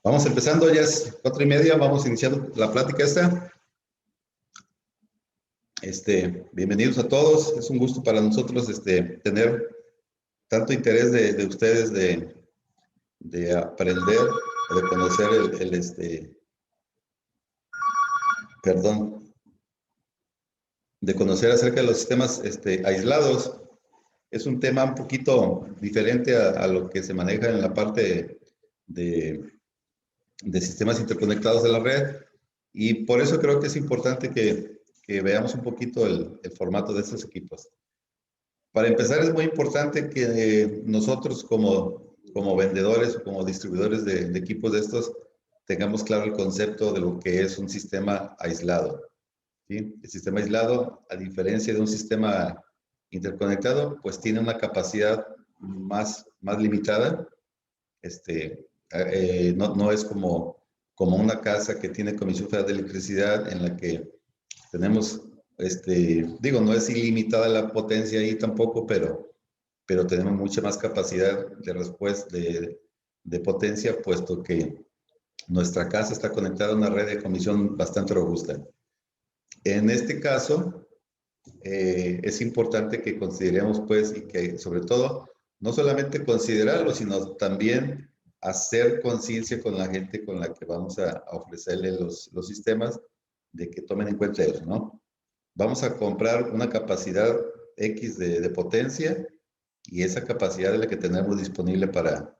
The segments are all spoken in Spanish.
Vamos empezando, ya es 4:30, vamos iniciando la plática esta. Bienvenidos a todos, es un gusto para nosotros tener tanto interés de ustedes de aprender, de conocer de conocer acerca de los sistemas aislados. Es un tema un poquito diferente a lo que se maneja en la parte de sistemas interconectados de la red, y por eso creo que es importante que veamos un poquito el formato de estos equipos. Para empezar, es muy importante que nosotros como vendedores o como distribuidores de equipos de estos tengamos claro el concepto de lo que es un sistema aislado, ¿sí? El sistema aislado, a diferencia de un sistema interconectado, pues tiene una capacidad más limitada. No es como una casa que tiene Comisión Federal de Electricidad, en la que tenemos, no es ilimitada la potencia ahí tampoco, pero tenemos mucha más capacidad de respuesta de potencia, puesto que nuestra casa está conectada a una red de comisión bastante robusta. En este caso, es importante que consideremos, pues, y que sobre todo, no solamente considerarlo, sino también hacer conciencia con la gente con la que vamos a ofrecerle los sistemas, de que tomen en cuenta eso, ¿no? Vamos a comprar una capacidad X de potencia, y esa capacidad es la que tenemos disponible para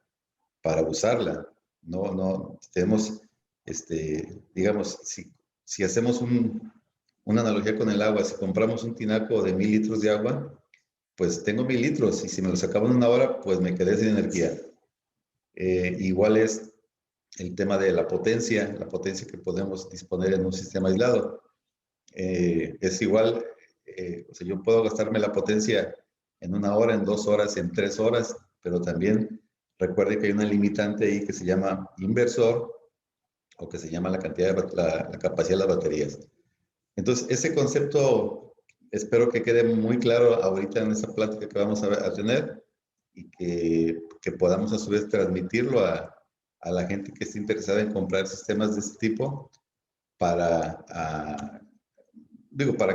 usarla. No tenemos, digamos, si hacemos una analogía con el agua, si compramos un tinaco de 1000 litros de agua, pues tengo 1000 litros, y si me los acabo en una hora, pues me quedé sin energía. Igual es el tema de la potencia que podemos disponer en un sistema aislado. Es igual, o sea, yo puedo gastarme la potencia en 1 hora, en 2 horas, en 3 horas, pero también recuerde que hay una limitante ahí que se llama inversor, o que se llama la cantidad de la capacidad de las baterías. Entonces, ese concepto espero que quede muy claro ahorita en esta plática que vamos a tener, y que podamos a su vez transmitirlo a la gente que esté interesada en comprar sistemas de este tipo, para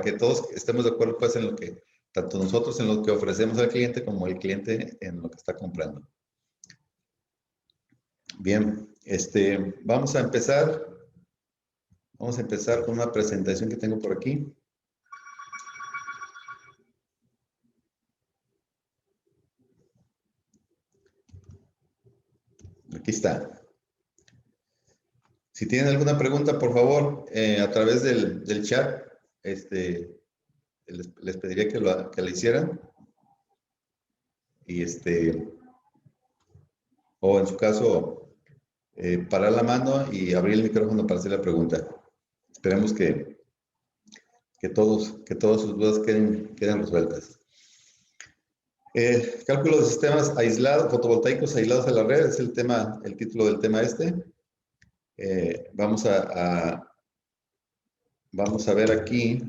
que todos estemos de acuerdo, pues, en lo que, tanto nosotros en lo que ofrecemos al cliente, como el cliente en lo que está comprando. Bien, vamos a empezar con una presentación que tengo por aquí. Aquí está. Si tienen alguna pregunta, por favor, a través del chat, les pediría que la hicieran. Y o en su caso, parar la mano y abrir el micrófono para hacer la pregunta. Esperemos que todas sus dudas queden resueltas. Cálculo de sistemas aislados, fotovoltaicos aislados a la red, es el título del tema vamos a ver aquí.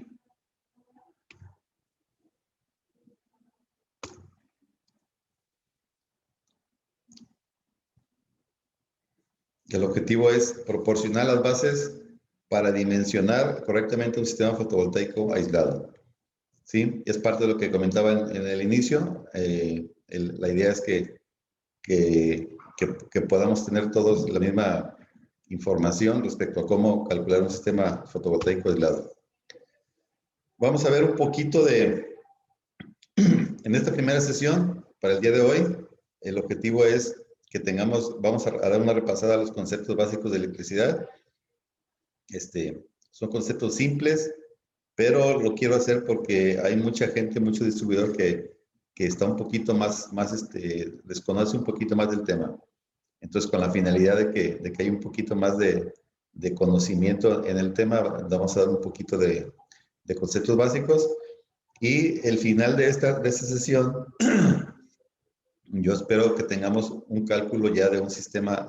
El objetivo es proporcionar las bases para dimensionar correctamente un sistema fotovoltaico aislado. ¿Sí? Es parte de lo que comentaba en el inicio. La idea es que podamos tener todos la misma información respecto a cómo calcular un sistema fotovoltaico aislado. Vamos a ver un poquito en esta primera sesión, para el día de hoy, el objetivo es que vamos a dar una repasada a los conceptos básicos de electricidad. Son conceptos simples, pero lo quiero hacer porque hay mucha gente, mucho distribuidor que está un poquito más desconoce un poquito más del tema. Entonces, con la finalidad de que haya un poquito más de conocimiento en el tema, vamos a dar un poquito de conceptos básicos. Y el final de esta sesión, yo espero que tengamos un cálculo ya de un sistema,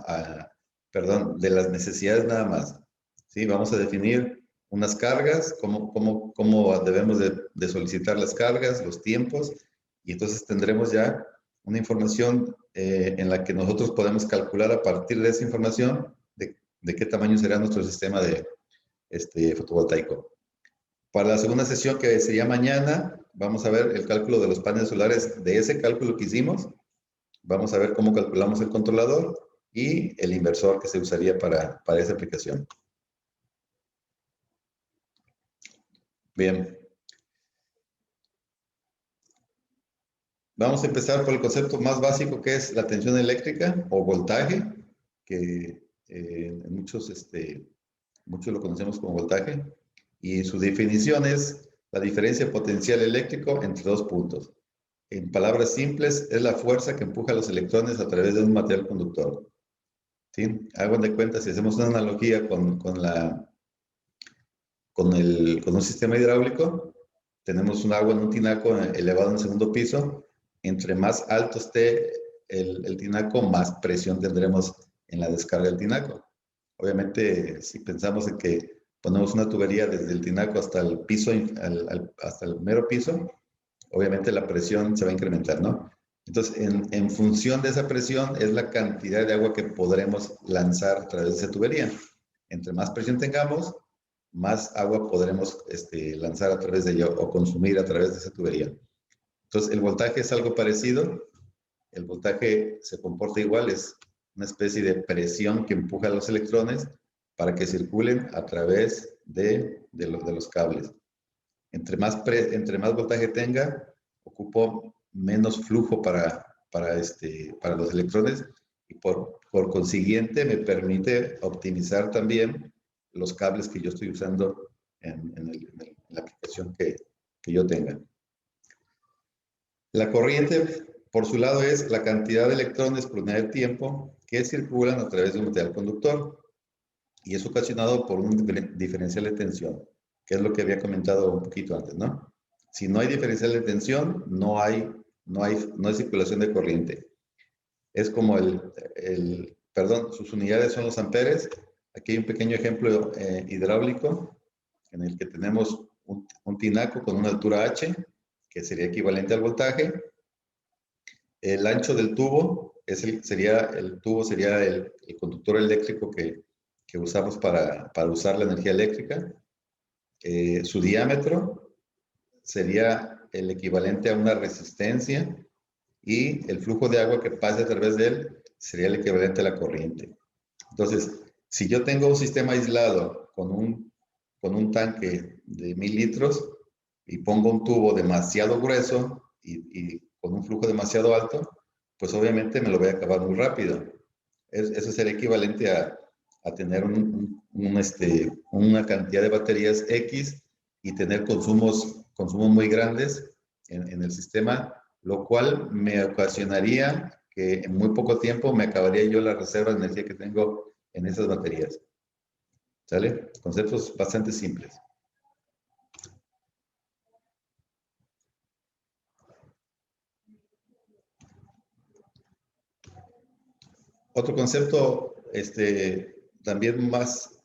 de las necesidades nada más. ¿Sí? Vamos a definir unas cargas, cómo debemos de solicitar las cargas, los tiempos, y entonces tendremos ya una información en la que nosotros podemos calcular a partir de esa información de de qué tamaño será nuestro sistema de fotovoltaico. Para la segunda sesión, que sería mañana, vamos a ver el cálculo de los paneles solares. De ese cálculo que hicimos, vamos a ver cómo calculamos el controlador y el inversor que se usaría para esa aplicación. Bien. Vamos a empezar por el concepto más básico, que es la tensión eléctrica o voltaje, que muchos lo conocemos como voltaje, y su definición es la diferencia potencial eléctrico entre dos puntos. En palabras simples, es la fuerza que empuja los electrones a través de un material conductor. ¿Sí? Hagan de cuenta, si hacemos una analogía con un sistema hidráulico, tenemos un agua en un tinaco elevado en el segundo piso. Entre más alto esté el tinaco, más presión tendremos en la descarga del tinaco. Obviamente, si pensamos en que ponemos una tubería desde el tinaco hasta el piso, hasta el mero piso, obviamente la presión se va a incrementar, ¿no? Entonces, en función de esa presión es la cantidad de agua que podremos lanzar a través de esa tubería. Entre más presión tengamos, más agua podremos lanzar a través de ella o consumir a través de esa tubería. Entonces, el voltaje es algo parecido. El voltaje se comporta igual, es una especie de presión que empuja a los electrones para que circulen a través de los cables. Entre más voltaje tenga, ocupo menos flujo para los electrones y por consiguiente me permite optimizar también los cables que yo estoy usando en la aplicación que yo tenga. La corriente, por su lado, es la cantidad de electrones por unidad de tiempo que circulan a través de un material conductor y es ocasionado por un diferencial de tensión, que es lo que había comentado un poquito antes, ¿no? Si no hay diferencial de tensión, no hay circulación de corriente. Es como perdón, sus unidades son los amperes. Aquí hay un pequeño ejemplo hidráulico en el que tenemos un tinaco con una altura H, que sería equivalente al voltaje. El ancho del tubo sería el conductor eléctrico que usamos para usar la energía eléctrica. Su diámetro sería el equivalente a una resistencia y el flujo de agua que pase a través de él sería el equivalente a la corriente. Entonces, si yo tengo un sistema aislado con un tanque de 1000 litros y pongo un tubo demasiado grueso y con un flujo demasiado alto, pues obviamente me lo voy a acabar muy rápido. Eso sería equivalente a tener una cantidad de baterías X y tener consumos muy grandes en el sistema, lo cual me ocasionaría que en muy poco tiempo me acabaría yo la reserva de energía que tengo en esas baterías. ¿Sale? Conceptos bastante simples. Otro concepto también más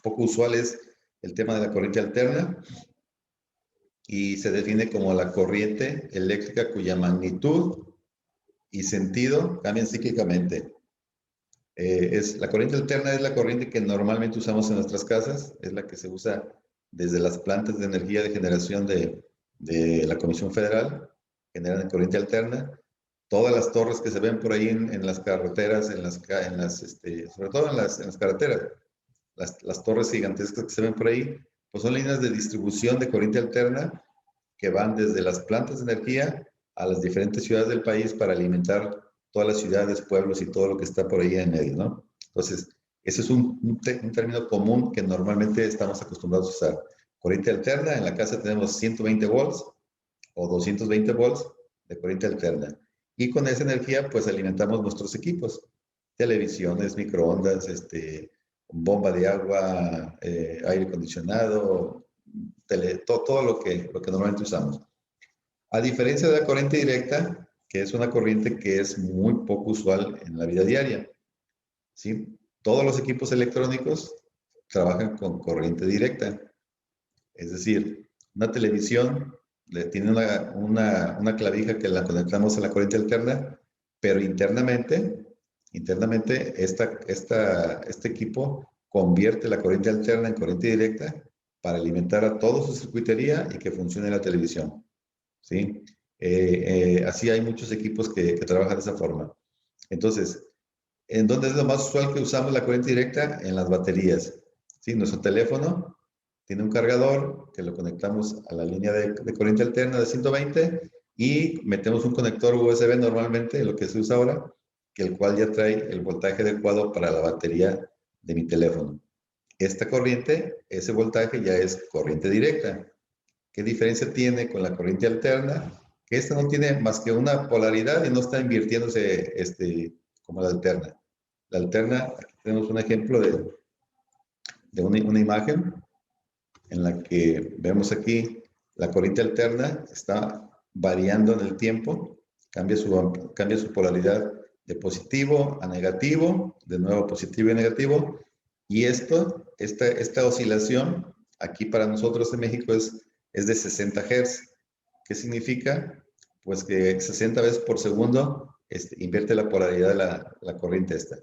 poco usual es el tema de la corriente alterna y se define como la corriente eléctrica cuya magnitud y sentido cambian cíclicamente. La corriente alterna es la corriente que normalmente usamos en nuestras casas, es la que se usa desde las plantas de energía de generación de la Comisión Federal, generan corriente alterna. Todas las torres que se ven por ahí en las carreteras, sobre todo en las carreteras, las torres gigantescas que se ven por ahí, pues son líneas de distribución de corriente alterna que van desde las plantas de energía a las diferentes ciudades del país para alimentar todas las ciudades, pueblos y todo lo que está por ahí en medio, ¿no? Entonces, ese es un término común que normalmente estamos acostumbrados a usar. Corriente alterna, en la casa tenemos 120 volts o 220 volts de corriente alterna. Y con esa energía, pues alimentamos nuestros equipos, televisiones, microondas, bomba de agua, aire acondicionado, todo lo que normalmente usamos. A diferencia de la corriente directa, que es una corriente que es muy poco usual en la vida diaria, ¿sí? Todos los equipos electrónicos trabajan con corriente directa. Es decir, una televisión tiene una clavija que la conectamos a la corriente alterna, pero internamente Internamente, este equipo convierte la corriente alterna en corriente directa para alimentar a toda su circuitería y que funcione la televisión, ¿sí? Así hay muchos equipos que trabajan de esa forma. Entonces, ¿en dónde es lo más usual que usamos la corriente directa? En las baterías, ¿sí? Nuestro teléfono tiene un cargador que lo conectamos a la línea de corriente alterna de 120 y metemos un conector USB normalmente, lo que se usa ahora, que el cual ya trae el voltaje adecuado para la batería de mi teléfono. Esta corriente, ese voltaje ya es corriente directa. ¿Qué diferencia tiene con la corriente alterna? Que esta no tiene más que una polaridad y no está invirtiéndose como la alterna. La alterna, aquí tenemos un ejemplo de una imagen en la que vemos aquí la corriente alterna está variando en el tiempo, cambia su polaridad de positivo a negativo, de nuevo positivo y negativo, y esta oscilación aquí para nosotros en México es de 60 Hz. ¿Qué significa? Pues que 60 veces por segundo invierte la polaridad de la corriente esta,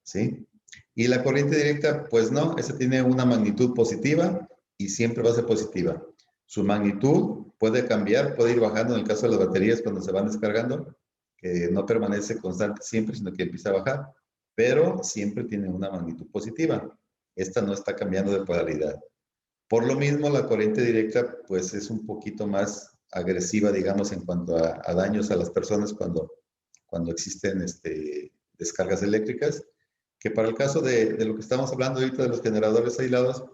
¿sí? Y la corriente directa, pues no, esta tiene una magnitud positiva y siempre va a ser positiva. Su magnitud puede cambiar, puede ir bajando en el caso de las baterías cuando se van descargando, que no permanece constante siempre, sino que empieza a bajar, pero siempre tiene una magnitud positiva. Esta no está cambiando de polaridad. Por lo mismo, la corriente directa, pues es un poquito más agresiva, digamos, en cuanto a daños a las personas cuando existen descargas eléctricas, que para el caso de lo que estamos hablando ahorita de los generadores aislados,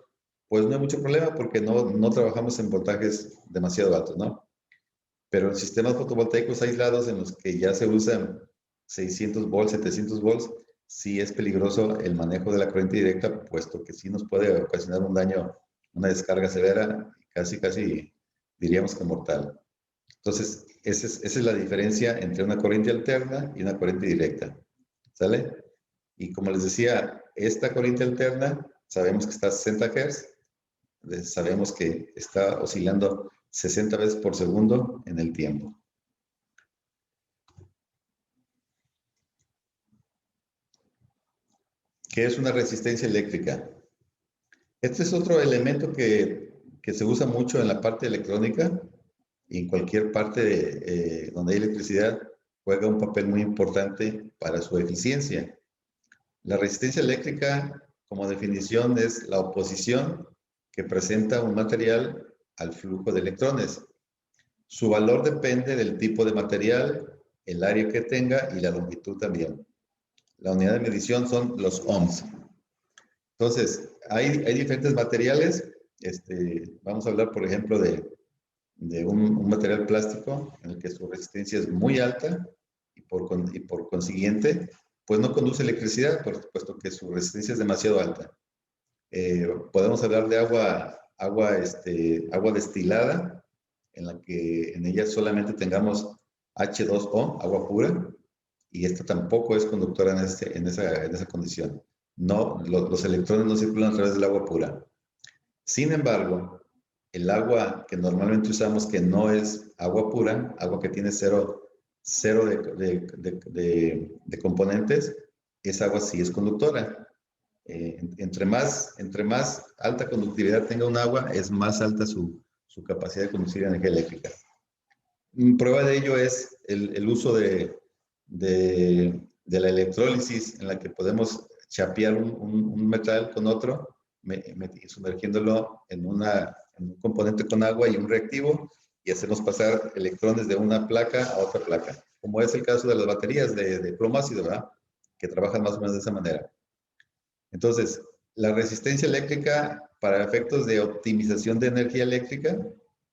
pues no hay mucho problema porque no trabajamos en voltajes demasiado altos, ¿no? Pero en sistemas fotovoltaicos aislados en los que ya se usan 600 volts, 700 volts, sí es peligroso el manejo de la corriente directa, puesto que sí nos puede ocasionar un daño, una descarga severa, casi diríamos que mortal. Entonces, esa es la diferencia entre una corriente alterna y una corriente directa, ¿sale? Y como les decía, esta corriente alterna sabemos que está a 60 Hz, sabemos que está oscilando 60 veces por segundo en el tiempo. ¿Qué es una resistencia eléctrica? Este es otro elemento que se usa mucho en la parte electrónica y en cualquier parte donde hay electricidad juega un papel muy importante para su eficiencia. La resistencia eléctrica, como definición, es la oposición que presenta un material al flujo de electrones. Su valor depende del tipo de material, el área que tenga y la longitud también. La unidad de medición son los ohms. Entonces, hay diferentes materiales. Vamos a hablar, por ejemplo, de un material plástico en el que su resistencia es muy alta y por consiguiente, pues no conduce electricidad, puesto que su resistencia es demasiado alta. Podemos hablar de agua destilada, en la que en ella solamente tengamos H2O, agua pura, y esta tampoco es conductora en esa condición. No, los electrones no circulan a través del agua pura. Sin embargo, el agua que normalmente usamos, que no es agua pura, agua que tiene cero de componentes, esa agua sí es conductora. Entre más alta conductividad tenga un agua, es más alta su capacidad de conducir energía eléctrica. Prueba de ello es el uso de la electrólisis, en la que podemos chapear un metal con otro, sumergiéndolo en un componente con agua y un reactivo, y hacemos pasar electrones de una placa a otra placa, como es el caso de las baterías de plomo ácido, ¿verdad? Que trabajan más o menos de esa manera. Entonces, la resistencia eléctrica para efectos de optimización de energía eléctrica,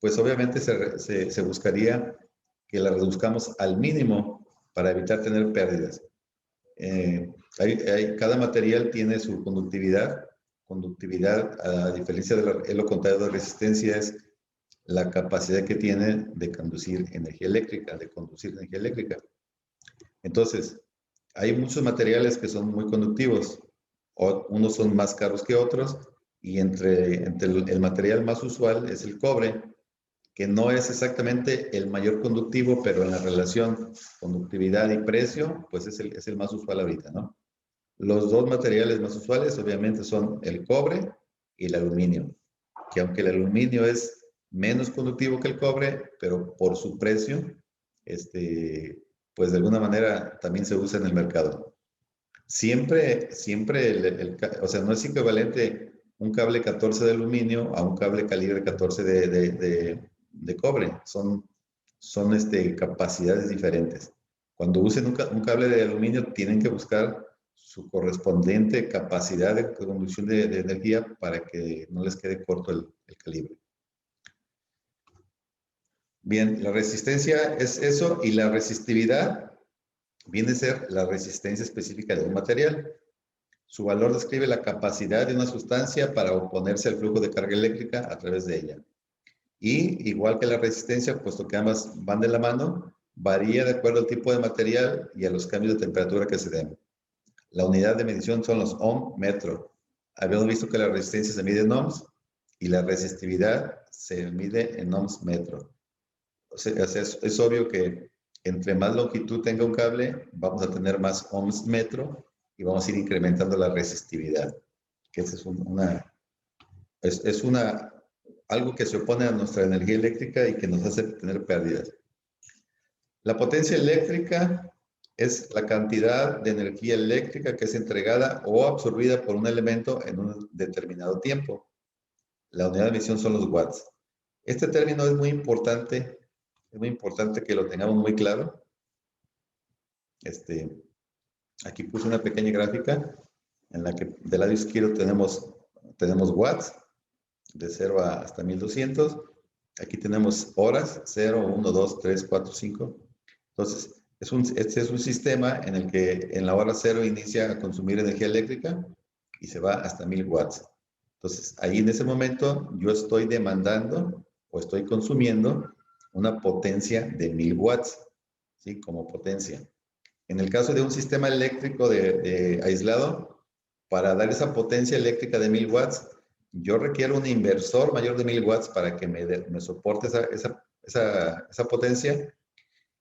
pues obviamente se buscaría que la reduzcamos al mínimo para evitar tener pérdidas. Cada material tiene su conductividad. Conductividad, a diferencia de lo contrario de resistencia, es la capacidad que tiene de conducir energía eléctrica, Entonces, hay muchos materiales que son muy conductivos. Unos son más caros que otros, y entre el material más usual es el cobre. que no es exactamente el mayor conductivo, pero en la relación conductividad y precio, pues es el más usual ahorita, ¿no? Los dos materiales más usuales, obviamente, son el cobre y el aluminio, que aunque el aluminio es menos conductivo que el cobre, pero por su precio, pues de alguna manera también se usa en el mercado. Siempre, o sea, no es equivalente un cable 14 de aluminio a un cable calibre 14 de cobre. Son capacidades diferentes. Cuando usen un cable de aluminio, tienen que buscar su correspondiente capacidad de conducción de energía para que no les quede corto el calibre. Bien, la resistencia es eso, y la resistividad viene a ser la resistencia específica de un material. Su valor describe la capacidad de una sustancia para oponerse al flujo de carga eléctrica a través de ella. Y igual que la resistencia, puesto que ambas van de la mano, varía de acuerdo al tipo de material y a los cambios de temperatura que se den. La unidad de medición son los ohm metro. Habíamos visto que la resistencia se mide en ohms y la resistividad se mide en ohms metro. O sea, es obvio que entre más longitud tenga un cable, vamos a tener más ohms metro y vamos a ir incrementando la resistividad. Que esa es algo que se opone a nuestra energía eléctrica y que nos hace tener pérdidas. La potencia eléctrica es la cantidad de energía eléctrica que es entregada o absorbida por un elemento en un determinado tiempo. La unidad de medición son los watts. Este término es muy importante que lo tengamos muy claro. Aquí puse una pequeña gráfica en la que del lado izquierdo tenemos watts, de 0 hasta 1200. Aquí tenemos horas, 0, 1, 2, 3, 4, 5. Entonces, este es un sistema en el que en la hora 0 inicia a consumir energía eléctrica y se va hasta 1000 watts. Entonces, ahí en ese momento yo estoy demandando o estoy consumiendo una potencia de 1000 watts, ¿sí? Como potencia. En el caso de un sistema eléctrico aislado, para dar esa potencia eléctrica de 1000 watts, yo requiero un inversor mayor de 1000 watts para que me soporte esa potencia,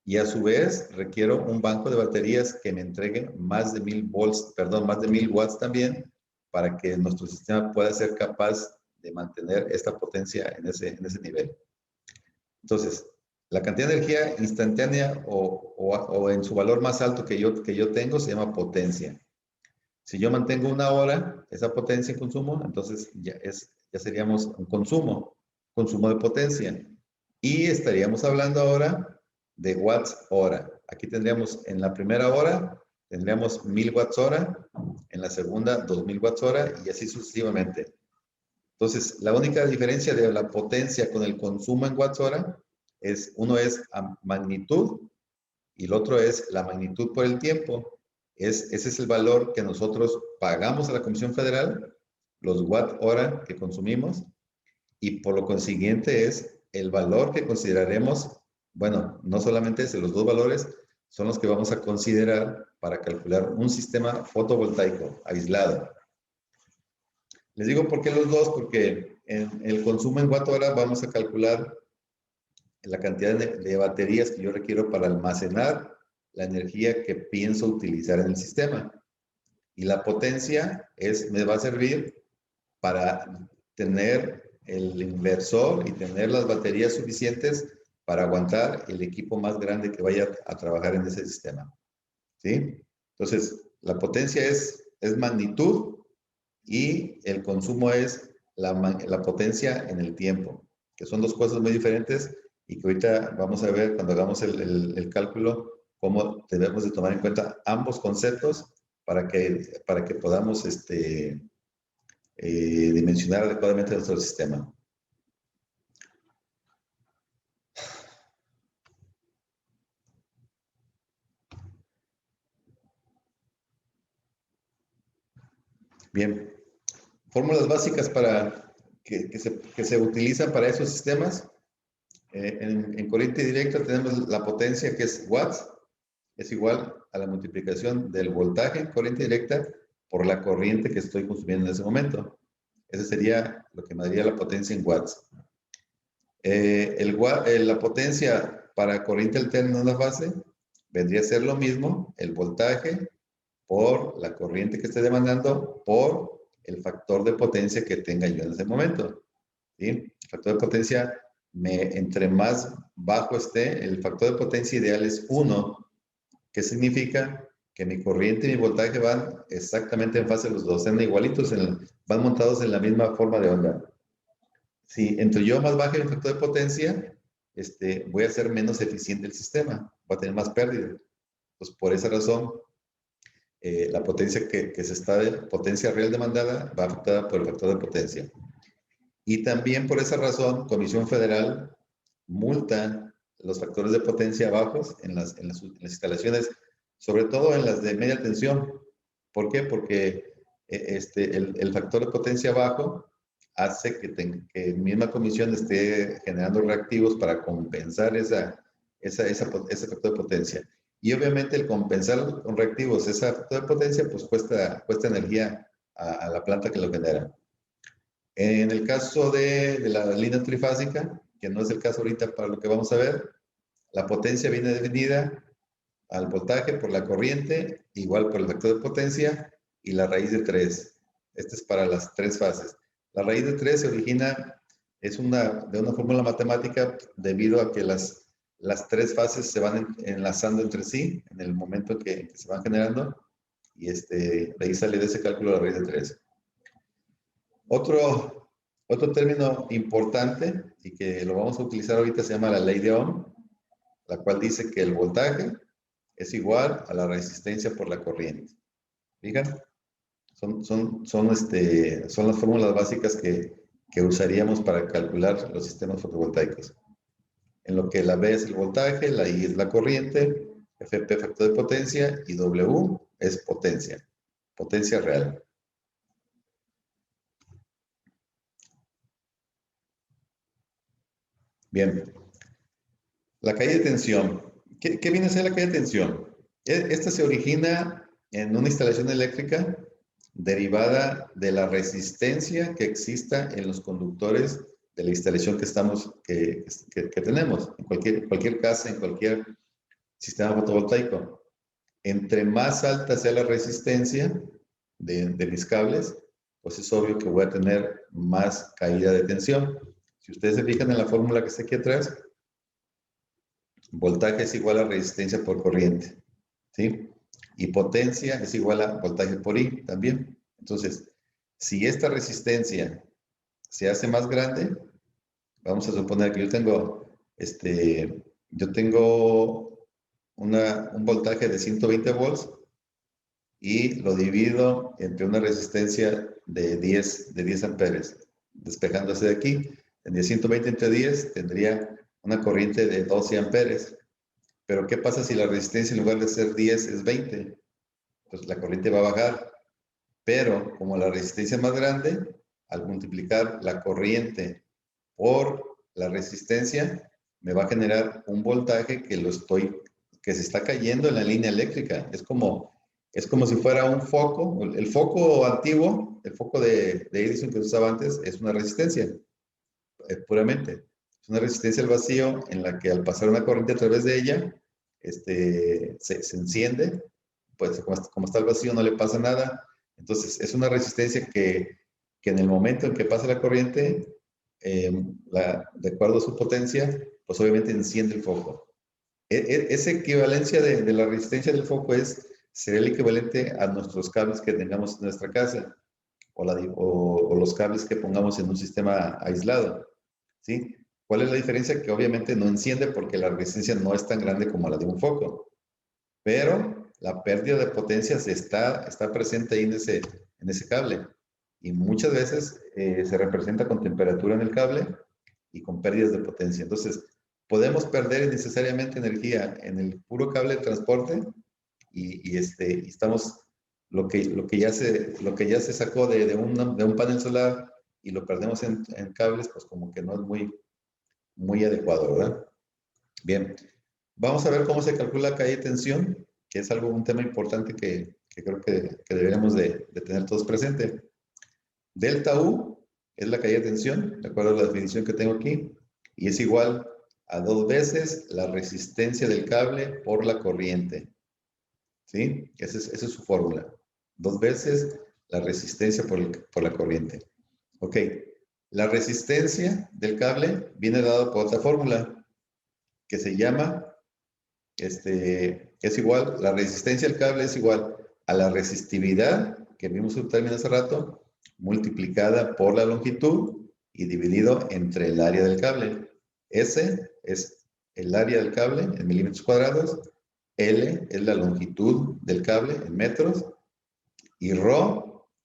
y a su vez requiero un banco de baterías que me entregue más de 1000 watts también, para que nuestro sistema pueda ser capaz de mantener esta potencia en ese nivel. Entonces, la cantidad de energía instantánea o en su valor más alto que yo tengo se llama potencia. Si yo mantengo una hora, esa potencia en consumo, entonces ya seríamos un consumo de potencia. Y estaríamos hablando ahora de watts hora. Aquí tendríamos en la primera hora, tendríamos 1000 watts hora, en la segunda 2000 watts hora y así sucesivamente. Entonces, la única diferencia de la potencia con el consumo en watts hora uno es magnitud y el otro es la magnitud por el tiempo. Ese es el valor que nosotros pagamos a la Comisión Federal, los watt hora que consumimos, y por lo consiguiente es el valor que consideraremos, bueno, no solamente los dos valores son los que vamos a considerar para calcular un sistema fotovoltaico aislado. Les digo por qué los dos, porque en el consumo en watt hora vamos a calcular la cantidad de baterías que yo requiero para almacenar la energía que pienso utilizar en el sistema. Y la potencia me va a servir para tener el inversor y tener las baterías suficientes para aguantar el equipo más grande que vaya a trabajar en ese sistema. ¿Sí? Entonces, la potencia es magnitud y el consumo es la potencia en el tiempo, que son dos cosas muy diferentes y que ahorita vamos a ver cuando hagamos el cálculo cómo debemos de tomar en cuenta ambos conceptos para que podamos dimensionar adecuadamente nuestro sistema. Bien, fórmulas básicas que se utilizan para esos sistemas. En corriente directa tenemos la potencia, que es watts, es igual a la multiplicación del voltaje en corriente directa por la corriente que estoy consumiendo en ese momento. Ese sería lo que me daría la potencia en watts. La potencia para corriente alterna en una fase vendría a ser lo mismo, el voltaje por la corriente que esté demandando por el factor de potencia que tenga yo en ese momento. ¿Sí? El factor de potencia, entre más bajo esté, el factor de potencia ideal es 1, que significa que mi corriente y mi voltaje van exactamente en fase los dos, sean igualitos, van montados en la misma forma de onda. Si entre yo más baje el factor de potencia, voy a ser menos eficiente el sistema, va a tener más pérdida. Pues por esa razón, la potencia potencia real demandada va afectada por el factor de potencia. Y también por esa razón, Comisión Federal multa los factores de potencia bajos en las instalaciones, sobre todo en las de media tensión. ¿Por qué? Porque el factor de potencia bajo hace que misma comisión esté generando reactivos para compensar ese factor de potencia. Y obviamente el compensar con reactivos ese factor de potencia, pues cuesta energía a la planta que lo genera. En el caso de la línea trifásica, que no es el caso ahorita para lo que vamos a ver, la potencia viene definida al voltaje por la corriente, igual por el factor de potencia, y la raíz de 3. Este es para las 3 fases. La raíz de 3 se origina, de una fórmula matemática debido a que las 3 fases se van enlazando entre sí en el momento que se van generando, y de ahí sale de ese cálculo la raíz de 3. Otro término importante y que lo vamos a utilizar ahorita se llama la ley de Ohm, la cual dice que el voltaje es igual a la resistencia por la corriente. Fíjense, son las fórmulas básicas que usaríamos para calcular los sistemas fotovoltaicos. En lo que la B es el voltaje, la I es la corriente, FP factor de potencia y W es potencia real. Bien, la caída de tensión. ¿Qué viene a ser la caída de tensión? Esta se origina en una instalación eléctrica derivada de la resistencia que exista en los conductores de la instalación que tenemos, en cualquier casa, en cualquier sistema fotovoltaico. Entre más alta sea la resistencia de mis cables, pues es obvio que voy a tener más caída de tensión. Si ustedes se fijan en la fórmula que está aquí atrás, voltaje es igual a resistencia por corriente, ¿sí? Y potencia es igual a voltaje por I también. Entonces, si esta resistencia se hace más grande, vamos a suponer que yo tengo un voltaje de 120 volts y lo divido entre una resistencia de 10 amperes. Despejándose de aquí, tendría 120 entre 10, tendría una corriente de 12 amperes. Pero ¿qué pasa si la resistencia en lugar de ser 10 es 20? Pues la corriente va a bajar. Pero como la resistencia es más grande, al multiplicar la corriente por la resistencia, me va a generar un voltaje que se está cayendo en la línea eléctrica. Es como si fuera un foco. El foco antiguo, el foco de Edison que se usaba antes, es una resistencia, puramente. Es una resistencia al vacío en la que al pasar una corriente a través de ella, se enciende. Pues como está el vacío no le pasa nada. Entonces es una resistencia que en el momento en que pasa la corriente, de acuerdo a su potencia, pues obviamente enciende el foco. Esa equivalencia de la resistencia del foco sería el equivalente a nuestros cables que tengamos en nuestra casa o los cables que pongamos en un sistema aislado, ¿sí? ¿Cuál es la diferencia? Que obviamente no enciende porque la resistencia no es tan grande como la de un foco, pero la pérdida de potencia está presente ahí en ese cable. Y muchas veces se representa con temperatura en el cable y con pérdidas de potencia. Entonces, podemos perder innecesariamente energía en el puro cable de transporte y estamos, lo que ya se sacó de un panel solar y lo perdemos en cables, pues como que no es muy adecuado, ¿verdad? Bien, vamos a ver cómo se calcula la caída de tensión, que es un tema importante que creo que deberíamos de tener todos presente. Delta U es la caída de tensión, de acuerdo a la definición que tengo aquí. Y es igual a 2 veces la resistencia del cable por la corriente. ¿Sí? Esa es su fórmula. 2 veces la resistencia por la corriente. Ok. La resistencia del cable viene dado por otra fórmula que se llama, es igual, la resistencia del cable es igual a la resistividad, que vimos un término hace rato, multiplicada por la longitud y dividido entre el área del cable. S es el área del cable en milímetros cuadrados, L es la longitud del cable en metros, y ρ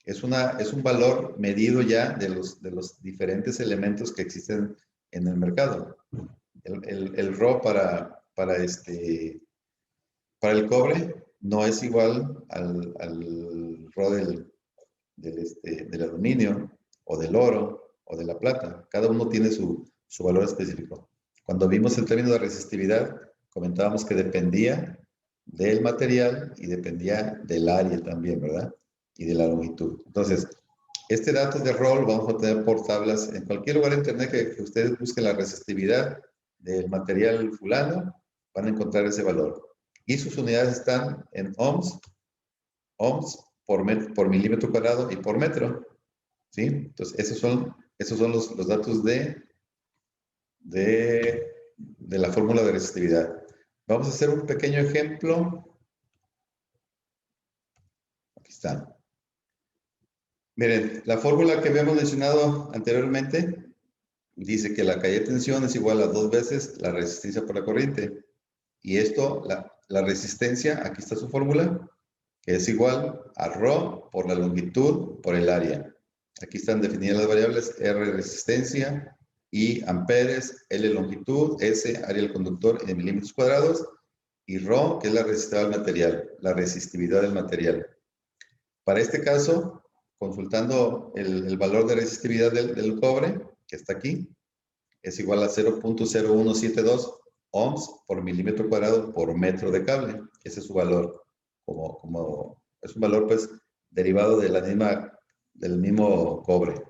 es un valor medido ya de los diferentes elementos que existen en el mercado. El ρ para el cobre no es igual al ρ del aluminio o del oro o de la plata. Cada uno tiene su valor específico. Cuando vimos el término de resistividad, comentábamos que dependía del material y dependía del área también, ¿verdad? Y de la longitud. Entonces, este dato de ρ lo vamos a tener por tablas. En cualquier lugar de internet que ustedes busquen la resistividad del material fulano, van a encontrar ese valor. Y sus unidades están en ohms por milímetro cuadrado y por metro. ¿Sí? Entonces, esos son los datos de la fórmula de resistividad. Vamos a hacer un pequeño ejemplo. Aquí está. Miren, la fórmula que habíamos mencionado anteriormente dice que la caída de tensión es igual a 2 veces la resistencia por la corriente. Y esto, la resistencia, aquí está su fórmula, que es igual a ρ por la longitud por el área. Aquí están definidas las variables, R resistencia, I amperes, L longitud, S área del conductor en milímetros cuadrados, y ρ, que es la resistividad del material. Para este caso, consultando el valor de resistividad del cobre, que está aquí, es igual a 0.0172 ohms por milímetro cuadrado por metro de cable. Ese es su valor. Es un valor, pues, derivado de del mismo cobre.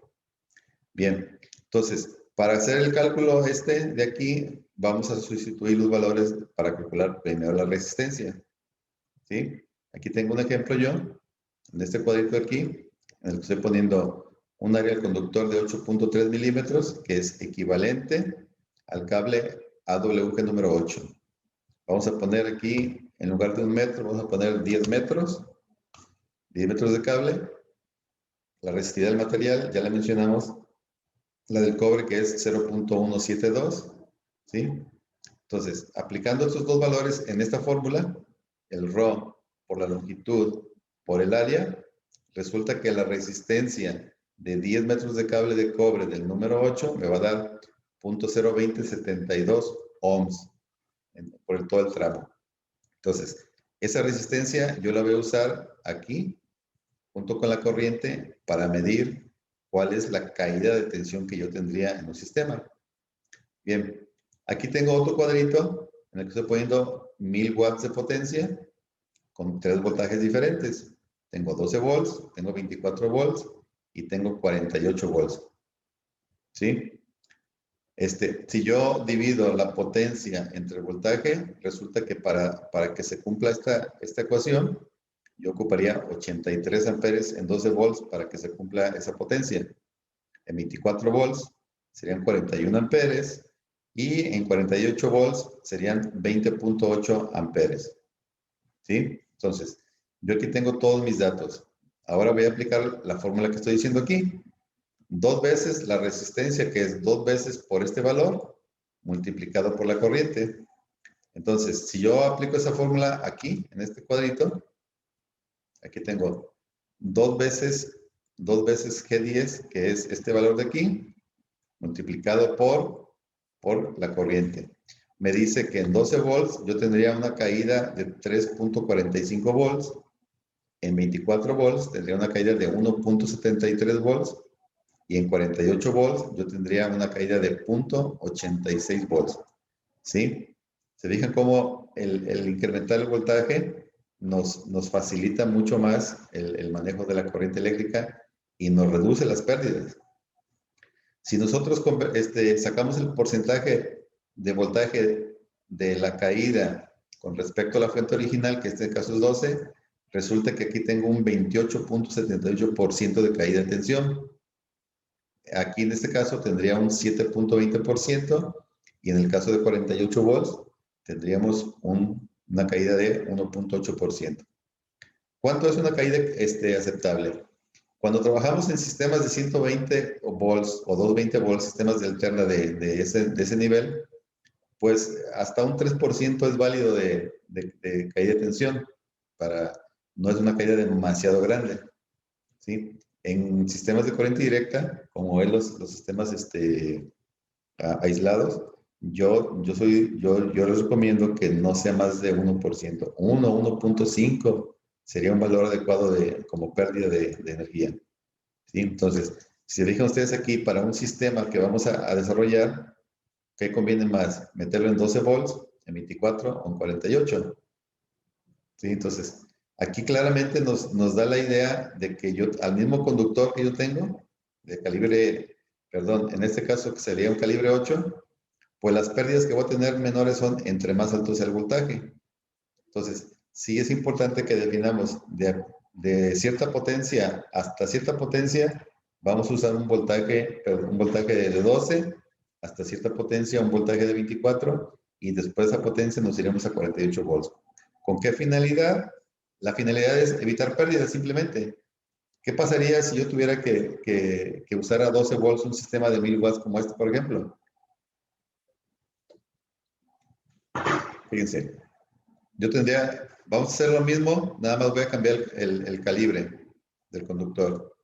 Bien, entonces, para hacer el cálculo de aquí, vamos a sustituir los valores para calcular primero la resistencia. ¿Sí? Aquí tengo un ejemplo yo, en este cuadrito aquí, en el que estoy poniendo un área del conductor de 8.3 milímetros, que es equivalente al cable AWG número 8. Vamos a poner aquí, en lugar de 1 metro, vamos a poner 10 metros de cable. La resistividad del material, ya la mencionamos, la del cobre, que es 0.172, ¿sí? Entonces, aplicando estos dos valores en esta fórmula, el ρ por la longitud por el área, resulta que la resistencia de 10 metros de cable de cobre del número 8 me va a dar 0.02072 ohms por todo el tramo. Entonces, esa resistencia yo la voy a usar aquí, junto con la corriente, para medir cuál es la caída de tensión que yo tendría en un sistema. Bien, aquí tengo otro cuadrito en el que estoy poniendo 1000 watts de potencia con 3 voltajes diferentes. Tengo 12 volts, tengo 24 volts y tengo 48 volts. ¿Sí? Si yo divido la potencia entre el voltaje, resulta que para que se cumpla esta ecuación, yo ocuparía 83 amperes en 12 volts para que se cumpla esa potencia. En 24 volts serían 41 amperes y en 48 volts serían 20.8 amperes. ¿Sí? Entonces, yo aquí tengo todos mis datos. Ahora voy a aplicar la fórmula que estoy diciendo aquí. 2 veces la resistencia, que es 2 veces por este valor, multiplicado por la corriente. Entonces, si yo aplico esa fórmula aquí, en este cuadrito, aquí tengo 2 veces G10, que es este valor de aquí, multiplicado por la corriente. Me dice que en 12 volts yo tendría una caída de 3.45 volts. En 24 volts tendría una caída de 1.73 volts. Y en 48 volts yo tendría una caída de 0.86 volts. ¿Sí? ¿Se fijan cómo el incrementar el voltaje nos facilita mucho más el manejo de la corriente eléctrica y nos reduce las pérdidas? Si nosotros sacamos el porcentaje de voltaje de la caída con respecto a la fuente original, que en este caso es 12, resulta que aquí tengo un 28.78% de caída de tensión. Aquí en este caso tendría un 7.20% y en el caso de 48 volts tendríamos una caída de 1.8%. ¿Cuánto es una caída aceptable? Cuando trabajamos en sistemas de 120 volts o 220 volts, sistemas de alterna de ese nivel, pues hasta un 3% es válido de caída de tensión. No es una caída demasiado grande, ¿sí? En sistemas de corriente directa, como es los sistemas aislados, yo les recomiendo que no sea más de 1%. 1.5 sería un valor adecuado como pérdida de energía, ¿sí? Entonces, si fijan ustedes aquí, para un sistema que vamos a desarrollar, ¿qué conviene más? ¿Meterlo en 12 volts, en 24 o en 48? ¿Sí? Entonces, aquí claramente nos da la idea de que al mismo conductor que yo tengo, de calibre, perdón, en este caso que sería un calibre 8, pues las pérdidas que voy a tener menores son entre más alto sea el voltaje. Entonces, sí es importante que definamos de cierta potencia hasta cierta potencia, vamos a usar un voltaje de 12, hasta cierta potencia un voltaje de 24, y después de esa potencia nos iremos a 48 volts. ¿Con qué finalidad? La finalidad es evitar pérdidas simplemente. ¿Qué pasaría si yo tuviera que usar a 12 volts un sistema de 1000 watts como este, por ejemplo? Fíjense, vamos a hacer lo mismo, nada más voy a cambiar el calibre del conductor.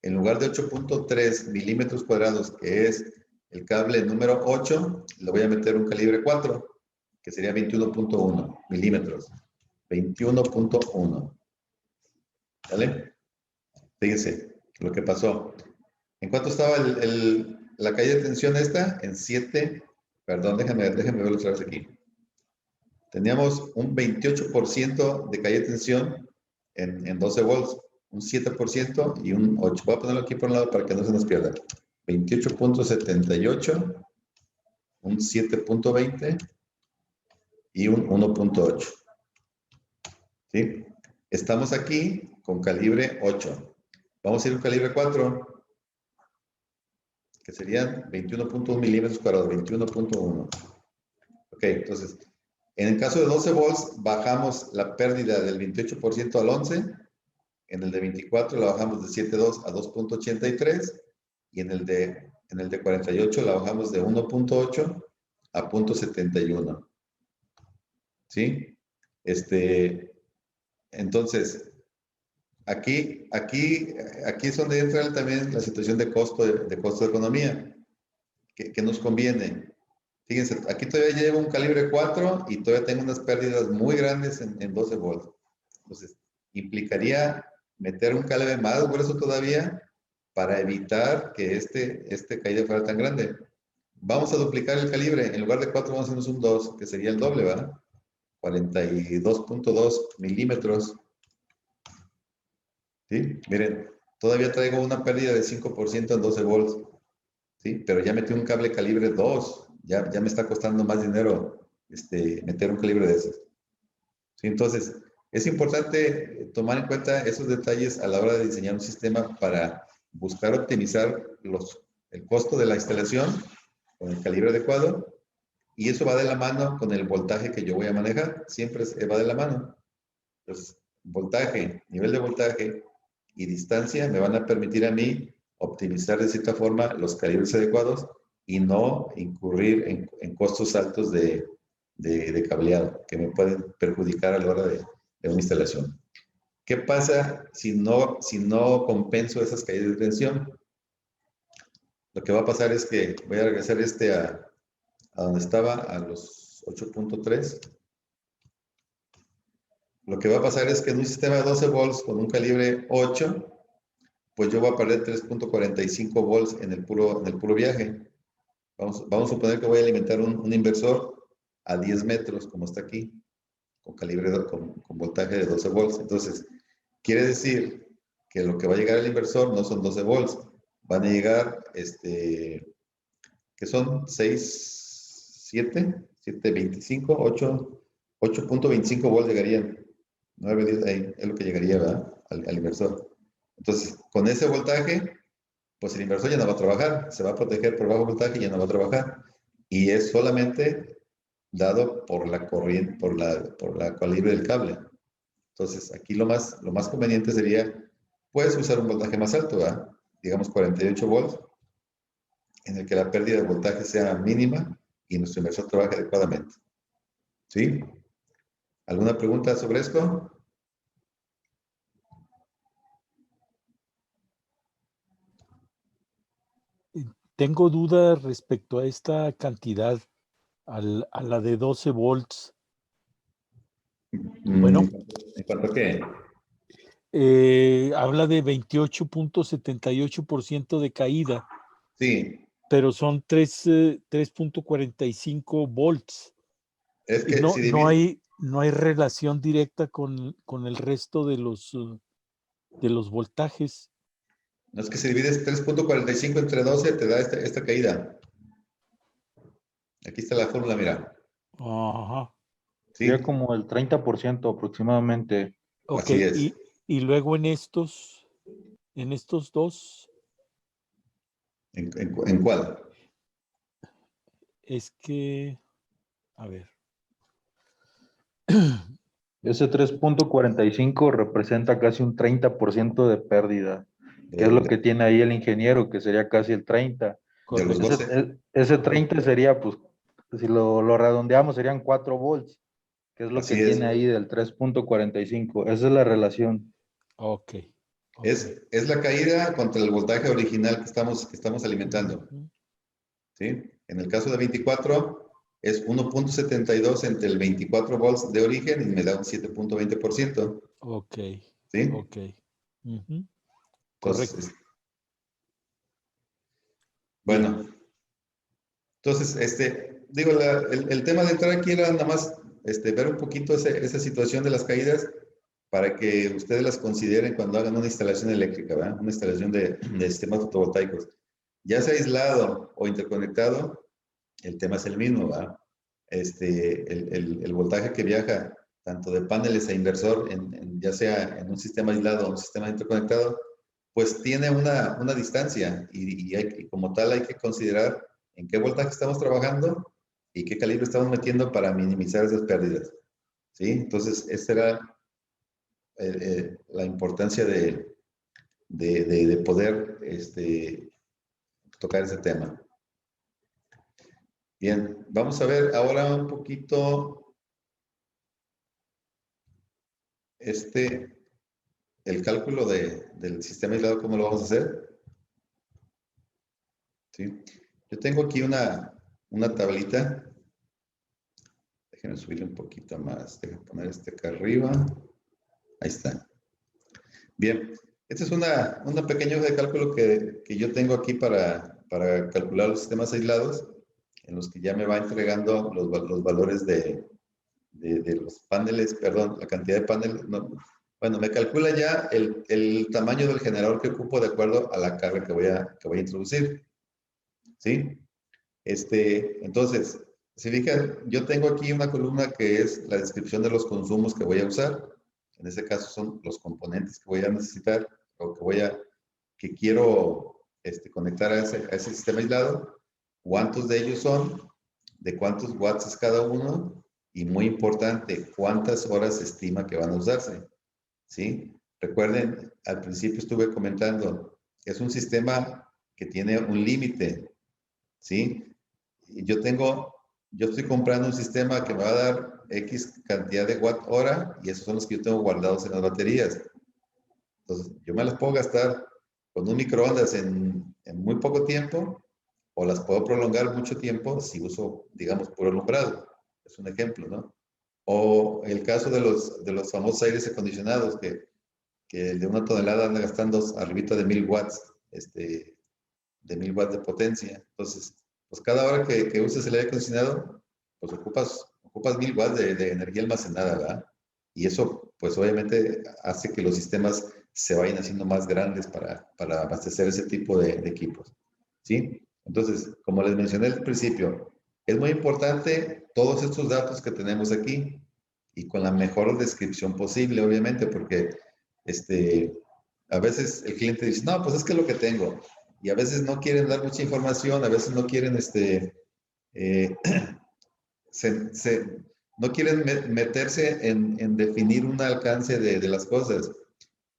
En lugar de 8.3 milímetros cuadrados, que es el cable número 8, le voy a meter un calibre 4, que sería 21.1 milímetros. 21.1. ¿Vale? Fíjense lo que pasó. ¿En cuánto estaba la caída de tensión esta? En 7. Perdón, déjame verlo otra vez aquí. Teníamos un 28% de caída de tensión en 12 volts, un 7% y un 8%. Voy a ponerlo aquí por un lado para que no se nos pierda. 28.78, un 7.20 y un 1.8. ¿Sí? Estamos aquí con calibre 8. Vamos a ir a un calibre 4, que serían 21.1 milímetros cuadrados, 21.1. Ok, entonces, en el caso de 12 volts, bajamos la pérdida del 28% al 11. En el de 24 la bajamos de 7.2 a 2.83. Y en el de 48 la bajamos de 1.8 a 0.71. ¿Sí? Entonces, aquí es donde entra también la situación de costo de economía, que nos conviene. Fíjense, aquí todavía llevo un calibre 4 y todavía tengo unas pérdidas muy grandes en 12 volts. Entonces, implicaría meter un calibre más grueso todavía para evitar que este caída fuera tan grande. Vamos a duplicar el calibre. En lugar de 4 vamos a hacernos un 2, que sería el doble, ¿verdad? 42.2 milímetros. ¿Sí? Miren, todavía traigo una pérdida de 5% en 12 volts. ¿Sí? Pero ya metí un cable calibre 2. Ya me está costando más dinero meter un calibre de esos. ¿Sí? Entonces, es importante tomar en cuenta esos detalles a la hora de diseñar un sistema para buscar optimizar el costo de la instalación con el calibre adecuado, y eso va de la mano con el voltaje que yo voy a manejar. Siempre va de la mano. Entonces, voltaje, nivel de voltaje y distancia me van a permitir a mí optimizar de cierta forma los calibres adecuados y no incurrir en costos altos de cableado que me pueden perjudicar a la hora de una instalación. ¿Qué pasa si no compenso esas caídas de tensión? Lo que va a pasar es que voy a regresar a donde estaba, a los 8.3. Lo que va a pasar es que en un sistema de 12 volts con un calibre 8, pues yo voy a perder 3.45 volts en el puro viaje. Vamos a suponer que voy a alimentar un inversor a 10 metros, como está aquí, con voltaje de 12 volts. Entonces, quiere decir que lo que va a llegar al inversor no son 12 volts, van a llegar, que son 6, 7, 7.25, 8.25 volts llegarían. 9, 10, ahí es lo que llegaría, ¿verdad? Al inversor. Entonces, con ese voltaje, pues el inversor ya no va a trabajar, se va a proteger por bajo voltaje y ya no va a trabajar. Y es solamente dado por la corriente, por la calibre del cable. Entonces, aquí lo más conveniente sería, puedes usar un voltaje más alto, ¿verdad? Digamos 48 volts, en el que la pérdida de voltaje sea mínima y nuestro inversor trabaje adecuadamente. ¿Sí? ¿Alguna pregunta sobre esto? Tengo dudas respecto a esta cantidad, a la de 12 volts. Bueno, ¿En cuanto a qué? habla de 28.78% de caída, Sí, pero son 3.45 volts. es Y que no, si divide, no hay relación directa con el resto de los voltajes. no es que si divides 3.45 entre 12 te da esta caída. Aquí está la fórmula, mira. Ajá. Sería ¿Sí? como el 30% aproximadamente. Ok, Así es. y luego en estos dos, ¿En cuál? es que, a ver, Ese 3.45 representa casi un 30% de pérdida, que es De, lo de- que tiene ahí el ingeniero, que sería casi el 30. de los correcto. Ese, 12. ese 30 sería, pues, si lo redondeamos, serían 4 volts, que es lo que Así es. tiene ahí del 3.45. Esa es la relación. Ok, ok. Es la caída contra el voltaje original que estamos alimentando. Ujú. ¿Sí? En el caso de 24 es 1.72 entre el 24 volts de origen y me da un 7.20%. Ok, ¿Sí? ok. Ujú. Correcto. Entonces, Bien. bueno, entonces, digo, el tema de entrar aquí era nada más ver un poquito esa situación de las caídas para que ustedes las consideren cuando hagan una instalación eléctrica, ¿verdad? Una instalación de sistemas fotovoltaicos. Ya sea aislado o interconectado, el tema es el mismo, ¿verdad? El voltaje que viaja tanto de paneles a inversor, ya sea en un sistema aislado o un sistema interconectado, pues tiene una distancia y como tal hay que considerar en qué voltaje estamos trabajando y qué calibre estamos metiendo para minimizar esas pérdidas. ¿Sí? Entonces, esa era la importancia de poder tocar ese tema. Bien, vamos a ver ahora un poquito el cálculo del sistema aislado, ¿cómo lo vamos a hacer? ¿Sí? Yo tengo aquí una tablita. Déjenme subirle un poquito más. Déjenme poner acá arriba. Ahí está. Bien, esta es una pequeña hoja de cálculo que yo tengo aquí para calcular los sistemas aislados, en los que ya me va entregando los valores de los paneles, perdón, la cantidad de paneles. No, bueno, me calcula ya el tamaño del generador que ocupo de acuerdo a la carga que voy a introducir. ¿Sí? Entonces, si fijan, yo tengo aquí una columna que es la descripción de los consumos que voy a usar. En este caso son los componentes que voy a necesitar o que quiero conectar a ese sistema aislado. ¿Cuántos de ellos son? ¿De cuántos watts es cada uno? Y muy importante, ¿cuántas horas se estima que van a usarse? ¿Sí? Recuerden, al principio estuve comentando, es un sistema que tiene un límite, ¿sí? Yo estoy comprando un sistema que me va a dar X cantidad de watt hora y esos son los que yo tengo guardados en las baterías. Entonces, yo me las puedo gastar con un microondas en muy poco tiempo o las puedo prolongar mucho tiempo si uso, digamos, puro alumbrado. Es un ejemplo, ¿no? O el caso de los famosos aires acondicionados que de una tonelada anda gastando arribita de 1000 watts, de 1000 watts de potencia. Entonces, pues cada hora que uses el aire acondicionado, pues ocupas 1000 watts de energía almacenada, ¿verdad? Y eso, pues obviamente hace que los sistemas se vayan haciendo más grandes para abastecer ese tipo de equipos, ¿sí? Entonces, como les mencioné al principio, es muy importante todos estos datos que tenemos aquí y con la mejor descripción posible, obviamente, porque a veces el cliente dice, no, pues es que es lo que tengo. Y a veces no quieren dar mucha información, a veces no quieren, no quieren meterse en definir un alcance de las cosas.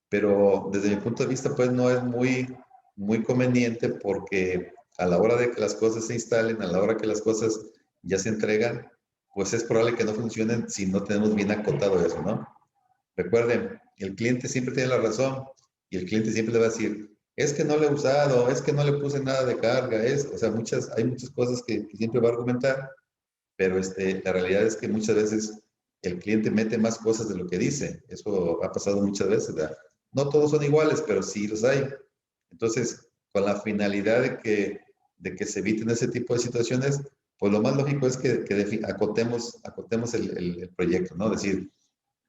Pero desde mi punto de vista, pues no es muy conveniente porque a la hora de que las cosas se instalen, a la hora que las cosas ya se entregan, pues es probable que no funcionen si no tenemos bien acotado eso, ¿no? Recuerden, el cliente siempre tiene la razón y el cliente siempre le va a decir, es que no lo he usado, es que no le puse nada de carga, o sea, hay muchas cosas que siempre va a argumentar, pero la realidad es que muchas veces el cliente mete más cosas de lo que dice. Eso ha pasado muchas veces, ¿verdad? No todos son iguales, pero sí los hay. Entonces, con la finalidad de que se eviten ese tipo de situaciones, pues lo más lógico es que acotemos el proyecto, ¿no? Es decir,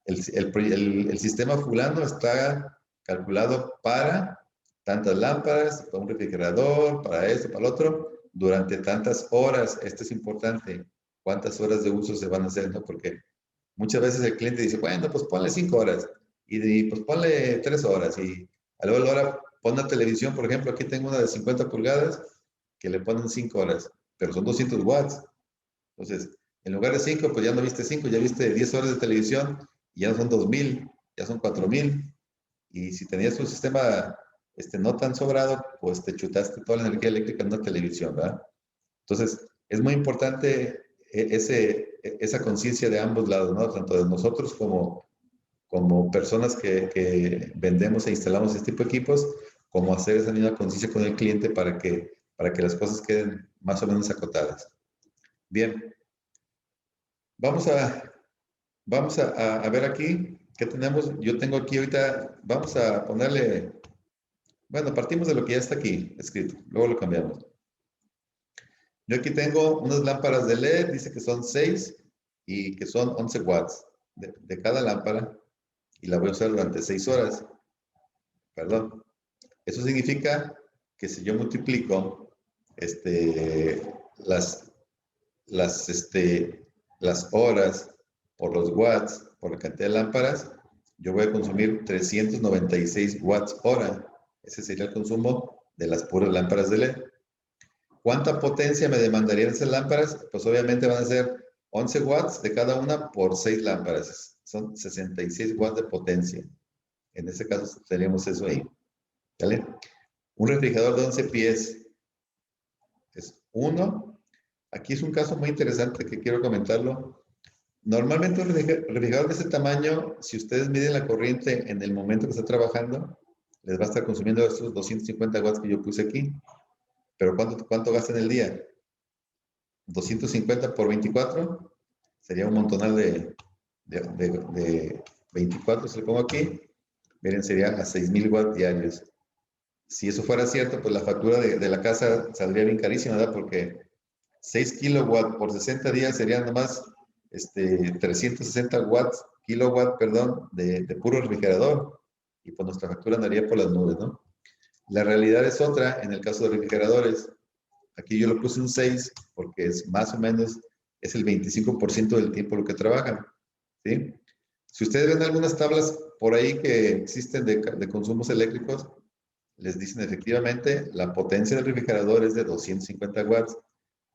el sistema fulano está calculado para tantas lámparas, para un refrigerador, para esto, para lo otro, durante tantas horas. Esto es importante. ¿Cuántas horas de uso se van a hacer? ¿No? Porque muchas veces el cliente dice, bueno, pues ponle 5 horas y pues ponle 3 horas y a la hora pon una televisión, por ejemplo, aquí tengo una de 50 pulgadas que le ponen 5 horas, pero son 200 watts. Entonces, en lugar de 5, pues ya no viste 5, ya viste 10 horas de televisión y ya no son 2000, ya son 4000. Y si tenías un sistema no tan sobrado, pues te chutaste toda la energía eléctrica en una televisión, ¿verdad? Entonces, es muy importante esa conciencia de ambos lados, ¿no? Tanto de nosotros como personas que vendemos e instalamos este tipo de equipos, como hacer esa misma conciencia con el cliente para que las cosas queden más o menos acotadas. Bien, vamos a ver aquí qué tenemos. Yo tengo aquí ahorita, vamos a ponerle, bueno, partimos de lo que ya está aquí escrito, luego lo cambiamos. Yo aquí tengo unas lámparas de LED, dice que son 6 y que son 11 watts de cada lámpara y la voy a usar durante 6 horas. Perdón. Eso significa que si yo multiplico las horas por los watts, por la cantidad de lámparas, yo voy a consumir 396 watts hora. Ese sería el consumo de las puras lámparas de LED. ¿Cuánta potencia me demandarían esas lámparas? Pues obviamente van a ser 11 watts de cada una por 6 lámparas. Son 66 watts de potencia. En este caso tenemos eso ahí. ¿Vale? Un refrigerador de 11 pies es 1. Aquí es un caso muy interesante que quiero comentarlo. Normalmente un refrigerador de ese tamaño, si ustedes miden la corriente en el momento que está trabajando, les va a estar consumiendo estos 250 watts que yo puse aquí. Pero ¿cuánto gasta en el día? 250 por 24 sería un montonal de 24, se lo pongo aquí. Miren, sería a 6,000 watts diarios. Si eso fuera cierto, pues la factura de la casa saldría bien carísima, ¿verdad? Porque 6 kilowatts por 60 días serían nomás 360 watts, kilowatt, perdón, de puro refrigerador. Y pues nuestra factura andaría por las nubes, ¿no? La realidad es otra en el caso de refrigeradores. Aquí yo lo puse un 6 porque es más o menos, es el 25% del tiempo lo que trabajan, ¿sí? Si ustedes ven algunas tablas por ahí que existen de consumos eléctricos, les dicen efectivamente la potencia del refrigerador es de 250 watts,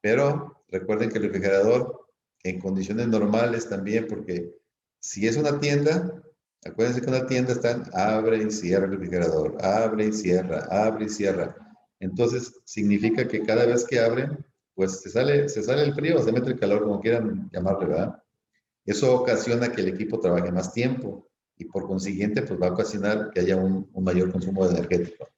pero recuerden que el refrigerador en condiciones normales también, porque si es una tienda, acuérdense que una tienda están abre y cierra el refrigerador, abre y cierra, abre y cierra. Entonces significa que cada vez que abren, pues se sale el frío, se mete el calor, como quieran llamarle, ¿verdad? Eso ocasiona que el equipo trabaje más tiempo y por consiguiente pues va a ocasionar que haya un mayor consumo energético.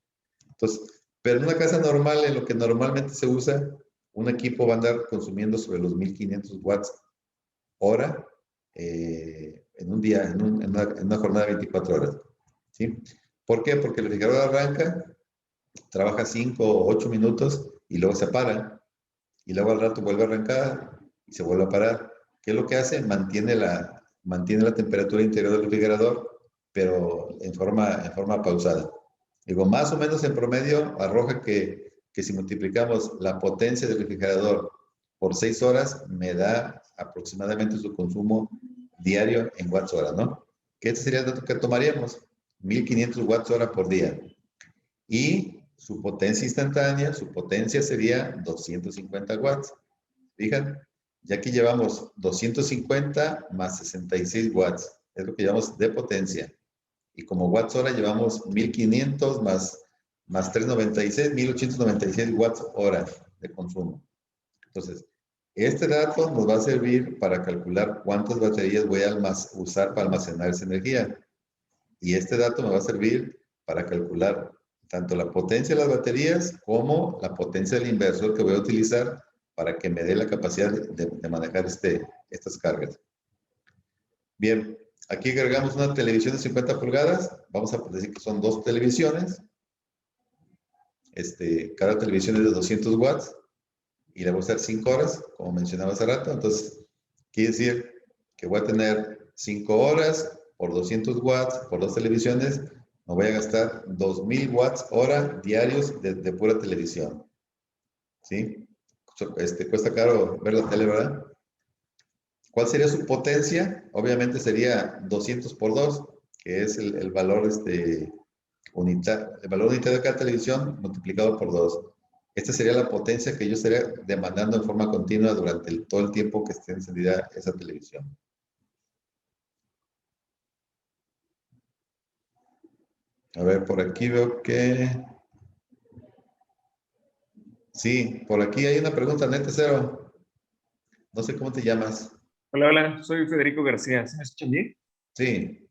Entonces, pero en una casa normal, en lo que normalmente se usa, un equipo va a andar consumiendo sobre los 1500 watts hora en un día, en una jornada de 24 horas. ¿Sí? ¿Por qué? Porque el refrigerador arranca, trabaja 5 o 8 minutos y luego se para. Y luego al rato vuelve a arrancar y se vuelve a parar. ¿Qué es lo que hace? Mantiene la temperatura interior del refrigerador pero en forma pausada. Digo, más o menos en promedio arroja que si multiplicamos la potencia del refrigerador por 6 horas, me da aproximadamente su consumo diario en watts hora, ¿no? Que este sería el dato que tomaríamos, 1500 watts hora por día. Y su potencia instantánea, su potencia sería 250 watts. Fíjate, ya aquí llevamos 250 más 66 watts, es lo que llevamos de potencia. Y como watts hora llevamos 1500 más 396, 1896 watts hora de consumo. Entonces, este dato nos va a servir para calcular cuántas baterías voy a usar para almacenar esa energía. Y este dato me va a servir para calcular tanto la potencia de las baterías como la potencia del inversor que voy a utilizar para que me dé la capacidad de manejar estas cargas. Bien, aquí agregamos una televisión de 50 pulgadas. Vamos a decir que son 2 televisiones. Cada televisión es de 200 watts y le voy a usar 5 horas, como mencionaba hace rato. Entonces, quiere decir que voy a tener 5 horas por 200 watts por 2 televisiones. Me voy a gastar 2000 watts hora diarios de pura televisión. ¿Sí? Cuesta caro ver la tele, ¿verdad? ¿Cuál sería su potencia? Obviamente sería 200 por 2, que es el valor el valor unitario de cada televisión multiplicado por 2. Esta sería la potencia que yo estaría demandando en forma continua durante todo el tiempo que esté encendida esa televisión. A ver, por aquí veo que... Sí, por aquí hay una pregunta, Nete Cero. No sé cómo te llamas. Hola, hola, soy Federico García. ¿Sí me escuchan bien? Sí.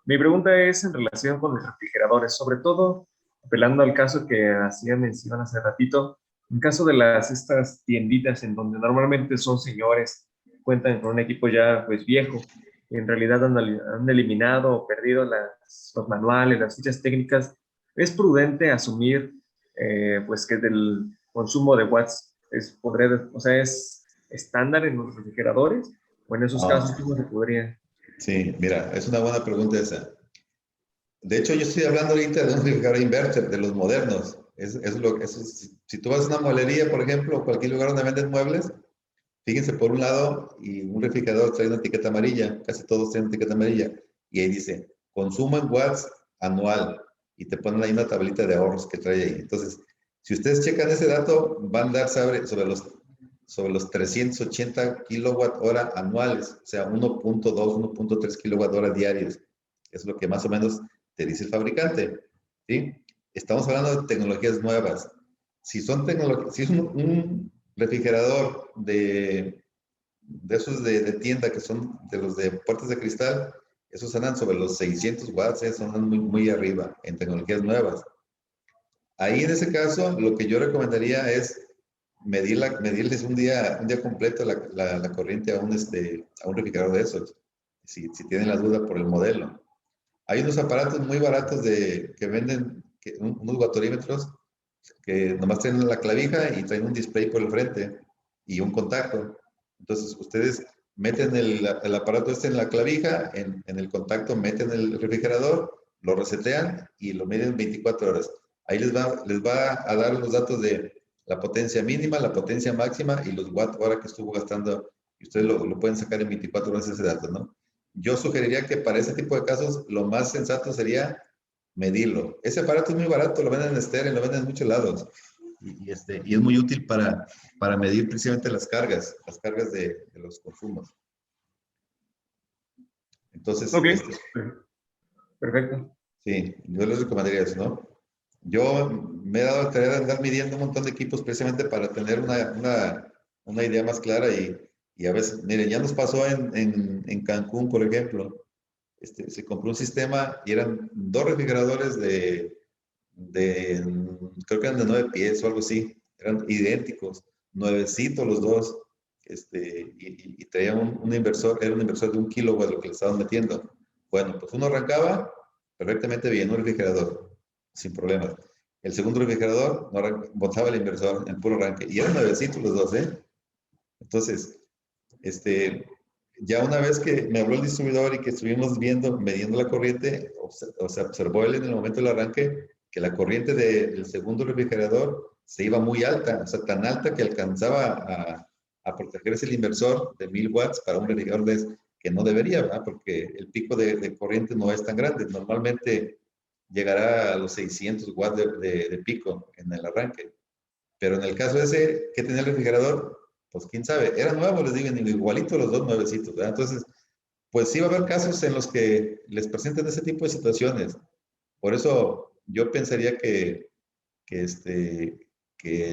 Mi pregunta es en relación con los refrigeradores, sobre todo apelando al caso que hacía mención hace ratito, en caso de estas tienditas en donde normalmente son señores, cuentan con un equipo ya pues viejo, y en realidad han eliminado o perdido los manuales, las fichas técnicas. ¿Es prudente asumir pues que del consumo de watts es estándar en los refrigeradores? ¿O en esos casos cómo se podría? Sí, mira, es una buena pregunta esa. De hecho, yo estoy hablando ahorita de un refrigerador inverter, de los modernos. Si tú vas a una mueblería, por ejemplo, o cualquier lugar donde venden muebles, fíjense por un lado, y un refrigerador trae una etiqueta amarilla, casi todos tienen etiqueta amarilla, y ahí dice, consumo en watts anual, y te ponen ahí una tablita de ahorros que trae ahí. Entonces, si ustedes checan ese dato, van a dar sobre los 380 kilowatt hora anuales, o sea, 1.2, 1.3 kilowatt hora diarios. Es lo que más o menos te dice el fabricante, ¿sí? Estamos hablando de tecnologías nuevas. Si es un refrigerador de esos de tienda que son de los de puertas de cristal, esos andan sobre los 600 watts, andan muy, muy arriba en tecnologías nuevas. Ahí en ese caso, lo que yo recomendaría es medirles un día completo la corriente a un refrigerador de esos, si tienen la duda por el modelo. Hay unos aparatos muy baratos que venden, unos vatorímetros, que nomás tienen la clavija y traen un display por el frente y un contacto. Entonces, ustedes meten el aparato en la clavija, en el contacto meten el refrigerador, lo resetean y lo miden 24 horas. Ahí les va a dar los datos de la potencia mínima, la potencia máxima y los watt hora que estuvo gastando. Y ustedes lo pueden sacar en 24 horas ese dato, ¿no? Yo sugeriría que para ese tipo de casos lo más sensato sería medirlo. Ese aparato es muy barato, lo venden en Steren, lo venden en muchos lados. Y es muy útil para medir precisamente las cargas de los consumos. Entonces, Ok, perfecto. Sí, yo les recomendaría eso, ¿no? Yo me he dado la tarea de andar midiendo un montón de equipos precisamente para tener una idea más clara y a veces, miren, ya nos pasó en Cancún, por ejemplo, se compró un sistema y eran 2 refrigeradores creo que eran de 9 pies o algo así, eran idénticos, nuevecitos los 2, y traía un inversor, era un inversor de 1 kilowatt lo que le estaban metiendo. Bueno, pues uno arrancaba perfectamente bien, un refrigerador, sin problemas. El segundo refrigerador no botaba el inversor en puro arranque, y eran nuevecitos los 2, ¿eh? Entonces, ya una vez que me habló el distribuidor y que estuvimos midiendo la corriente, o sea, observó él en el momento del arranque que la corriente del segundo refrigerador se iba muy alta, o sea, tan alta que alcanzaba a protegerse el inversor de 1000 watts para un refrigerador que no debería, ¿verdad? Porque el pico de corriente no es tan grande. Normalmente llegará a los 600 watts de pico en el arranque. Pero en el caso ese, ¿qué tenía el refrigerador? Pues quién sabe. Era nuevo, les digo, igualito los dos nuevecitos, ¿verdad? Entonces, pues sí va a haber casos en los que les presenten ese tipo de situaciones. Por eso yo pensaría que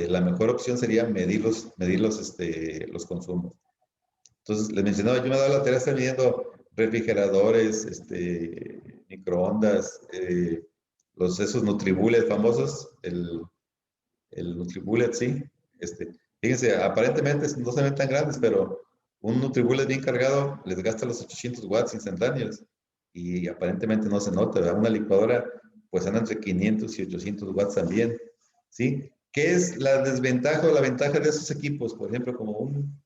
la mejor opción sería medir los consumos. Entonces, les mencionaba, yo me he dado la tarea de estar midiendo refrigeradores, microondas, esos Nutribullet famosos, el Nutribullet, sí. Fíjense, aparentemente no se ven tan grandes, pero un Nutribullet bien cargado les gasta los 800 watts instantáneos y aparentemente no se nota, ¿verdad? Una licuadora pues anda entre 500 y 800 watts también, ¿sí? ¿Qué es la desventaja o la ventaja de esos equipos? Por ejemplo, como un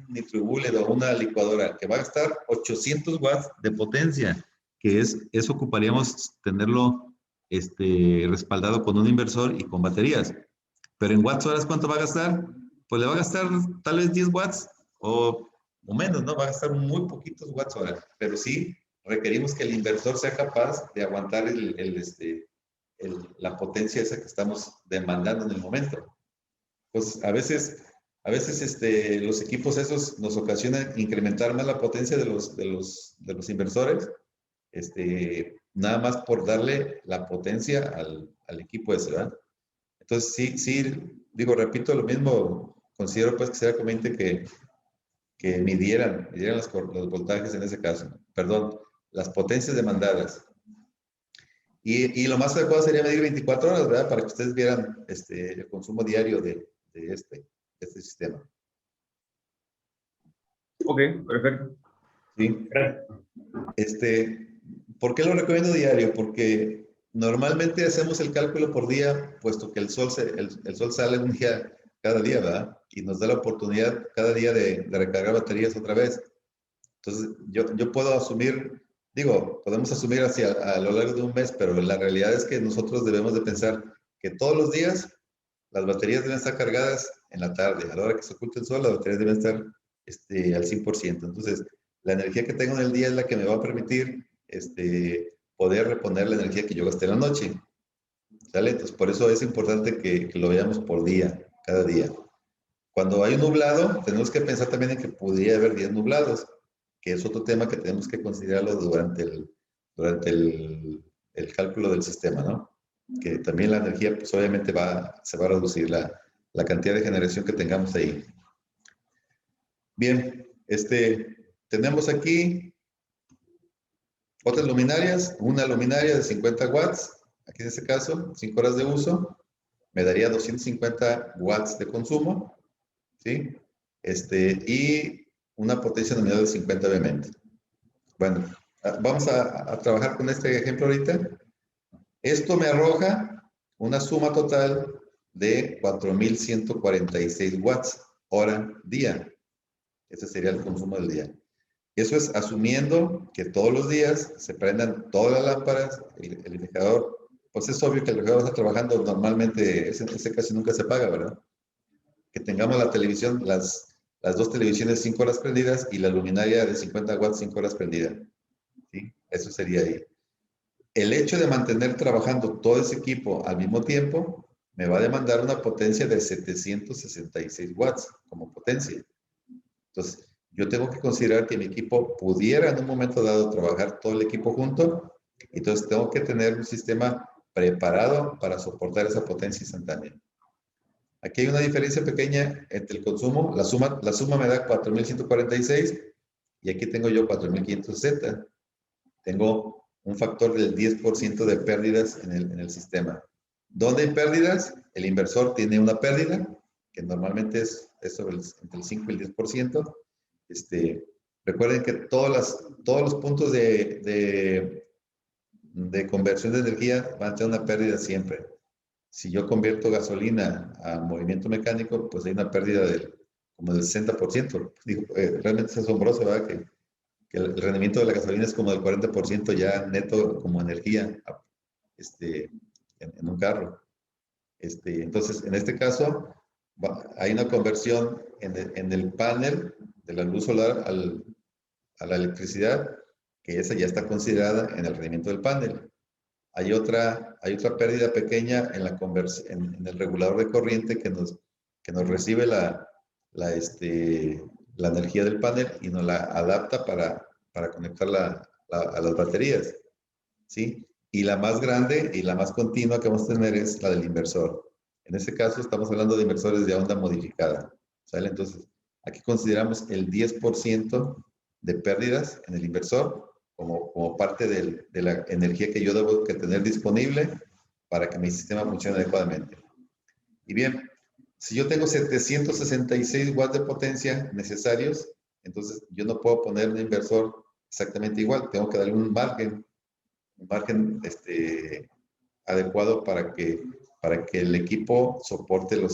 Nutribullet o una licuadora que va a gastar 800 watts de potencia, que eso ocuparíamos tenerlo respaldado con un inversor y con baterías. Pero en watts horas, ¿cuánto va a gastar? Pues le va a gastar tal vez 10 watts o menos, ¿no? Va a gastar muy poquitos watts hora. Pero sí requerimos que el inversor sea capaz de aguantar la potencia esa que estamos demandando en el momento. Pues a veces los equipos esos nos ocasionan incrementar más la potencia de los inversores, nada más por darle la potencia al equipo ese, ¿verdad? Entonces, sí, digo, repito lo mismo, considero pues que sería conveniente que midieran los voltajes en ese caso, perdón, las potencias demandadas. Y lo más adecuado sería medir 24 horas, ¿verdad? Para que ustedes vieran el consumo diario de este sistema. Ok, perfecto. Sí. ¿Por qué lo recomiendo diario? Porque normalmente hacemos el cálculo por día, puesto que el sol sale un día cada día, ¿verdad? Y nos da la oportunidad cada día de recargar baterías otra vez. Entonces, yo puedo asumir, podemos asumir a lo largo de un mes, pero la realidad es que nosotros debemos de pensar que todos los días las baterías deben estar cargadas en la tarde. A la hora que se oculte el sol, las baterías deben estar al 100%. Entonces, la energía que tengo en el día es la que me va a permitir poder reponer la energía que yo gasté en la noche. ¿Sale? Entonces, por eso es importante que lo veamos por día, cada día. Cuando hay un nublado, tenemos que pensar también en que podría haber días nublados, que es otro tema que tenemos que considerarlo durante el cálculo del sistema, ¿no? Que también la energía, pues obviamente se va a reducir la cantidad de generación que tengamos ahí. Bien, tenemos aquí otras luminarias, una luminaria de 50 watts, aquí en este caso, 5 horas de uso, me daría 250 watts de consumo, ¿sí? Y una potencia nominal de 50 vehemente. Bueno, vamos a trabajar con este ejemplo ahorita. Esto me arroja una suma total de 4,146 watts hora día. Ese sería el consumo del día. Eso es asumiendo que todos los días se prendan todas las lámparas, el refrigerador. Pues es obvio que el refrigerador está trabajando normalmente, ese casi nunca se apaga, ¿verdad? Que tengamos la televisión, las dos televisiones 5 horas prendidas y la luminaria de 50 watts 5 horas prendida. ¿Sí? Eso sería ahí. El hecho de mantener trabajando todo ese equipo al mismo tiempo me va a demandar una potencia de 766 watts como potencia. Entonces, yo tengo que considerar que mi equipo pudiera en un momento dado trabajar todo el equipo junto. Entonces, tengo que tener un sistema preparado para soportar esa potencia instantánea. Aquí hay una diferencia pequeña entre el consumo. La suma me da 4,146 y aquí tengo yo 4,560. Tengo un factor del 10% de pérdidas en el sistema. ¿Dónde hay pérdidas? El inversor tiene una pérdida, que normalmente es entre el 5 y el 10%. Recuerden que todos los puntos de conversión de energía van a tener una pérdida siempre. Si yo convierto gasolina a movimiento mecánico, pues hay una pérdida del como del 60%. Digo, realmente es asombroso, ¿verdad? Que el rendimiento de la gasolina es como del 40% ya neto como energía en un carro. Entonces, en este caso, hay una conversión en el panel de la luz solar a la electricidad, que esa ya está considerada en el rendimiento del panel. Hay otra pérdida pequeña en el regulador de corriente que nos recibe la energía del panel y nos la adapta para conectarla a las baterías, ¿sí? Y la más grande y la más continua que vamos a tener es la del inversor. En este caso estamos hablando de inversores de onda modificada, ¿sale? Entonces, aquí consideramos el 10% de pérdidas en el inversor como parte de la energía que yo debo que tener disponible para que mi sistema funcione adecuadamente. Y bien, si yo tengo 766 watts de potencia necesarios, entonces yo no puedo poner un inversor exactamente igual, tengo que darle un margen adecuado para que el equipo soporte el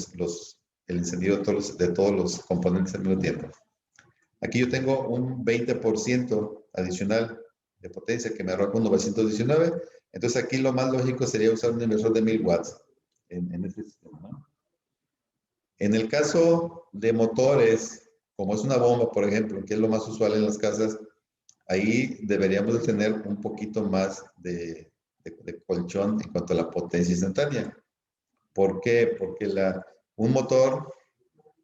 encendido de todos los componentes al mismo tiempo. Aquí yo tengo un 20% adicional de potencia que me arroja un 919. Entonces aquí lo más lógico sería usar un inversor de 1000 watts en este sistema, ¿no? En el caso de motores, como es una bomba, por ejemplo, que es lo más usual en las casas, ahí deberíamos de tener un poquito más de colchón en cuanto a la potencia instantánea. ¿Por qué? Porque un motor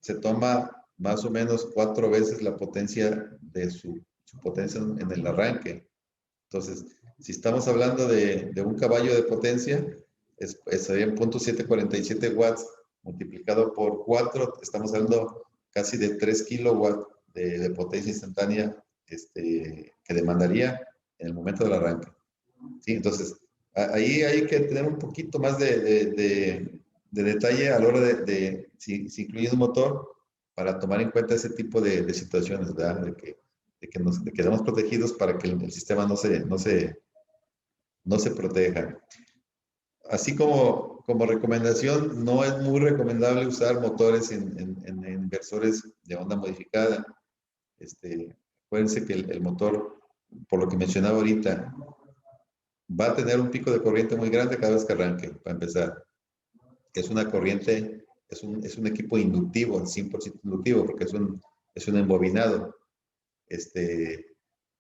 se toma más o menos 4 veces la potencia de su potencia en el arranque. Entonces, si estamos hablando de un caballo de potencia, serían 0.747 watts multiplicado por 4, estamos hablando casi de 3 kilowatts de potencia instantánea que demandaría en el momento del arranque. ¿Sí? Entonces, ahí hay que tener un poquito más de detalle a la hora de si incluye un motor para tomar en cuenta ese tipo de situaciones, ¿verdad? De que nos quedemos protegidos para que el sistema no se proteja. Así como recomendación, no es muy recomendable usar motores en inversores de onda modificada. Acuérdense que el motor, por lo que mencionaba ahorita, va a tener un pico de corriente muy grande cada vez que arranque, para empezar. Es una corriente, es un equipo inductivo, 100% inductivo, porque es un embobinado.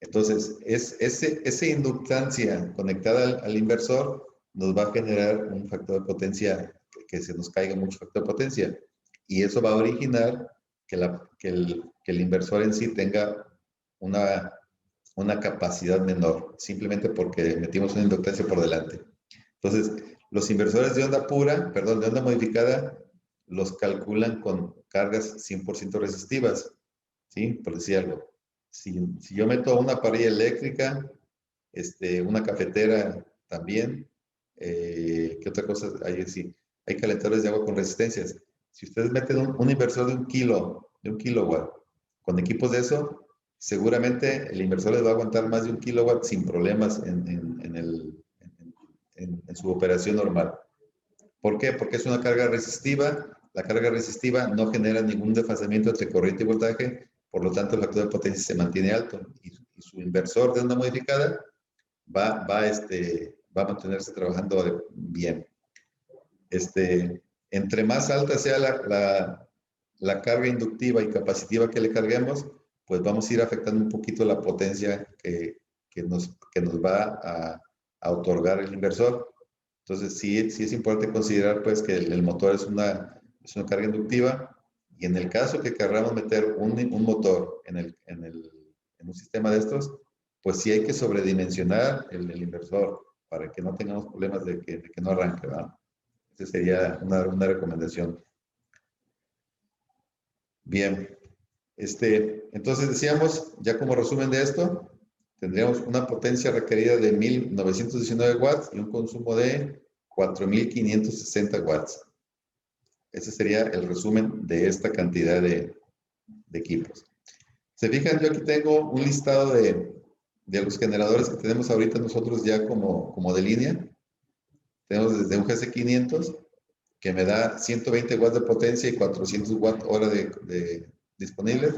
Entonces, esa inductancia conectada al inversor nos va a generar un factor de potencia, que se nos caiga mucho factor de potencia. Y eso va a originar que el inversor en sí tenga una capacidad menor, simplemente porque metimos una inductancia por delante. Entonces, los inversores de onda pura, de onda modificada, los calculan con cargas 100% resistivas, ¿sí? Por decir algo. Si yo meto una parrilla eléctrica, una cafetera también, ¿qué otra cosa hay? Sí, hay calentadores de agua con resistencias. Si ustedes meten un inversor de un kilowatt, con equipos de eso, seguramente el inversor les va a aguantar más de 1 kilowatt sin problemas en su operación normal. ¿Por qué? Porque es una carga resistiva. La carga resistiva no genera ningún desfasamiento entre corriente y voltaje, por lo tanto el factor de potencia se mantiene alto y su inversor de onda modificada va a mantenerse trabajando bien. Entre más alta sea la carga inductiva y capacitiva que le carguemos, pues vamos a ir afectando un poquito la potencia que nos va a otorgar el inversor. Entonces, sí es importante considerar pues que el motor es una carga inductiva, y en el caso que queramos meter un motor en un sistema de estos, pues sí hay que sobredimensionar el inversor para que no tengamos problemas de que no arranque, ¿verdad? Esa sería una recomendación. Bien. Entonces decíamos, ya como resumen de esto, tendríamos una potencia requerida de 1919 watts y un consumo de 4560 watts. Ese sería el resumen de esta cantidad de equipos. Se fijan, yo aquí tengo un listado de los generadores que tenemos ahorita nosotros ya como de línea. Tenemos desde un GC500 que me da 120 watts de potencia y 400 watt hora de disponibles,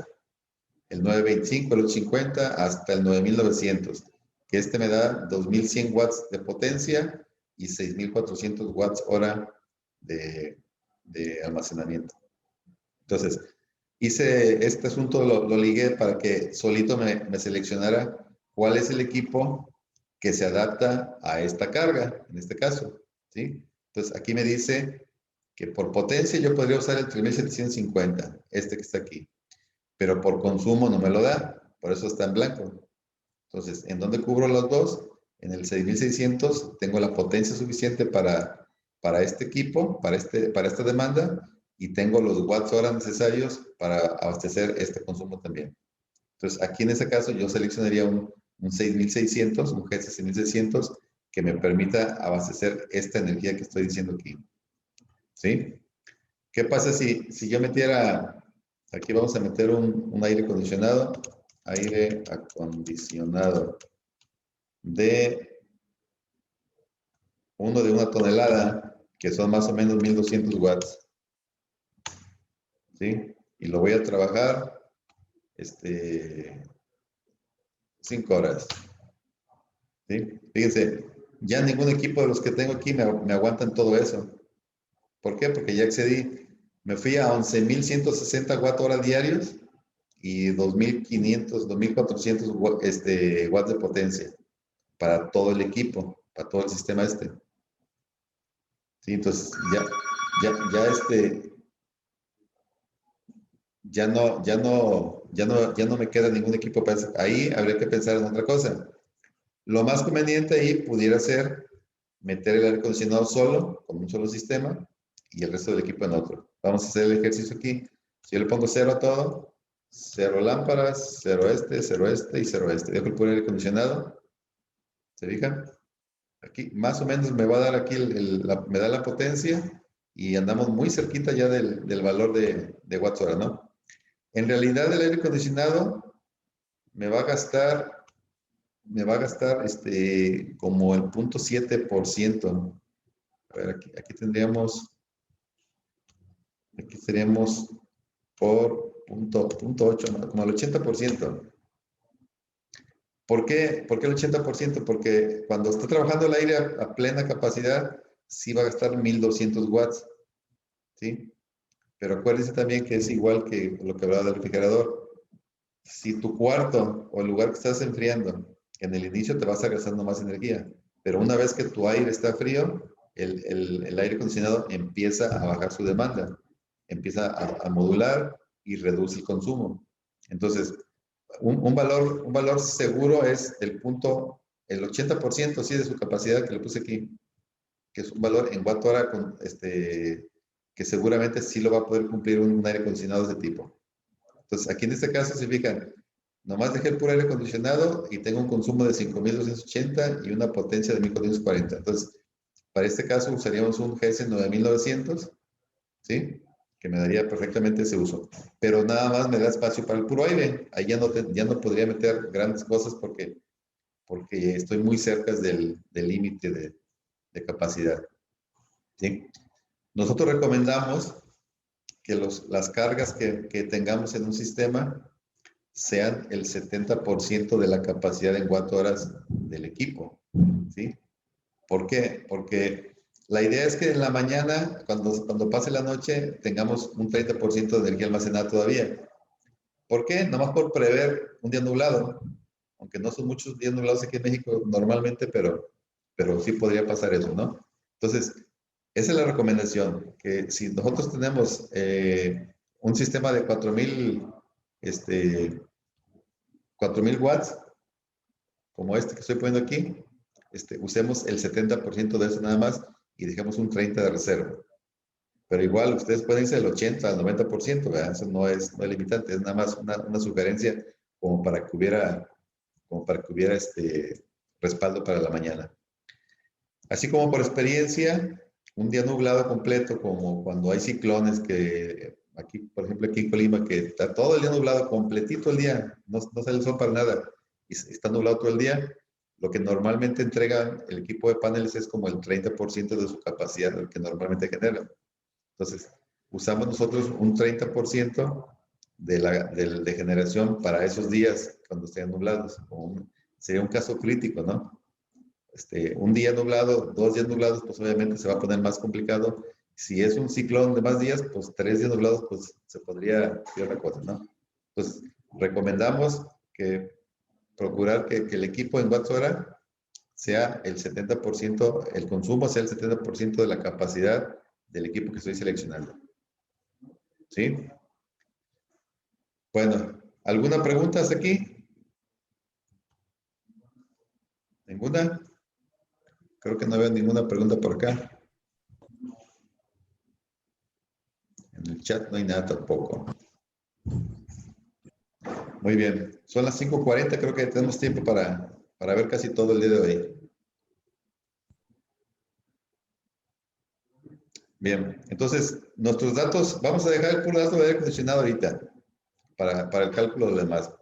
el 925, el 850, hasta el 9900, que este me da 2100 watts de potencia y 6400 watts hora de almacenamiento. Entonces, hice este asunto, lo ligué para que solito me seleccionara cuál es el equipo que se adapta a esta carga, en este caso, ¿sí? Entonces, aquí me dice que por potencia yo podría usar el 3750, este que está aquí, pero por consumo no me lo da, por eso está en blanco. Entonces, ¿en dónde cubro los dos? En el 6600 tengo la potencia suficiente para este equipo, para esta demanda, y tengo los watts hora necesarios para abastecer este consumo también. Entonces, aquí en ese caso yo seleccionaría un 6600, un GC 6600, que me permita abastecer esta energía que estoy diciendo aquí. ¿Sí? ¿Qué pasa si yo metiera, aquí vamos a meter un aire acondicionado de uno de 1 tonelada, que son más o menos 1200 watts. ¿Sí? Y lo voy a trabajar 5 horas. ¿Sí? Fíjense, ya ningún equipo de los que tengo aquí me aguantan todo eso. ¿Por qué? Porque ya excedí. Me fui a 11.160 watt hora diarios y 2.500, 2.400 watts de potencia para todo el equipo, para todo el sistema este. Sí, entonces ya no me queda ningún equipo para eso. Ahí habría que pensar en otra cosa. Lo más conveniente ahí pudiera ser meter el aire acondicionado solo, con un solo sistema, y el resto del equipo en otro. Vamos a hacer el ejercicio aquí. Si yo le pongo 0 a todo, 0 lámparas, 0 0 y 0 dejo el puro aire acondicionado. ¿Se fijan? Aquí más o menos me va a dar aquí, me da la potencia y andamos muy cerquita ya del valor de watts hora, ¿no? En realidad el aire acondicionado me va a gastar como el 0.7%. A ver, aquí tendríamos, aquí seríamos por 0.8, ¿no? Como el 80%. ¿Por qué? ¿Por qué el 80%? Porque cuando está trabajando el aire a plena capacidad, sí va a gastar 1200 watts, ¿sí? Pero acuérdense también que es igual que lo que hablaba del refrigerador. Si tu cuarto o el lugar que estás enfriando, en el inicio te vas a gastando más energía, pero una vez que tu aire está frío, el aire acondicionado empieza a bajar su demanda, empieza a modular y reduce el consumo. Entonces, un valor seguro es el 80% sí, de su capacidad que le puse aquí, que es un valor en watt hora que seguramente sí lo va a poder cumplir un aire acondicionado de ese tipo. Entonces, aquí en este caso, se fijan, nomás dejé el puro aire acondicionado y tengo un consumo de 5280 y una potencia de 1440. Entonces, para este caso usaríamos un GS 9900, ¿sí? Que me daría perfectamente ese uso. Pero nada más me da espacio para el puro aire. Ahí ya no podría meter grandes cosas porque estoy muy cerca del límite de capacidad. ¿Sí? Nosotros recomendamos que las cargas que tengamos en un sistema sean el 70% de la capacidad en watt horas del equipo. ¿Sí? ¿Por qué? Porque la idea es que en la mañana, cuando pase la noche, tengamos un 30% de energía almacenada todavía. ¿Por qué? Nomás por prever un día nublado. Aunque no son muchos días nublados aquí en México normalmente, pero sí podría pasar eso, ¿no? Entonces, esa es la recomendación, que si nosotros tenemos un sistema de 4,000 watts, como este que estoy poniendo aquí, usemos el 70% de eso nada más y dejemos un 30% de reserva. Pero igual ustedes pueden irse del 80 al 90%, ¿verdad? Eso no es limitante, es nada más una sugerencia como para que hubiera respaldo para la mañana. Así como por experiencia, un día nublado completo, como cuando hay ciclones que aquí, por ejemplo, aquí en Colima, que está todo el día nublado, completito el día, no sale el sol para nada, y está nublado todo el día, lo que normalmente entrega el equipo de paneles es como el 30% de su capacidad, lo que normalmente genera. Entonces, usamos nosotros un 30% de generación para esos días cuando estén nublados. Sería un caso crítico, ¿no? Un día nublado, 2 días nublados, pues obviamente se va a poner más complicado. Si es un ciclón de más días, pues 3 días nublados, pues se podría hacer otra cosa, ¿no? Entonces, recomendamos procurar que el equipo en watts hora sea el 70%, el consumo sea el 70% de la capacidad del equipo que estoy seleccionando. ¿Sí? Bueno, ¿alguna pregunta hasta aquí? ¿Ninguna? Creo que no veo ninguna pregunta por acá. En el chat no hay nada tampoco. Muy bien. Son las 5:40. Creo que tenemos tiempo para ver casi todo el día de hoy. Bien. Entonces, nuestros datos, vamos a dejar el puro dato de aire acondicionado ahorita para el cálculo de lo demás.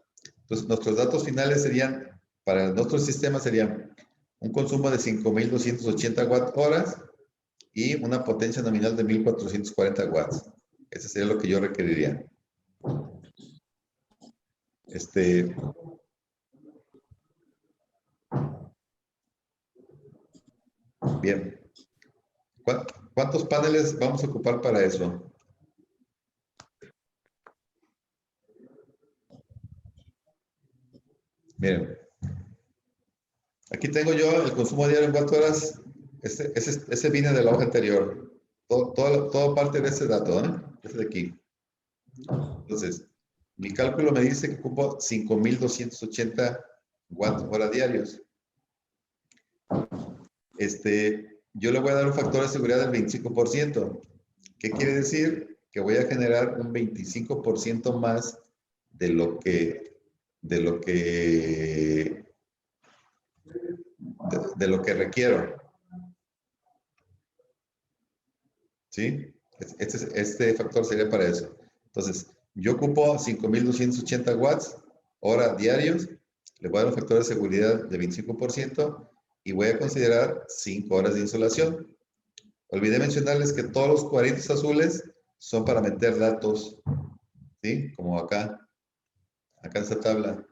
Entonces, nuestros datos finales serían, para nuestro sistema serían un consumo de 5,280 watt horas y una potencia nominal de 1,440 watts. Ese sería lo que yo requeriría. Bien. ¿Cuántos paneles vamos a ocupar para eso? Miren. Aquí tengo yo el consumo diario en watt horas. Ese viene de la hoja anterior. Todo parte de ese dato, ¿eh? Ese de aquí. Entonces, mi cálculo me dice que ocupo 5,280 watt hora diarios. Yo le voy a dar un factor de seguridad del 25%. ¿Qué quiere decir? Que voy a generar un 25% más de lo que requiero. ¿Sí? Este factor sería para eso. Entonces, yo ocupo 5,280 watts hora diarios, le voy a dar un factor de seguridad de 25% y voy a considerar 5 horas de insolación. Olvidé mencionarles que todos los cuadritos azules son para meter datos, ¿sí? Como acá en esta tabla.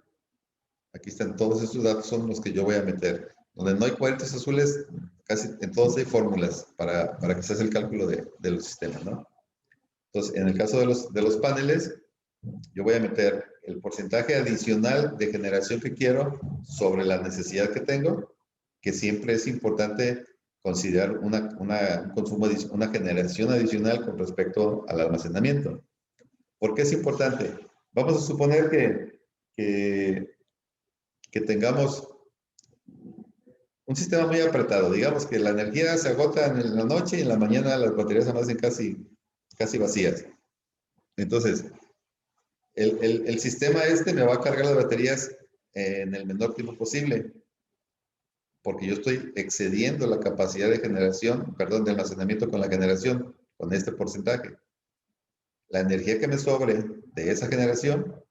Aquí están todos estos datos, son los que yo voy a meter. Donde no hay cuadritos azules, casi en todos hay fórmulas para que se haga el cálculo de los sistemas, ¿no? Entonces, en el caso de los paneles, yo voy a meter el porcentaje adicional de generación que quiero sobre la necesidad que tengo, que siempre es importante considerar un consumo, una generación adicional con respecto al almacenamiento. ¿Por qué es importante? Vamos a suponer que tengamos un sistema muy apretado. Digamos que la energía se agota en la noche y en la mañana las baterías se hacen casi vacías. Entonces, el sistema me va a cargar las baterías en el menor tiempo posible, porque yo estoy excediendo la capacidad de generación, perdón, de almacenamiento con la generación, con este porcentaje. La energía que me sobre de esa generación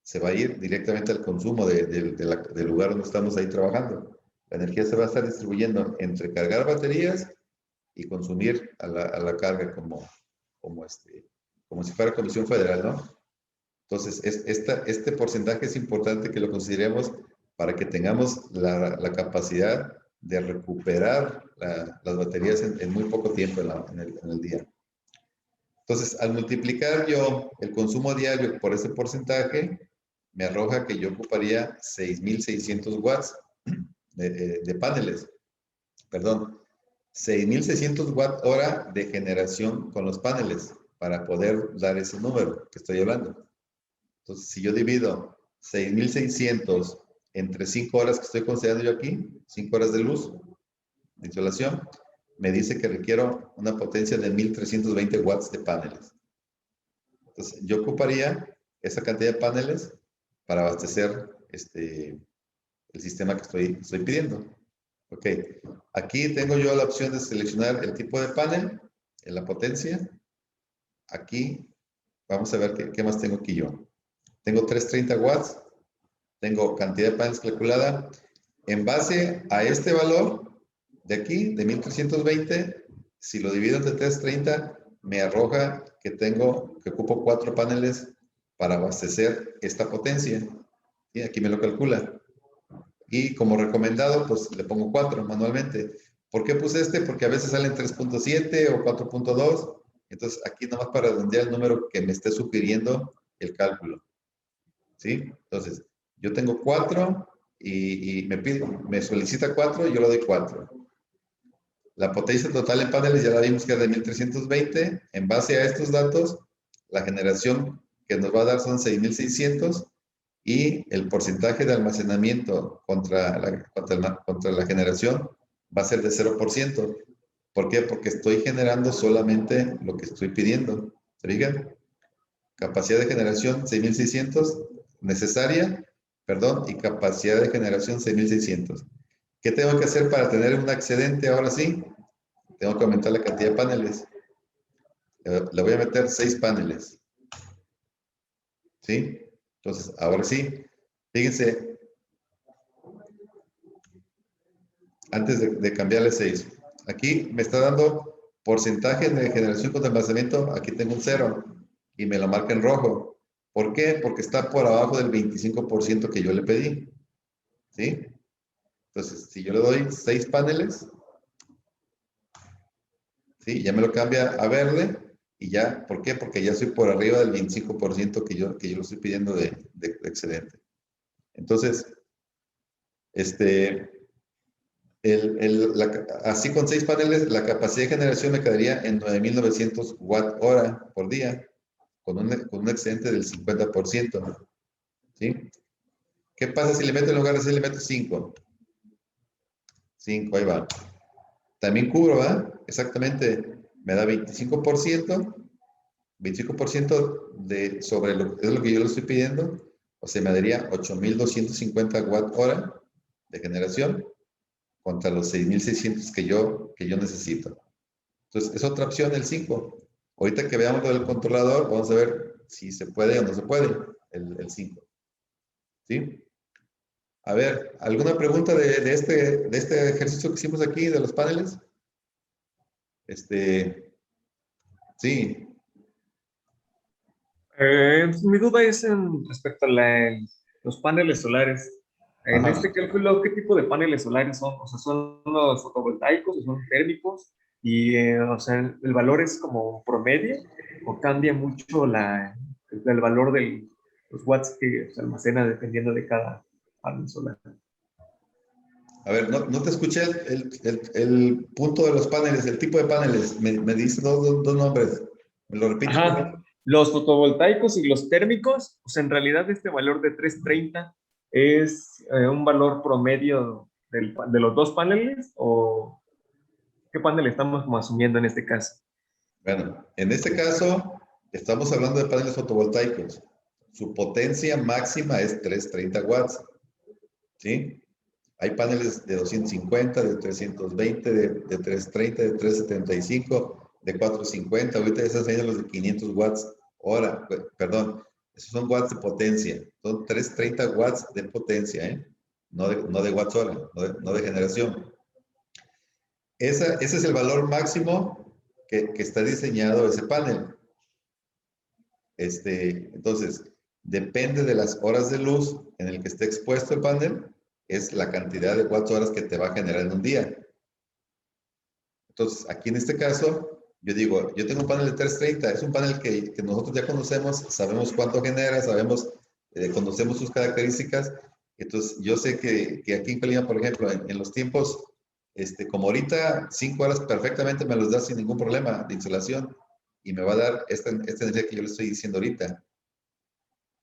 se va a ir directamente al consumo del lugar donde estamos ahí trabajando. La energía se va a estar distribuyendo entre cargar baterías y consumir a la carga como si fuera Comisión Federal, ¿no? Entonces, este porcentaje es importante que lo consideremos para que tengamos la capacidad de recuperar las baterías en muy poco tiempo en el día. Entonces, al multiplicar yo el consumo diario por ese porcentaje, me arroja que yo ocuparía 6,600 watts de paneles. Perdón, 6,600 watt hora de generación con los paneles para poder dar ese número que estoy hablando. Entonces, si yo divido 6,600 entre 5 horas que estoy considerando yo aquí, 5 horas de luz, de insolación, me dice que requiero una potencia de 1,320 watts de paneles. Entonces, yo ocuparía esa cantidad de paneles para abastecer el sistema que estoy pidiendo. Ok, aquí tengo yo la opción de seleccionar el tipo de panel, la potencia. Aquí, vamos a ver qué más tengo aquí yo. Tengo 330 watts, tengo cantidad de paneles calculada. En base a este valor de aquí, de 1,320, si lo divido entre 330, me arroja que ocupo 4 paneles para abastecer esta potencia. ¿Sí? Aquí me lo calcula. Y como recomendado, pues le pongo 4 manualmente. ¿Por qué puse este? Porque a veces salen 3.7 o 4.2. Entonces, aquí nomás para redondear el número que me esté sugiriendo el cálculo. ¿Sí? Entonces, yo tengo 4 y me solicita 4 y yo le doy 4. La potencia total en paneles ya la vimos que es de 1320. En base a estos datos, la generación que nos va a dar son 6600 y el porcentaje de almacenamiento contra la generación va a ser de 0%. ¿Por qué? Porque estoy generando solamente lo que estoy pidiendo. ¿Se fijan? Capacidad de generación 6600 necesaria, perdón, y capacidad de generación 6600. ¿Qué tengo que hacer para tener un excedente ahora sí? Tengo que aumentar la cantidad de paneles. Le voy a meter 6 paneles. ¿Sí? Entonces, ahora sí, fíjense, antes de cambiarle 6. Aquí me está dando porcentaje de generación con almacenamiento. Aquí tengo un 0 y me lo marca en rojo. ¿Por qué? Porque está por abajo del 25% que yo le pedí. ¿Sí? Entonces, si yo le doy 6 paneles, ¿sí? Ya me lo cambia a verde y ya, ¿por qué? Porque ya soy por arriba del 25% que yo lo estoy pidiendo de excedente. Entonces, así con 6 paneles, la capacidad de generación me quedaría en 9,900 watt-hora por día, con un excedente del 50%. ¿Sí? ¿Qué pasa si le meto en lugar de 6, le meto 5? 5, ahí va. También cubro, ¿verdad? Exactamente, me da 25%, 25% sobre es lo que yo le estoy pidiendo, o sea, me daría 8,250 watt-hora de generación contra los 6,600 que yo necesito. Entonces, es otra opción el 5. Ahorita que veamos lo del controlador, vamos a ver si se puede o no se puede el 5. ¿Sí? A ver, ¿alguna pregunta de este ejercicio que hicimos aquí, de los paneles? Sí. Mi duda es respecto a los paneles solares. En Ajá. este cálculo, ¿qué tipo de paneles solares son? O sea, ¿son los fotovoltaicos o son térmicos? Y, o sea, ¿el valor es como promedio o cambia mucho el valor de los watts que se almacena dependiendo de cada panel solar? A ver, no te escuché el punto de los paneles, el tipo de paneles. Me dice dos nombres. ¿Me lo repites? Ajá. Los fotovoltaicos y los térmicos, pues en realidad este valor de 330 es un valor promedio de los dos paneles, o ¿qué panel estamos como asumiendo en este caso? Bueno, en este caso estamos hablando de paneles fotovoltaicos. Su potencia máxima es 330 watts. ¿Sí? Hay paneles de 250, de 320, de 330, de 375, de 450. Ahorita ya están saliendo los de 500 watts hora. Perdón, esos son watts de potencia. Son 330 watts de potencia, ¿eh? No de watts hora, no de generación. Ese es el valor máximo que está diseñado ese panel. Entonces, depende de las horas de luz en el que esté expuesto el panel, es la cantidad de watts horas que te va a generar en un día. Entonces, aquí en este caso, yo digo, yo tengo un panel de 330, es un panel que nosotros ya conocemos, sabemos cuánto genera, conocemos sus características. Entonces, yo sé que aquí en Colima, por ejemplo, en los tiempos, como ahorita, 5 horas perfectamente me los da sin ningún problema de insolación y me va a dar esta energía que yo le estoy diciendo ahorita.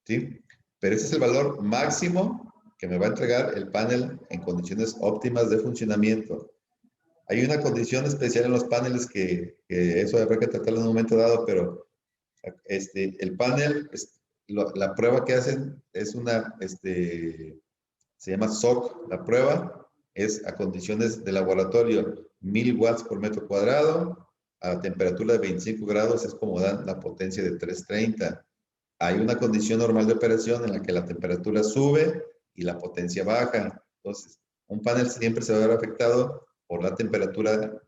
¿Sí? Pero ese es el valor máximo que me va a entregar el panel en condiciones óptimas de funcionamiento. Hay una condición especial en los paneles que eso habrá que tratarlo en un momento dado, pero el panel, la prueba que hacen es se llama SOC. La prueba es a condiciones de laboratorio, 1000 watts por metro cuadrado, a temperatura de 25 grados es como dan la potencia de 330. Hay una condición normal de operación en la que la temperatura sube y la potencia baja. Entonces, un panel siempre se va a ver afectado por la temperatura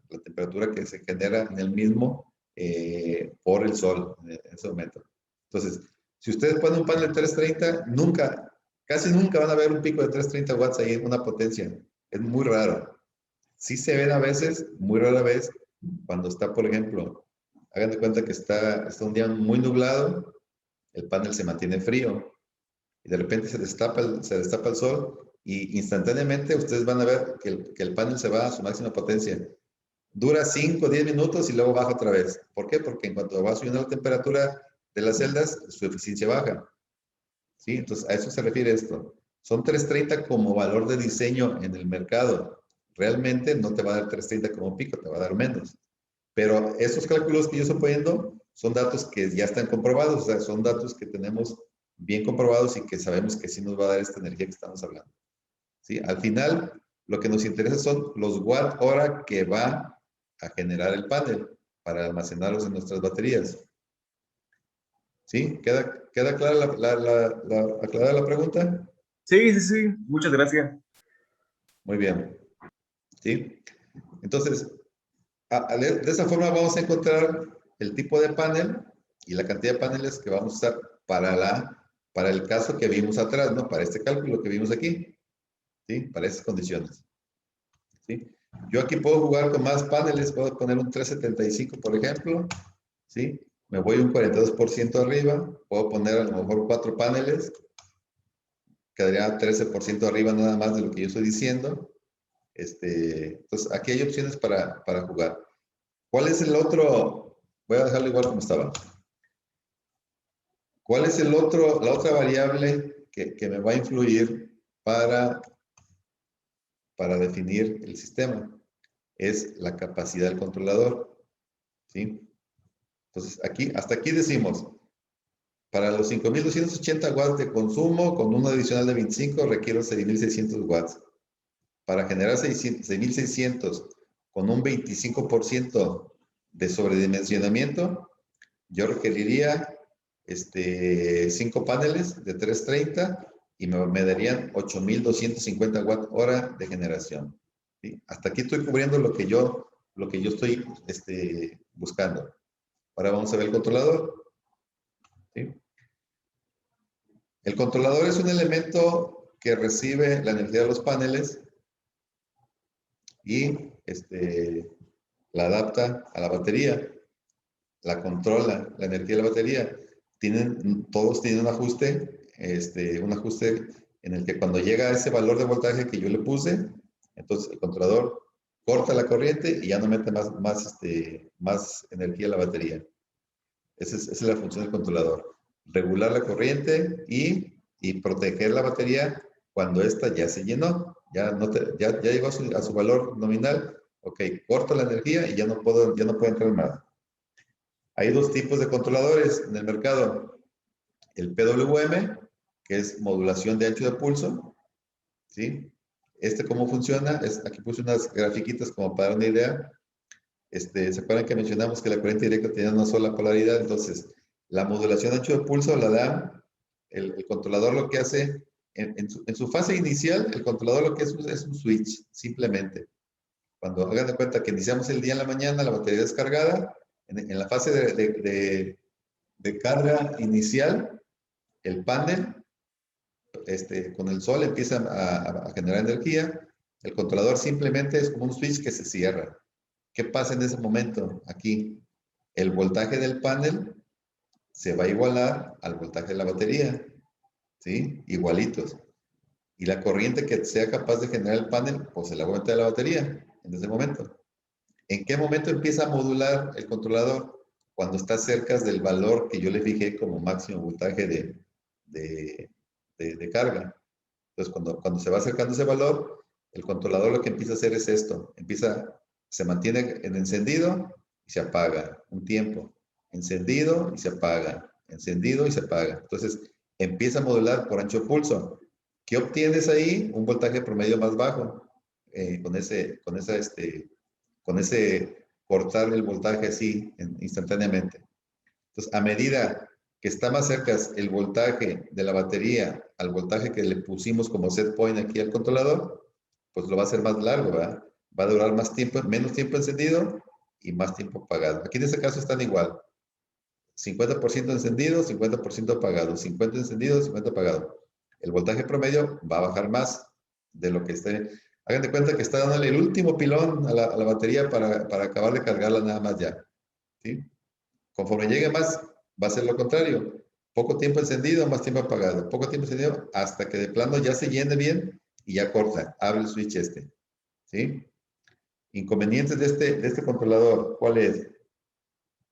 que se genera en el mismo por el sol en ese momento. Entonces, Si ustedes ponen un panel de 330, casi nunca van a ver un pico de 330 watts ahí en una potencia. Es muy raro. Sí se ven a veces, muy rara vez, cuando está, por ejemplo, hagan de cuenta que está un día muy nublado, el panel se mantiene frío y de repente se destapa el sol y instantáneamente ustedes van a ver que el panel se va a su máxima potencia. Dura 5 o 10 minutos y luego baja otra vez. ¿Por qué? Porque en cuanto va subiendo la temperatura de las celdas, su eficiencia baja. ¿Sí? Entonces, a eso se refiere esto. Son 330 como valor de diseño en el mercado. Realmente no te va a dar 330 como pico, te va a dar menos. Pero esos cálculos que yo estoy poniendo son datos que ya están comprobados, o sea, son datos que tenemos bien comprobados y que sabemos que sí nos va a dar esta energía que estamos hablando. ¿Sí? Al final, lo que nos interesa son los watt hora que va a generar el panel para almacenarlos en nuestras baterías. ¿Sí? ¿Queda clara aclarada la pregunta? Sí, muchas gracias. Muy bien. ¿Sí? Entonces, de esa forma vamos a encontrar el tipo de panel y la cantidad de paneles que vamos a usar para el caso que vimos atrás, ¿no? Para este cálculo que vimos aquí. ¿Sí? Para esas condiciones. ¿Sí? Yo aquí puedo jugar con más paneles, puedo poner un 375, por ejemplo. ¿Sí? Me voy un 42% arriba, puedo poner a lo mejor 4 paneles, quedaría 13% arriba nada más de lo que yo estoy diciendo. Entonces, aquí hay opciones para jugar. ¿Cuál es el otro? Voy a dejarlo igual como estaba. ¿Cuál es la otra variable que me va a influir para definir el sistema? Es la capacidad del controlador. ¿Sí? Entonces, hasta aquí decimos, para los 5.280 watts de consumo, con un adicional de 25, requiero 6.600 watts. Para generar 6.600 con un 25% de sobredimensionamiento, yo requeriría 5 paneles de 330 y me darían 8.250 watt hora de generación. ¿Sí? Hasta aquí estoy cubriendo lo que yo estoy buscando. Ahora vamos a ver el controlador. ¿Sí? El controlador es un elemento que recibe la energía de los paneles y la adapta a la batería, la controla, la energía de la batería. Todos tienen un ajuste en el que cuando llega a ese valor de voltaje que yo le puse, entonces el controlador corta la corriente y ya no mete más energía a la batería. Esa es la función del controlador. Regular la corriente y proteger la batería cuando ésta ya se llenó. Ya llegó a su valor nominal. Ok, corto la energía y ya no puede entrar nada. Hay 2 tipos de controladores en el mercado. El PWM, que es modulación de ancho de pulso. ¿Sí? ¿Cómo funciona? Aquí puse unas grafiquitas como para dar una idea. ¿Se acuerdan que mencionamos que la corriente directa tenía una sola polaridad? Entonces, la modulación de ancho de pulso la da el controlador. Lo que hace, en su fase inicial, el controlador lo que es un switch, simplemente. Cuando hagan de cuenta que iniciamos el día en la mañana, la batería descargada, en la fase de carga inicial, el panel, con el sol empieza a generar energía. El controlador simplemente es como un switch que se cierra. ¿Qué pasa en ese momento? Aquí, el voltaje del panel se va a igualar al voltaje de la batería. ¿Sí? Igualitos. Y la corriente que sea capaz de generar el panel, pues se la va a meter a la batería en ese momento. ¿En qué momento empieza a modular el controlador? Cuando está cerca del valor que yo le fijé como máximo voltaje de carga. Entonces, cuando se va acercando ese valor, el controlador lo que empieza a hacer es esto. Se mantiene en encendido y se apaga un tiempo. Encendido y se apaga. Encendido y se apaga. Entonces, empieza a modular por ancho de pulso. ¿Qué obtienes ahí? Un voltaje promedio más bajo. Con ese cortar el voltaje así instantáneamente. Entonces, a medida que está más cerca el voltaje de la batería al voltaje que le pusimos como set point aquí al controlador, pues lo va a hacer más largo, ¿verdad? Va a durar más tiempo, menos tiempo encendido y más tiempo apagado. Aquí en este caso están igual. 50% encendido, 50% apagado, 50 encendido, 50 apagado. El voltaje promedio va a bajar más de lo que esté. Hagan de cuenta que está dándole el último pilón a la batería para acabar de cargarla nada más ya. ¿Sí? Conforme llegue más, va a ser lo contrario. Poco tiempo encendido, más tiempo apagado. Poco tiempo encendido hasta que de plano ya se llene bien y ya corta. Abre el switch este. ¿Sí? Inconvenientes de este controlador, ¿cuál es?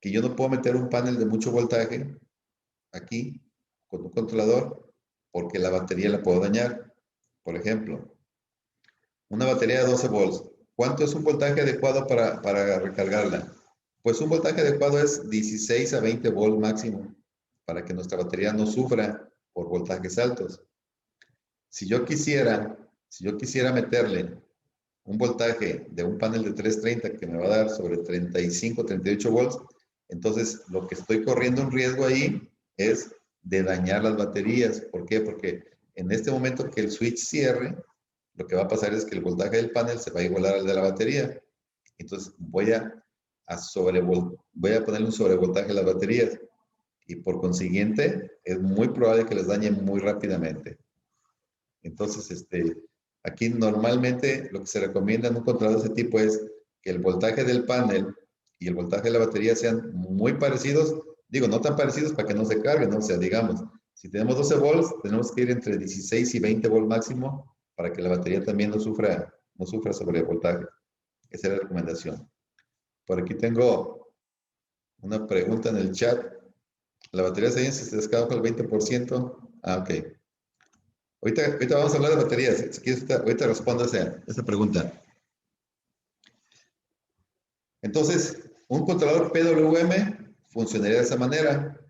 Que yo no puedo meter un panel de mucho voltaje aquí con un controlador porque la batería la puedo dañar. Por ejemplo, una batería de 12 volts. ¿Cuánto es un voltaje adecuado para recargarla? Pues un voltaje adecuado es 16 a 20 volts máximo para que nuestra batería no sufra por voltajes altos. Si yo quisiera meterle un voltaje de un panel de 330 que me va a dar sobre 35, 38 volts, entonces lo que estoy corriendo un riesgo ahí es de dañar las baterías. ¿Por qué? Porque en este momento que el switch cierre, lo que va a pasar es que el voltaje del panel se va a igualar al de la batería. Entonces voy a ponerle un sobrevoltaje a las baterías y por consiguiente es muy probable que les dañe muy rápidamente. Entonces, aquí normalmente lo que se recomienda en un controlador de ese tipo es que el voltaje del panel y el voltaje de la batería sean muy parecidos. Digo, no tan parecidos para que no se carguen, ¿no? O sea, digamos, si tenemos 12 volts, tenemos que ir entre 16 y 20 volts máximo para que la batería también no sufra sobrevoltaje. Esa es la recomendación. Por aquí tengo una pregunta en el chat. ¿La batería se descarga el 20%? Ah, ok. Ahorita vamos a hablar de baterías. Si quieres, ahorita respondo a esa pregunta. Entonces, un controlador PWM funcionaría de esa manera.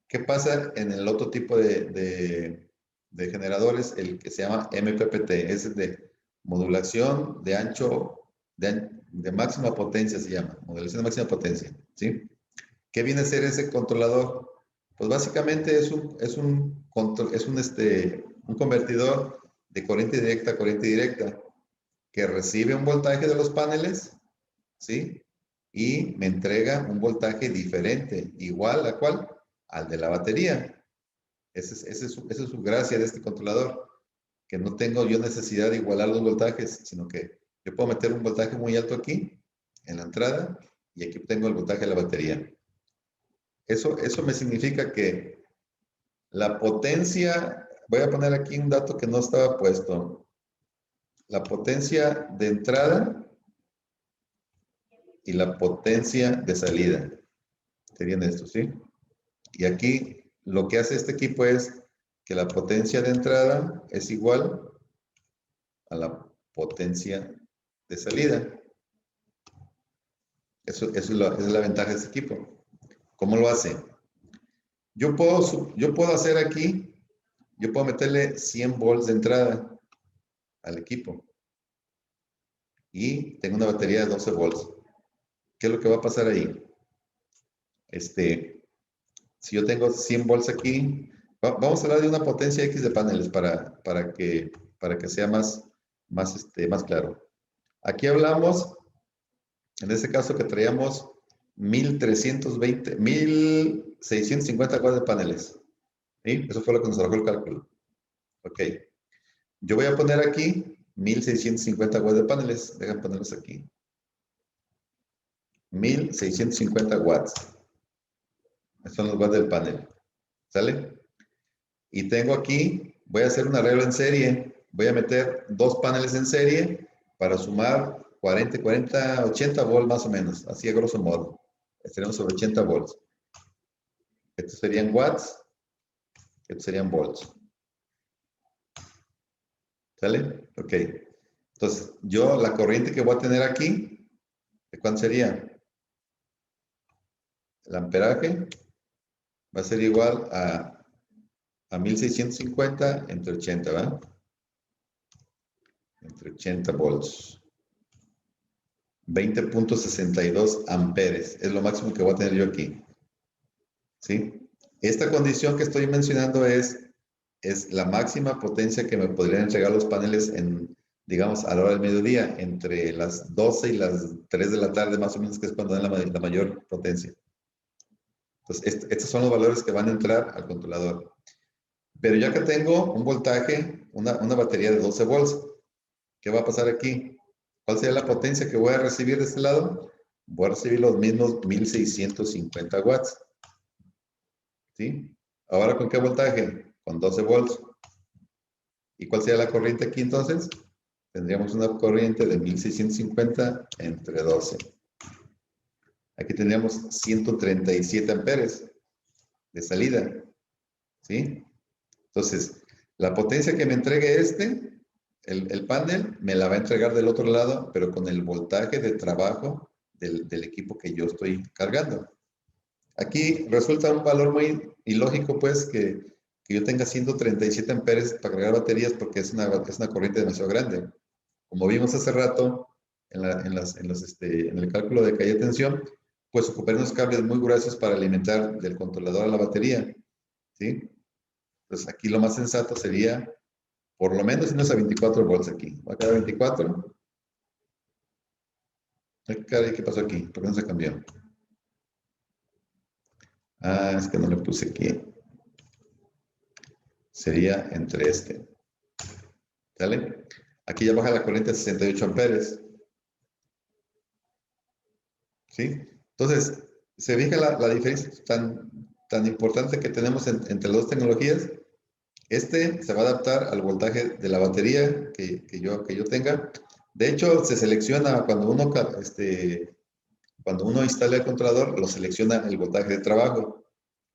¿Qué pasa en el otro tipo de generadores? El que se llama MPPT, es de modulación de ancho, de máxima potencia se llama, modulación de máxima potencia, ¿sí? ¿Qué viene a ser ese controlador? Pues básicamente es un convertidor de corriente directa a corriente directa que recibe un voltaje de los paneles, ¿sí? Y me entrega un voltaje diferente, igual a ¿cuál? Al de la batería. Esa es su gracia de este controlador, que no tengo yo necesidad de igualar los voltajes, sino que yo puedo meter un voltaje muy alto aquí, en la entrada, y aquí tengo el voltaje de la batería. Eso me significa que la potencia, voy a poner aquí un dato que no estaba puesto, la potencia de entrada y la potencia de salida. Serían estos, ¿sí? Y aquí lo que hace este equipo es que la potencia de entrada es igual a la potencia de salida. Esa es la ventaja de este equipo. ¿Cómo lo hace? Yo puedo hacer aquí, yo puedo meterle 100 volts de entrada al equipo. Y tengo una batería de 12 volts. ¿Qué es lo que va a pasar ahí? Si yo tengo 100 volts aquí, vamos a hablar de una potencia X de paneles para que sea más claro. Aquí hablamos, en este caso que traíamos 1650 watts de paneles. ¿Sí? Eso fue lo que nos arrojó el cálculo. Ok. Yo voy a poner aquí 1650 watts de paneles. Dejan ponerlos aquí. 1650 watts. Estos son los watts del panel. ¿Sale? Y tengo aquí, voy a hacer un arreglo en serie. Voy a meter dos paneles en serie para sumar 80 volts más o menos. Así a grosso modo. Estaremos sobre 80 volts. Estos serían watts. Estos serían volts. ¿Sale? Ok. Entonces, la corriente que voy a tener aquí, ¿de cuánto sería? El amperaje va a ser igual a 1650 entre 80, ¿verdad? Entre 80 volts. 20.62 amperes. Es lo máximo que voy a tener yo aquí. ¿Sí? Esta condición que estoy mencionando es la máxima potencia que me podrían entregar los paneles digamos, a la hora del mediodía, entre las 12 y las 3 de la tarde, más o menos, que es cuando dan la mayor potencia. Entonces, estos son los valores que van a entrar al controlador. Pero ya que tengo un voltaje, una batería de 12 volts, ¿qué va a pasar aquí? ¿Cuál sería la potencia que voy a recibir de este lado? Voy a recibir los mismos 1650 watts. ¿Sí? Ahora, ¿con qué voltaje? Con 12 volts. ¿Y cuál sería la corriente aquí entonces? Tendríamos una corriente de 1650 entre 12. Aquí tendríamos 137 amperes de salida. ¿Sí? Entonces, la potencia que me entregue el panel, me la va a entregar del otro lado, pero con el voltaje de trabajo del equipo que yo estoy cargando. Aquí resulta un valor muy ilógico, pues, que yo tenga 137 amperes para cargar baterías porque es una corriente demasiado grande. Como vimos hace rato en el cálculo de caída de tensión, pues ocupar unos cables muy gruesos para alimentar del controlador a la batería. ¿Sí? Entonces aquí lo más sensato sería, por lo menos, irnos a 24 volts aquí. Va a quedar 24. Caray, ¿qué pasó aquí? ¿Por qué no se cambió? Ah, es que no le puse aquí. Sería entre este. ¿Sale? Aquí ya baja la corriente a 68 amperes. ¿Sí? Entonces, se fija la diferencia tan importante que tenemos entre las dos tecnologías. Este se va a adaptar al voltaje de la batería que yo tenga. De hecho, se selecciona cuando uno instala el controlador, lo selecciona el voltaje de trabajo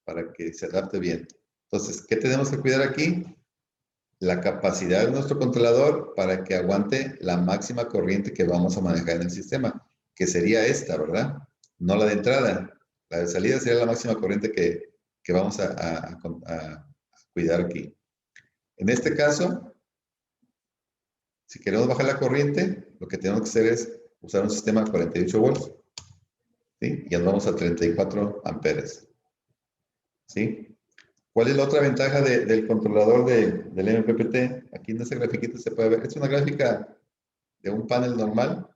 para que se adapte bien. Entonces, ¿qué tenemos que cuidar aquí? La capacidad de nuestro controlador para que aguante la máxima corriente que vamos a manejar en el sistema, que sería esta, ¿verdad? No la de entrada. La de salida sería la máxima corriente que vamos a cuidar aquí. En este caso, si queremos bajar la corriente, lo que tenemos que hacer es usar un sistema de 48 volts. ¿Sí? Y andamos a 34 amperes. ¿Sí? ¿Cuál es la otra ventaja del controlador del MPPT? Aquí en este grafiquito se puede ver. Es una gráfica de un panel normal.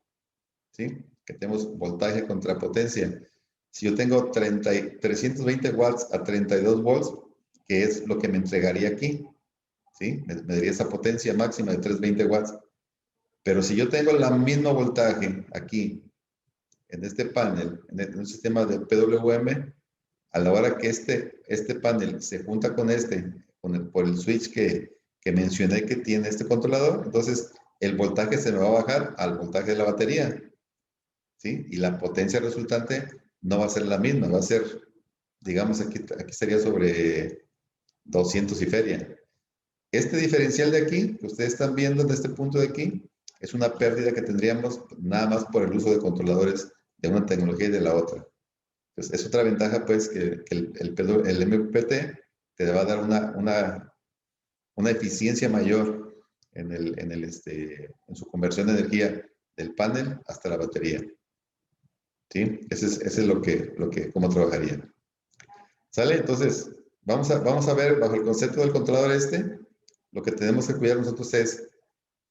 ¿Sí? Que tenemos voltaje contra potencia. Si yo tengo 320 watts a 32 volts, que es lo que me entregaría aquí. ¿Sí? Me daría esa potencia máxima de 320 watts. Pero si yo tengo el mismo voltaje aquí, en este panel, en un sistema de PWM, a la hora que este panel se junta con por el switch que mencioné que tiene este controlador, entonces el voltaje se me va a bajar al voltaje de la batería. ¿Sí? Y la potencia resultante no va a ser la misma, va a ser, digamos, aquí sería sobre 200 y feria. Este diferencial de aquí, que ustedes están viendo en este punto de aquí, es una pérdida que tendríamos nada más por el uso de controladores de una tecnología y de la otra. Entonces, es otra ventaja, pues, que el MPPT te va a dar una eficiencia mayor en su conversión de energía del panel hasta la batería. ¿Sí? Ese es cómo trabajaría. ¿Sale? Entonces, vamos a ver, bajo el concepto del controlador lo que tenemos que cuidar nosotros es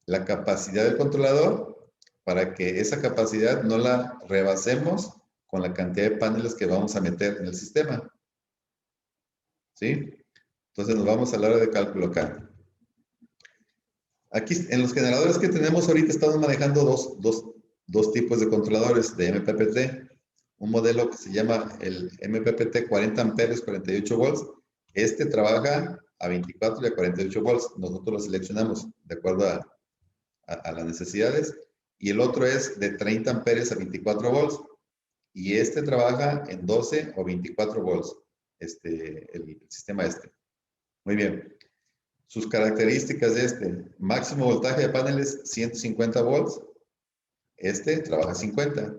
la capacidad del controlador para que esa capacidad no la rebasemos con la cantidad de paneles que vamos a meter en el sistema. ¿Sí? Entonces nos vamos a la hora de cálculo acá. Aquí, en los generadores que tenemos ahorita, estamos manejando dos tipos de controladores de MPPT. Un modelo que se llama el MPPT 40 amperes, 48 volts. Este trabaja a 24 y a 48 volts. Nosotros lo seleccionamos de acuerdo a las necesidades. Y el otro es de 30 amperes a 24 volts. Y este trabaja en 12 o 24 volts, el sistema Muy bien. Sus características de máximo voltaje de paneles 150 volts. Trabaja 50.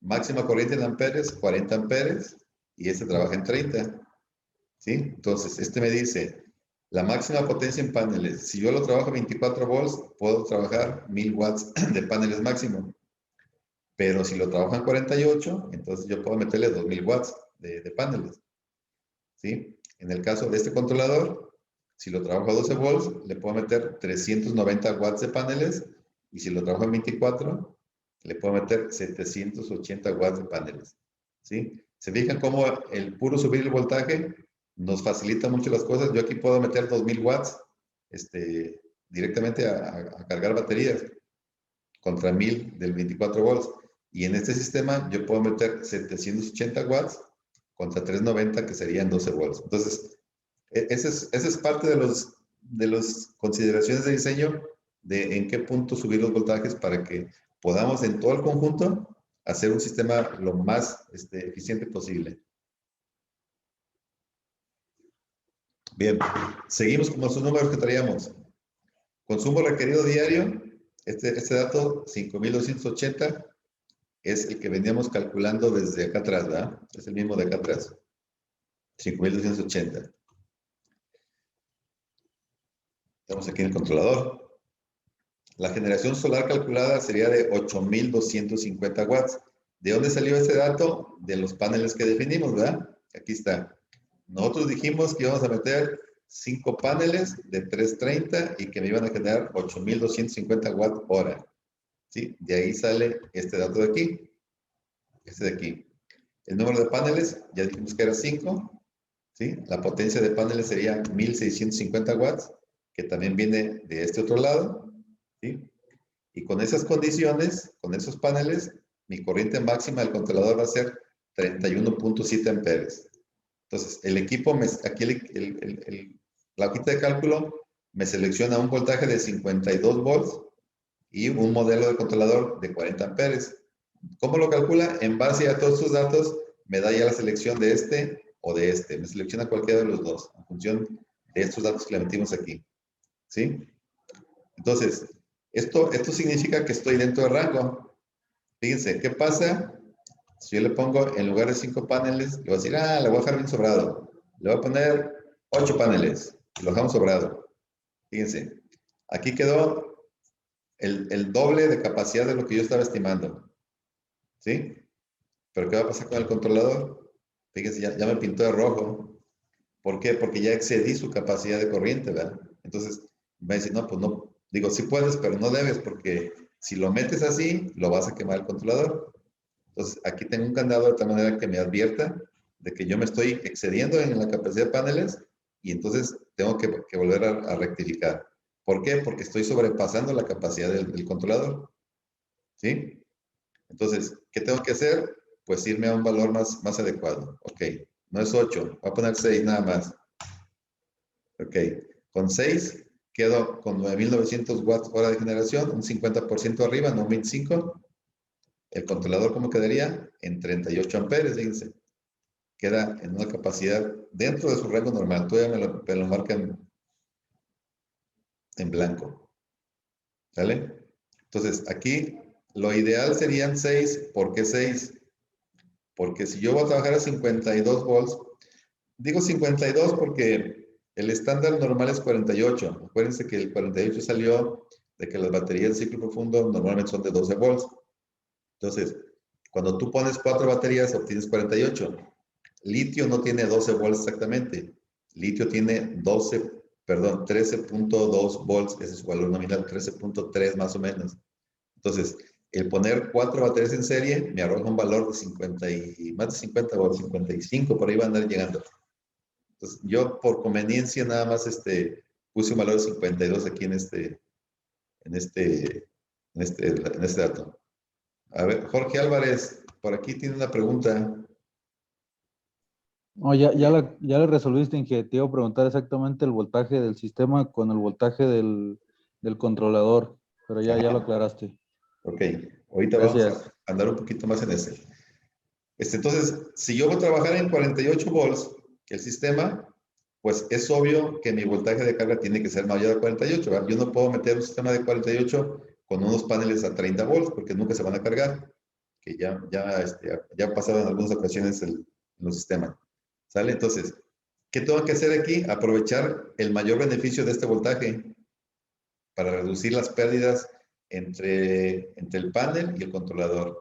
Máxima corriente en amperes 40 amperes. Y trabaja en 30. ¿Sí? Entonces, me dice, la máxima potencia en paneles, si yo lo trabajo a 24 volts, puedo trabajar 1000 watts de paneles máximo. Pero si lo trabajo en 48, entonces yo puedo meterle 2000 watts de paneles. ¿Sí? En el caso de este controlador, si lo trabajo a 12 volts, le puedo meter 390 watts de paneles. Y si lo trabajo en 24, le puedo meter 780 watts de paneles. ¿Sí? ¿Se fijan cómo el puro subir el voltaje nos facilita mucho las cosas? Yo aquí puedo meter 2000 watts directamente a cargar baterías contra 1000 del 24 volts. Y en este sistema yo puedo meter 780 watts contra 390, que serían 12 volts. Entonces, esa es parte de las consideraciones de diseño de en qué punto subir los voltajes para que podamos en todo el conjunto hacer un sistema lo más eficiente posible. Bien, seguimos con los números que traíamos. Consumo requerido diario, este dato 5280 es el que veníamos calculando desde acá atrás, ¿verdad? Es el mismo de acá atrás. 5280. Estamos aquí en el controlador. La generación solar calculada sería de 8250 watts. ¿De dónde salió ese dato? De los paneles que definimos, ¿verdad? Aquí está. Nosotros dijimos que íbamos a meter 5 paneles de 330 y que me iban a generar 8250 watts hora. ¿Sí? De ahí sale este dato de aquí. Este de aquí. El número de paneles, ya dijimos que era 5. ¿Sí? La potencia de paneles sería 1650 watts, que también viene de este otro lado. ¿Sí? Y con esas condiciones, con esos paneles, mi corriente máxima del controlador va a ser 31.7 amperes. Entonces, el equipo, aquí la hojita de cálculo me selecciona un voltaje de 52 volts y un modelo de controlador de 40 amperes. ¿Cómo lo calcula? En base a todos sus datos, me da ya la selección de este o de este. Me selecciona cualquiera de los dos, en función de estos datos que le metimos aquí. ¿Sí? Entonces, esto significa que estoy dentro de rango. Fíjense, ¿qué pasa? Si yo le pongo, en lugar de 5 paneles, le voy a decir, le voy a dejar bien sobrado. Le voy a poner 8 paneles. Y lo dejamos sobrado. Fíjense, aquí quedó el doble de capacidad de lo que yo estaba estimando. ¿Sí? Pero ¿qué va a pasar con el controlador? Fíjense, ya me pintó de rojo. ¿Por qué? Porque ya excedí su capacidad de corriente, ¿verdad? Entonces, me dice, no, pues no. Digo, sí puedes, pero no debes, porque si lo metes así, lo vas a quemar el controlador. Entonces, aquí tengo un candado de tal manera que me advierta de que yo me estoy excediendo en la capacidad de paneles y entonces tengo que volver a rectificar. ¿Por qué? Porque estoy sobrepasando la capacidad del controlador. ¿Sí? Entonces, ¿qué tengo que hacer? Pues irme a un valor más adecuado. Ok, no es 8, voy a poner 6 nada más. Ok, con 6 quedo con 9900 watts hora de generación, un 50% arriba, no un 25. El controlador, ¿cómo quedaría? En 38 amperes, fíjense. Queda en una capacidad dentro de su rango normal. Todavía me lo marcan en blanco. ¿Sale? Entonces, aquí lo ideal serían 6. ¿Por qué 6? Porque si yo voy a trabajar a 52 volts, digo 52 porque el estándar normal es 48. Acuérdense que el 48 salió de que las baterías de ciclo profundo normalmente son de 12 volts. Entonces, cuando tú pones 4 baterías, obtienes 48. Litio no tiene 12 volts exactamente. Litio tiene 13.2 volts, ese es su valor nominal, 13.3 más o menos. Entonces, el poner 4 baterías en serie me arroja un valor de 50 y más de 50 volts, 55, por ahí va a andar llegando. Entonces, yo por conveniencia nada más puse un valor de 52 aquí en este dato. A ver, Jorge Álvarez, por aquí tiene una pregunta. No, ya le resolviste, Inge. Te iba a preguntar exactamente el voltaje del sistema con el voltaje del controlador, pero ya lo aclaraste. Ok, ahorita Gracias. vamos a andar un poquito más en ese. Entonces, si yo voy a trabajar en 48 volts, el sistema, pues es obvio que mi voltaje de carga tiene que ser mayor a 48, ¿verdad? Yo no puedo meter un sistema de 48 con unos paneles a 30 volts porque nunca se van a cargar, que ya ha pasado en algunas ocasiones en los sistemas. ¿Sale? Entonces, ¿qué tengo que hacer aquí? Aprovechar el mayor beneficio de este voltaje para reducir las pérdidas entre el panel y el controlador.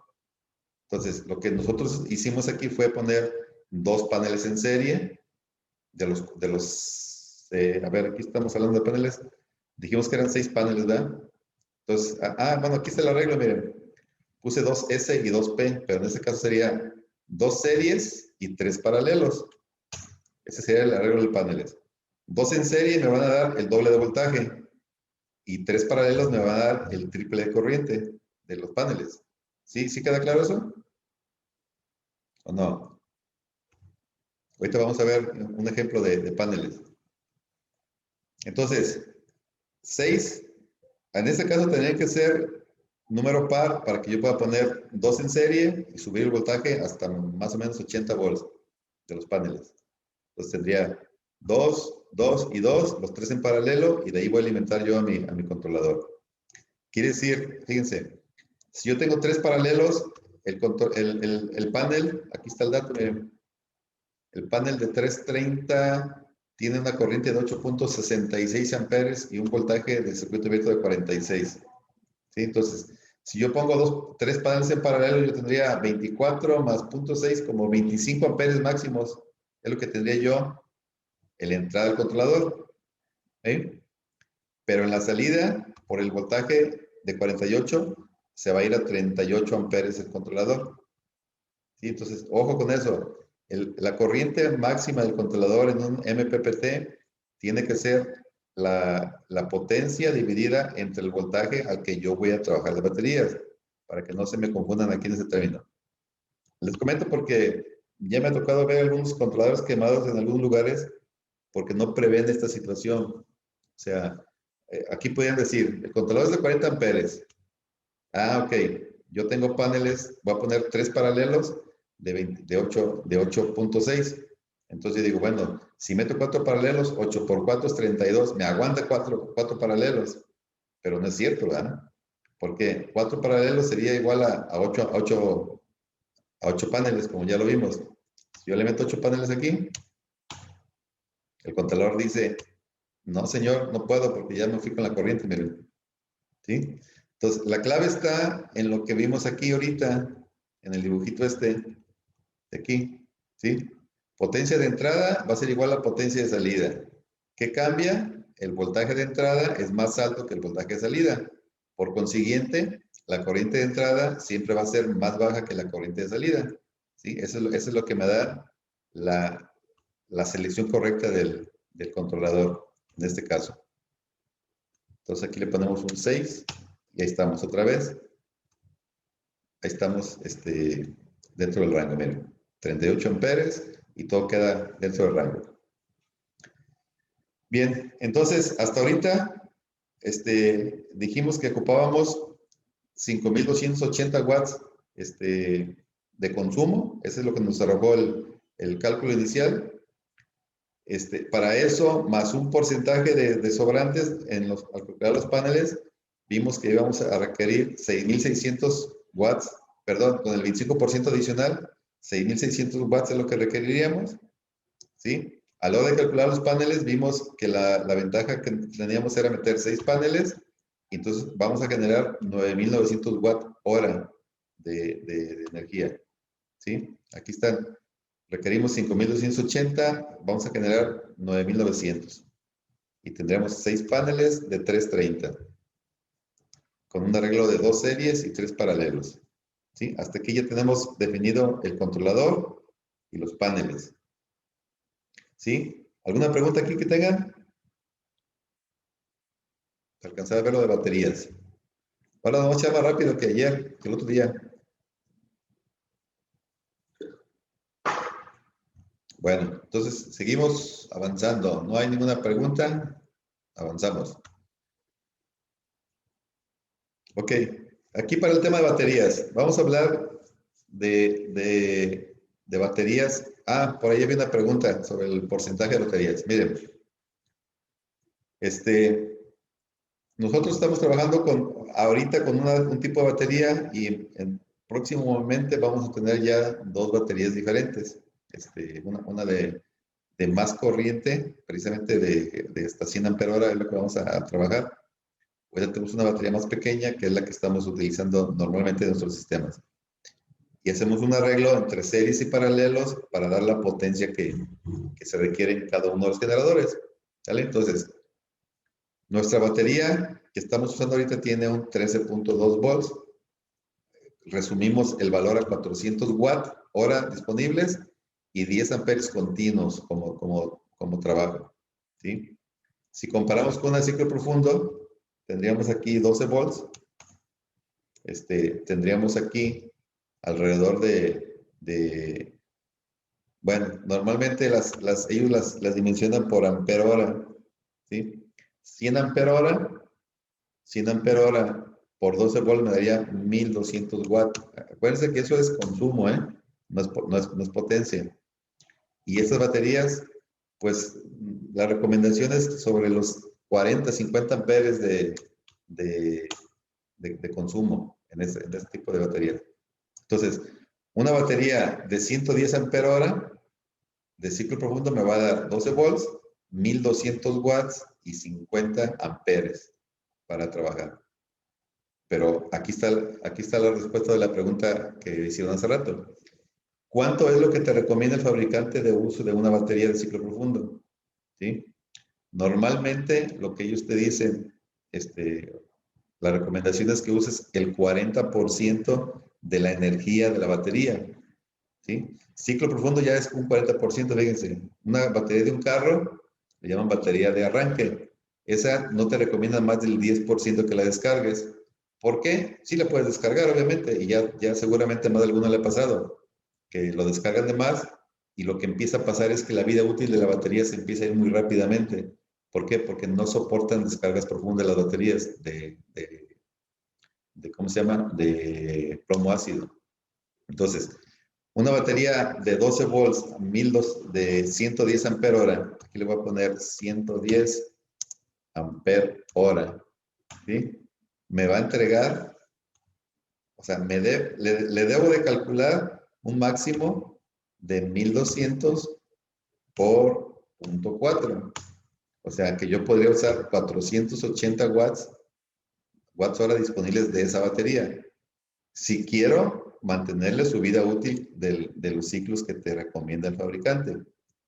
Entonces, lo que nosotros hicimos aquí fue poner 2 paneles en serie a ver, aquí estamos hablando de paneles. Dijimos que eran 6 paneles, ¿verdad? Entonces, bueno, aquí está el arreglo, miren. Puse 2S y 2P, pero en este caso sería 2 series y 3 paralelos. Ese sería el arreglo de paneles. 2 en serie me van a dar el doble de voltaje y 3 paralelos me van a dar el triple de corriente de los paneles. ¿Sí? ¿Sí queda claro eso? ¿O no? Ahorita vamos a ver un ejemplo de paneles. Entonces, 6, en este caso tendría que ser número par para que yo pueda poner 2 en serie y subir el voltaje hasta más o menos 80 volts de los paneles. Entonces tendría 2, 2 y 2, los 3 en paralelo, y de ahí voy a alimentar yo a mi controlador. Quiere decir, fíjense, si yo tengo 3 paralelos, el panel, aquí está el dato, miren, el panel de 330 tiene una corriente de 8.66 amperes y un voltaje de circuito abierto de 46. ¿Sí? Entonces, si yo pongo 3 paneles en paralelo, yo tendría 24 más 0.6, como 25 amperes máximos. Es lo que tendría yo en la entrada del controlador. ¿Sí? Pero en la salida, por el voltaje de 48, se va a ir a 38 amperes el controlador. ¿Sí? Entonces, ojo con eso. La corriente máxima del controlador en un MPPT tiene que ser la potencia dividida entre el voltaje al que yo voy a trabajar las baterías, para que no se me confundan aquí en ese término. Les comento porque ya me ha tocado ver algunos controladores quemados en algunos lugares porque no prevén esta situación. O sea, aquí podrían decir, el controlador es de 40 amperes. Ah, ok. Yo tengo paneles, voy a poner 3 paralelos de 8.6. Entonces yo digo, bueno, si meto 4 paralelos, 8 por 4 es 32. Me aguanta 4 paralelos. Pero no es cierto, ¿verdad? Porque 4 paralelos sería igual a 8 paneles, como ya lo vimos. Si yo le meto 8 paneles aquí, el controlador dice, no, señor, no puedo porque ya me fui con la corriente, miren. ¿Sí? Entonces, la clave está en lo que vimos aquí ahorita, en el dibujito de aquí. ¿Sí? Potencia de entrada va a ser igual a potencia de salida. ¿Qué cambia? El voltaje de entrada es más alto que el voltaje de salida. Por consiguiente, la corriente de entrada siempre va a ser más baja que la corriente de salida. ¿Sí? Eso es lo que me da la selección correcta del controlador, en este caso. Entonces aquí le ponemos un 6 y ahí estamos otra vez. Ahí estamos dentro del rango, miren. 38 amperes y todo queda dentro del rango. Bien, entonces hasta ahorita dijimos que ocupábamos 5,280 watts de consumo. Ese es lo que nos arrojó el cálculo inicial. Para eso, más un porcentaje de sobrantes al calcular los paneles, vimos que íbamos a requerir 6,600 watts, perdón, con el 25% adicional, 6,600 watts es lo que requeriríamos, ¿sí? A la hora de calcular los paneles, vimos que la ventaja que teníamos era meter 6 paneles, y entonces vamos a generar 9,900 watts hora de energía, ¿sí? Aquí están. Requerimos 5,280, vamos a generar 9,900. Y tendremos 6 paneles de 330. Con un arreglo de 2 series y 3 paralelos. ¿Sí? Hasta aquí ya tenemos definido el controlador y los paneles. ¿Sí? ¿Alguna pregunta aquí que tengan? Alcanzar a ver lo de baterías. Ahora vamos a echar más rápido que ayer, que el otro día. Bueno, entonces seguimos avanzando. ¿No hay ninguna pregunta? Avanzamos. Ok, aquí para el tema de baterías. Vamos a hablar de baterías. Ah, por ahí había una pregunta sobre el porcentaje de baterías. Miren, nosotros estamos trabajando ahorita con un tipo de batería y próximamente vamos a tener ya 2 baterías diferentes. Una de más corriente, precisamente de hasta 100 ampere hora es lo que vamos a trabajar. Hoy ya tenemos una batería más pequeña, que es la que estamos utilizando normalmente en nuestros sistemas. Y hacemos un arreglo entre series y paralelos para dar la potencia que se requiere en cada uno de los generadores. ¿Vale? Entonces, nuestra batería que estamos usando ahorita tiene un 13.2 volts. Resumimos el valor a 400 watt hora disponibles y 10 amperes continuos como trabajo, ¿sí? Si comparamos con el ciclo profundo, tendríamos aquí 12 volts, tendríamos aquí alrededor bueno, normalmente ellos las dimensionan por ampere hora, ¿sí? 100 ampere hora por 12 volts me daría 1200 watts. Acuérdense que eso es consumo, ¿eh? No es potencia. Y estas baterías, pues, la recomendación es sobre los 40, 50 amperes de consumo en este tipo de baterías. Entonces, una batería de 110 ampere hora de ciclo profundo me va a dar 12 volts, 1200 watts y 50 amperes para trabajar. Pero aquí está la respuesta de la pregunta que hicieron hace rato. ¿Cuánto es lo que te recomienda el fabricante de uso de una batería de ciclo profundo? ¿Sí? Normalmente lo que ellos te dicen, la recomendación es que uses el 40% de la energía de la batería. ¿Sí? Ciclo profundo ya es un 40%, fíjense. Una batería de un carro le llaman batería de arranque. Esa no te recomienda más del 10% que la descargues. ¿Por qué? Sí la puedes descargar, obviamente, y ya seguramente más de alguno le ha pasado, que lo descargan de más y lo que empieza a pasar es que la vida útil de la batería se empieza a ir muy rápidamente. ¿Por qué? Porque no soportan descargas profundas las baterías de ¿cómo se llama? De plomo ácido. Entonces, una batería de 12 volts de 110 ampere hora, aquí le voy a poner 110 ampere hora, ¿sí? Me va a entregar, o sea, le debo de calcular un máximo de 1200 por 0.4. O sea, que yo podría usar 480 watts hora disponibles de esa batería. Si quiero mantenerle su vida útil de los ciclos que te recomienda el fabricante,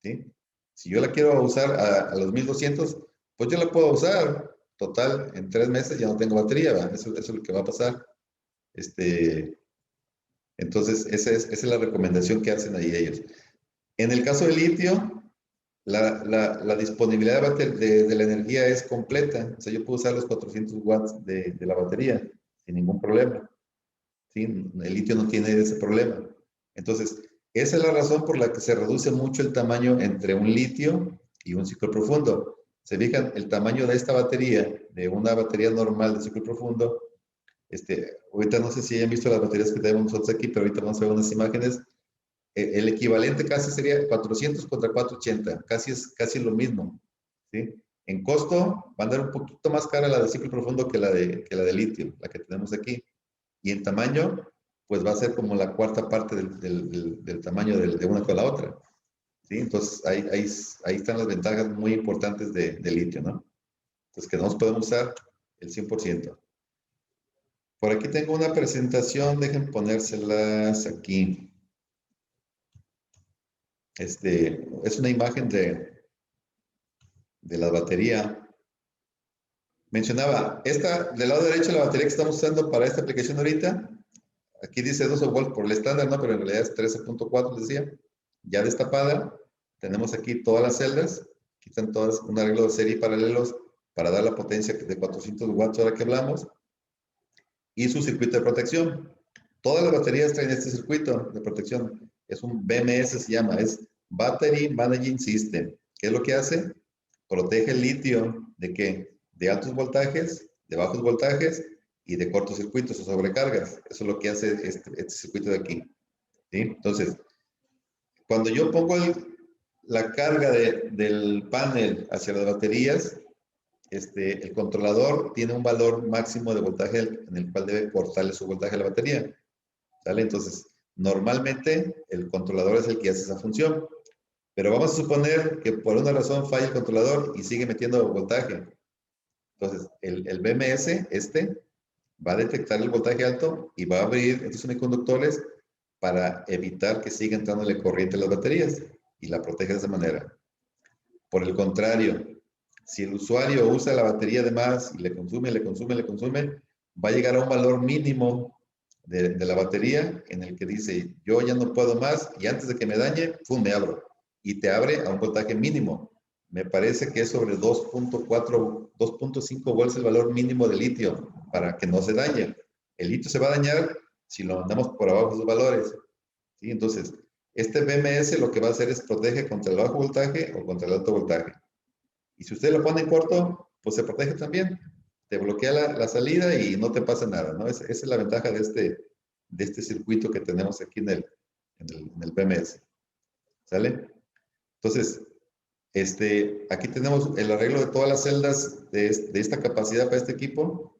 ¿sí? Si yo la quiero usar a los 1200, pues yo la puedo usar. Total, en 3 meses ya no tengo batería, ¿verdad? Eso es lo que va a pasar. Entonces, esa es la recomendación que hacen ahí ellos. En el caso del litio, la disponibilidad de la energía es completa. O sea, yo puedo usar los 400 watts de la batería sin ningún problema. ¿Sí? El litio no tiene ese problema. Entonces, esa es la razón por la que se reduce mucho el tamaño entre un litio y un ciclo profundo. Se fijan, el tamaño de esta batería, de una batería normal de ciclo profundo, ahorita no sé si hayan visto las baterías que tenemos nosotros aquí, pero ahorita vamos a ver unas imágenes. El equivalente casi sería 400 contra 480, casi lo mismo, ¿sí? En costo, va a andar un poquito más cara la de ciclo profundo que la de litio, la que tenemos aquí. Y en tamaño, pues va a ser como la cuarta parte del tamaño de una con la otra, ¿sí? Entonces, ahí están las ventajas muy importantes de litio, ¿no? Entonces, que no podemos usar el 100%. Por aquí tengo una presentación, dejen ponérselas aquí. Es una imagen de la batería. Mencionaba, del lado derecho la batería que estamos usando para esta aplicación ahorita, aquí dice 12 volts por el estándar, ¿no? Pero en realidad es 13.4, les decía. Ya destapada, tenemos aquí todas las celdas, aquí están todas, un arreglo de serie y paralelos para dar la potencia de 400 watts ahora que hablamos, y su circuito de protección. Todas las baterías traen este circuito de protección. Es un BMS, se llama, es Battery Managing System. ¿Qué es lo que hace? Protege el litio ¿de qué? De altos voltajes, de bajos voltajes y de cortocircuitos o sobrecargas. Eso es lo que hace este circuito de aquí, ¿sí? Entonces, cuando yo pongo la carga del panel hacia las baterías, el controlador tiene un valor máximo de voltaje en el cual debe cortarle su voltaje a la batería, ¿sale? Entonces, normalmente el controlador es el que hace esa función, pero vamos a suponer que por una razón falla el controlador y sigue metiendo voltaje. Entonces, el BMS, va a detectar el voltaje alto y va a abrir estos semiconductores para evitar que siga entrándole corriente a las baterías y la protege de esa manera. Por el contrario, si el usuario usa la batería de más y le consume, va a llegar a un valor mínimo de la batería en el que dice, yo ya no puedo más y antes de que me dañe, ¡pum!, me abro. Y te abre a un voltaje mínimo. Me parece que es sobre 2.4, 2.5 volts el valor mínimo de litio para que no se dañe. El litio se va a dañar si lo mandamos por abajo de sus valores. ¿Sí? Entonces, este BMS lo que va a hacer es protege contra el bajo voltaje o contra el alto voltaje. Y si usted lo pone en corto, pues se protege también. Te bloquea la salida y no te pasa nada, ¿no? Esa es la ventaja de este circuito que tenemos aquí en el BMS. ¿Sale? Entonces, aquí tenemos el arreglo de todas las celdas de esta capacidad para este equipo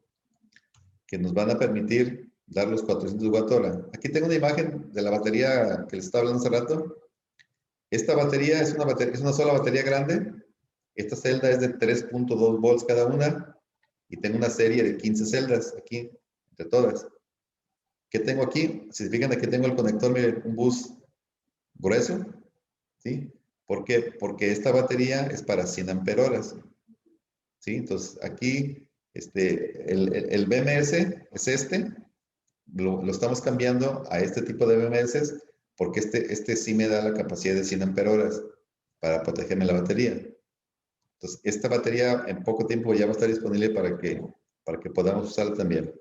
que nos van a permitir dar los 400 Wh. Aquí tengo una imagen de la batería que les estaba hablando hace rato. Esta batería es una sola batería grande. Esta celda es de 3.2 volts cada una y tengo una serie de 15 celdas aquí, entre todas. ¿Qué tengo aquí? Si se fijan, aquí tengo el conector, miren, un bus grueso, ¿sí? ¿Por qué? Porque esta batería es para 100 amperoras, ¿sí? Entonces, aquí, el BMS es lo estamos cambiando a este tipo de BMS porque este sí me da la capacidad de 100 amperoras para protegerme la batería. Entonces, esta batería en poco tiempo ya va a estar disponible para que podamos usarla también.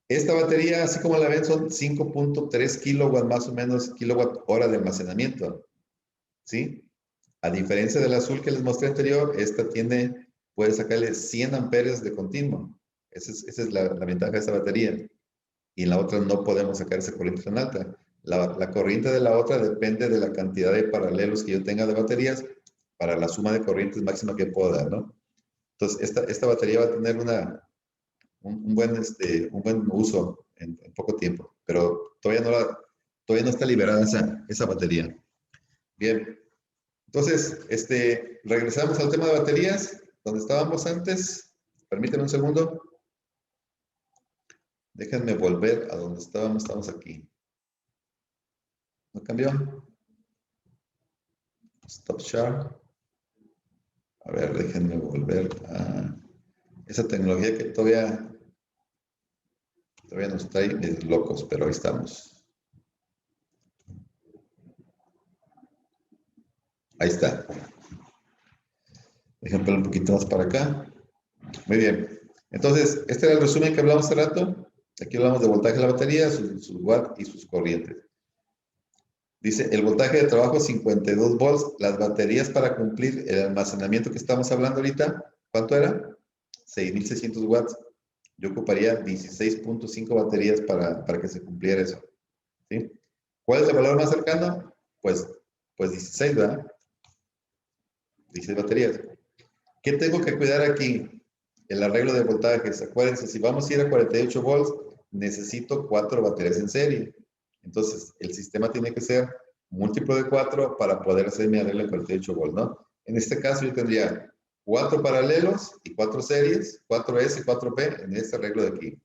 Esta batería, así como la ven, son 5.3 kilowatts más o menos, kilowatt hora de almacenamiento, ¿sí? A diferencia del azul que les mostré anterior, esta puede sacarle 100 amperes de continuo. Esa es la ventaja de esta batería. Y en la otra no podemos sacar esa corriente tan alta. La corriente de la otra depende de la cantidad de paralelos que yo tenga de baterías para la suma de corrientes máxima que puedo dar, ¿no? Entonces, esta batería va a tener un buen uso en poco tiempo, pero todavía no está liberada esa batería. Bien, entonces, regresamos al tema de baterías, donde estábamos antes. Permítanme un segundo. Déjenme volver a donde estábamos. Estamos aquí. ¿No cambió? Stop share. A ver, déjenme volver a esa tecnología que todavía nos trae locos, pero ahí estamos. Ahí está. Déjenme un poquito más para acá. Muy bien. Entonces, este era el resumen que hablamos hace rato. Aquí hablamos de voltaje de la batería, sus watts y sus corrientes. Dice, el voltaje de trabajo 52 volts. Las baterías para cumplir el almacenamiento que estamos hablando ahorita, ¿cuánto era? 6,600 watts. Yo ocuparía 16.5 baterías para que se cumpliera eso. ¿Sí? ¿Cuál es el valor más cercano? Pues 16, ¿verdad? 16 baterías. ¿Qué tengo que cuidar aquí? El arreglo de voltajes. Acuérdense, si vamos a ir a 48 volts, necesito 4 baterías en serie. Entonces, el sistema tiene que ser múltiplo de 4 para poder hacer mi arreglo en 48 volts, ¿no? En este caso, yo tendría 4 paralelos y 4 series, 4S y 4P en este arreglo de aquí.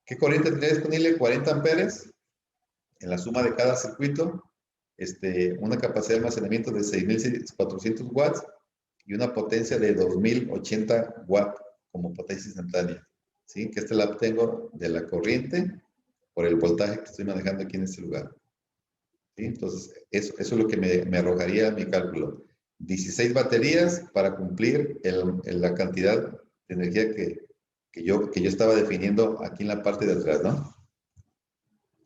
¿Qué corriente tendría disponible? 40 amperes en la suma de cada circuito, una capacidad de almacenamiento de 6,400 watts y una potencia de 2,080 watts como potencia instantánea. ¿Sí? Que la obtengo de la corriente por el voltaje que estoy manejando aquí en este lugar. ¿Sí? Entonces, eso es lo que me arrojaría mi cálculo. 16 baterías para cumplir la cantidad de energía que yo estaba definiendo aquí en la parte de atrás, ¿no?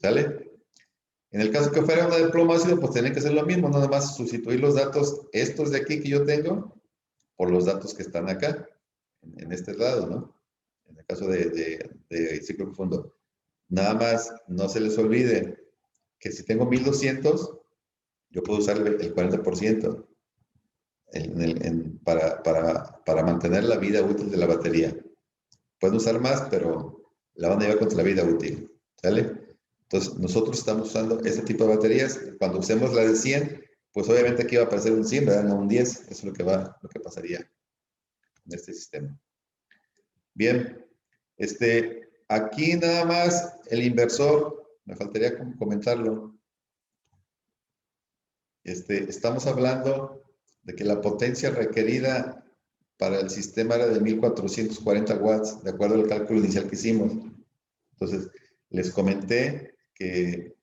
¿Sale? En el caso que fuera una de plomo ácido, pues tiene que ser lo mismo, nada más sustituir los datos, estos de aquí que yo tengo, por los datos que están acá, en este lado, ¿no? En el caso de ciclo profundo. Nada más, no se les olvide que si tengo 1200, yo puedo usar el 40% para mantener la vida útil de la batería. Pueden usar más, pero la van a llevar contra la vida útil, ¿sale? Entonces, nosotros estamos usando este tipo de baterías. Cuando usemos la de 100, pues obviamente aquí va a aparecer un 100, ¿verdad? No un 10. Eso es lo que pasaría en este sistema. Bien. Aquí nada más el inversor, me faltaría comentarlo. Estamos hablando de que la potencia requerida para el sistema era de 1440 watts, de acuerdo al cálculo inicial que hicimos. Entonces, les comenté que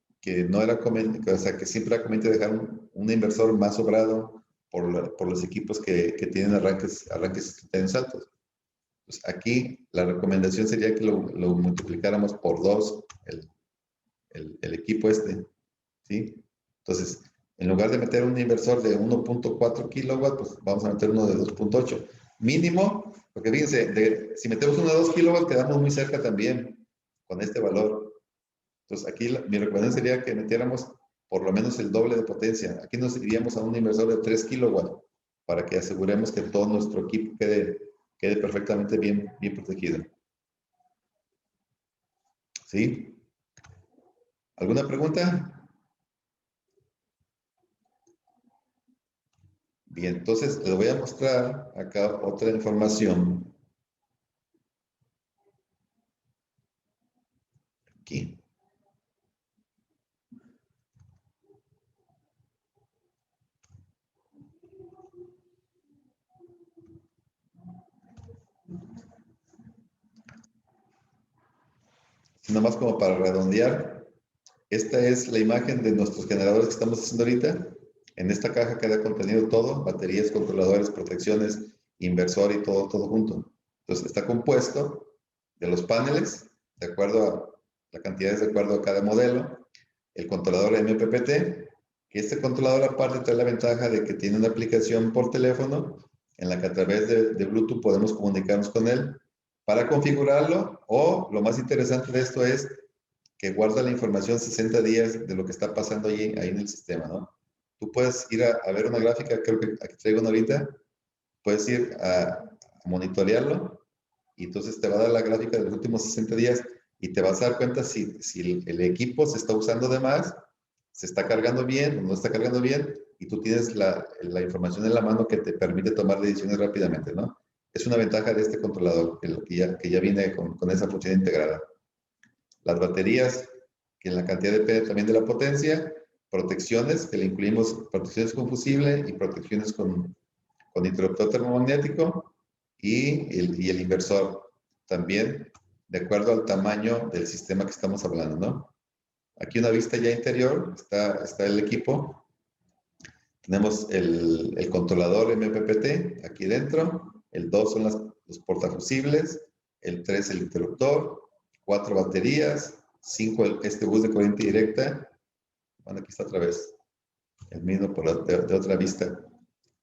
no era conveniente, o sea, que siempre era conveniente dejar un inversor más sobrado por los equipos que tienen arranques instantáneos altos. Pues aquí la recomendación sería que lo multiplicáramos por 2 el equipo ¿sí? Entonces, en lugar de meter un inversor de 1.4 kilowatts, pues vamos a meter uno de 2.8. Mínimo, porque fíjense, si metemos uno de 2 kilowatts, quedamos muy cerca también con este valor. Entonces, aquí mi recomendación sería que metiéramos por lo menos el doble de potencia. Aquí nos iríamos a un inversor de 3 kilowatts para que aseguremos que todo nuestro equipo quede perfectamente bien protegido. ¿Sí? ¿Alguna pregunta? Bien, entonces les voy a mostrar acá otra información. Aquí. Nada más como para redondear, esta es la imagen de nuestros generadores que estamos haciendo ahorita. En esta caja queda contenido todo, baterías, controladores, protecciones, inversor y todo junto. Entonces está compuesto de los paneles, de acuerdo a la cantidad, de acuerdo a cada modelo, el controlador MPPT, que este controlador aparte trae la ventaja de que tiene una aplicación por teléfono en la que a través de Bluetooth podemos comunicarnos con él para configurarlo, o lo más interesante de esto es que guarda la información 60 días de lo que está pasando ahí en el sistema, ¿no? Tú puedes ir a ver una gráfica, creo que aquí traigo una ahorita, puedes ir a monitorearlo y entonces te va a dar la gráfica de los últimos 60 días y te vas a dar cuenta si el equipo se está usando de más, se está cargando bien o no está cargando bien, y tú tienes la información en la mano que te permite tomar decisiones rápidamente, ¿no? Es una ventaja de este controlador, que ya viene con esa función integrada. Las baterías, que en la cantidad depende también de la potencia, protecciones, que le incluimos protecciones con fusible y protecciones con interruptor termomagnético, y el inversor también, de acuerdo al tamaño del sistema que estamos hablando, ¿no? Aquí una vista ya interior, está el equipo. Tenemos el controlador MPPT aquí dentro, el 2 son los portafusibles, el 3 el interruptor, 4 baterías, 5 este bus de corriente directa. Bueno, aquí está otra vez, el mismo de otra vista.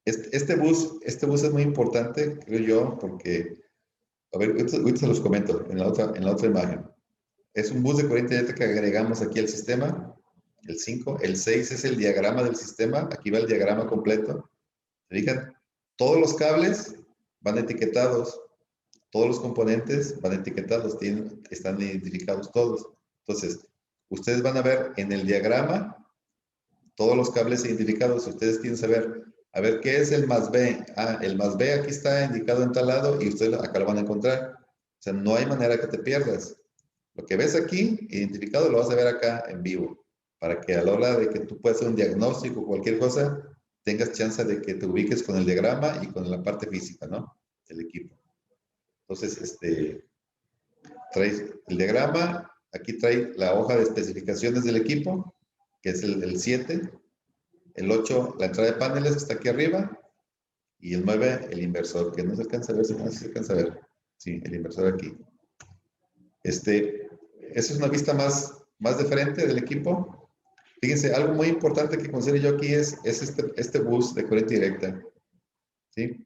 Este bus es muy importante, creo yo, porque, a ver, ahorita se los comento en la otra imagen. Es un bus de corriente directa que agregamos aquí al sistema, el 5. El 6 es el diagrama del sistema, aquí va el diagrama completo. Fijan, todos los cables van etiquetados, todos los componentes van etiquetados, están identificados todos. Entonces, ustedes van a ver en el diagrama todos los cables identificados. Ustedes quieren saber, a ver, ¿qué es el más B? Ah, el más B aquí está indicado en tal lado y ustedes acá lo van a encontrar. O sea, no hay manera que te pierdas. Lo que ves aquí identificado lo vas a ver acá en vivo, para que a la hora de que tú puedas hacer un diagnóstico o cualquier cosa, tengas chance de que te ubiques con el diagrama y con la parte física, ¿no? Del equipo. Entonces, traes el diagrama, aquí trae la hoja de especificaciones del equipo, que es el 7, el 8, la entrada de paneles que está aquí arriba, y el 9, el inversor, que no se alcanza a ver, si no se alcanza a ver. Sí, el inversor aquí. Esa es una vista más de frente del equipo. Fíjense, algo muy importante que considero yo aquí es este bus de corriente directa. ¿Sí?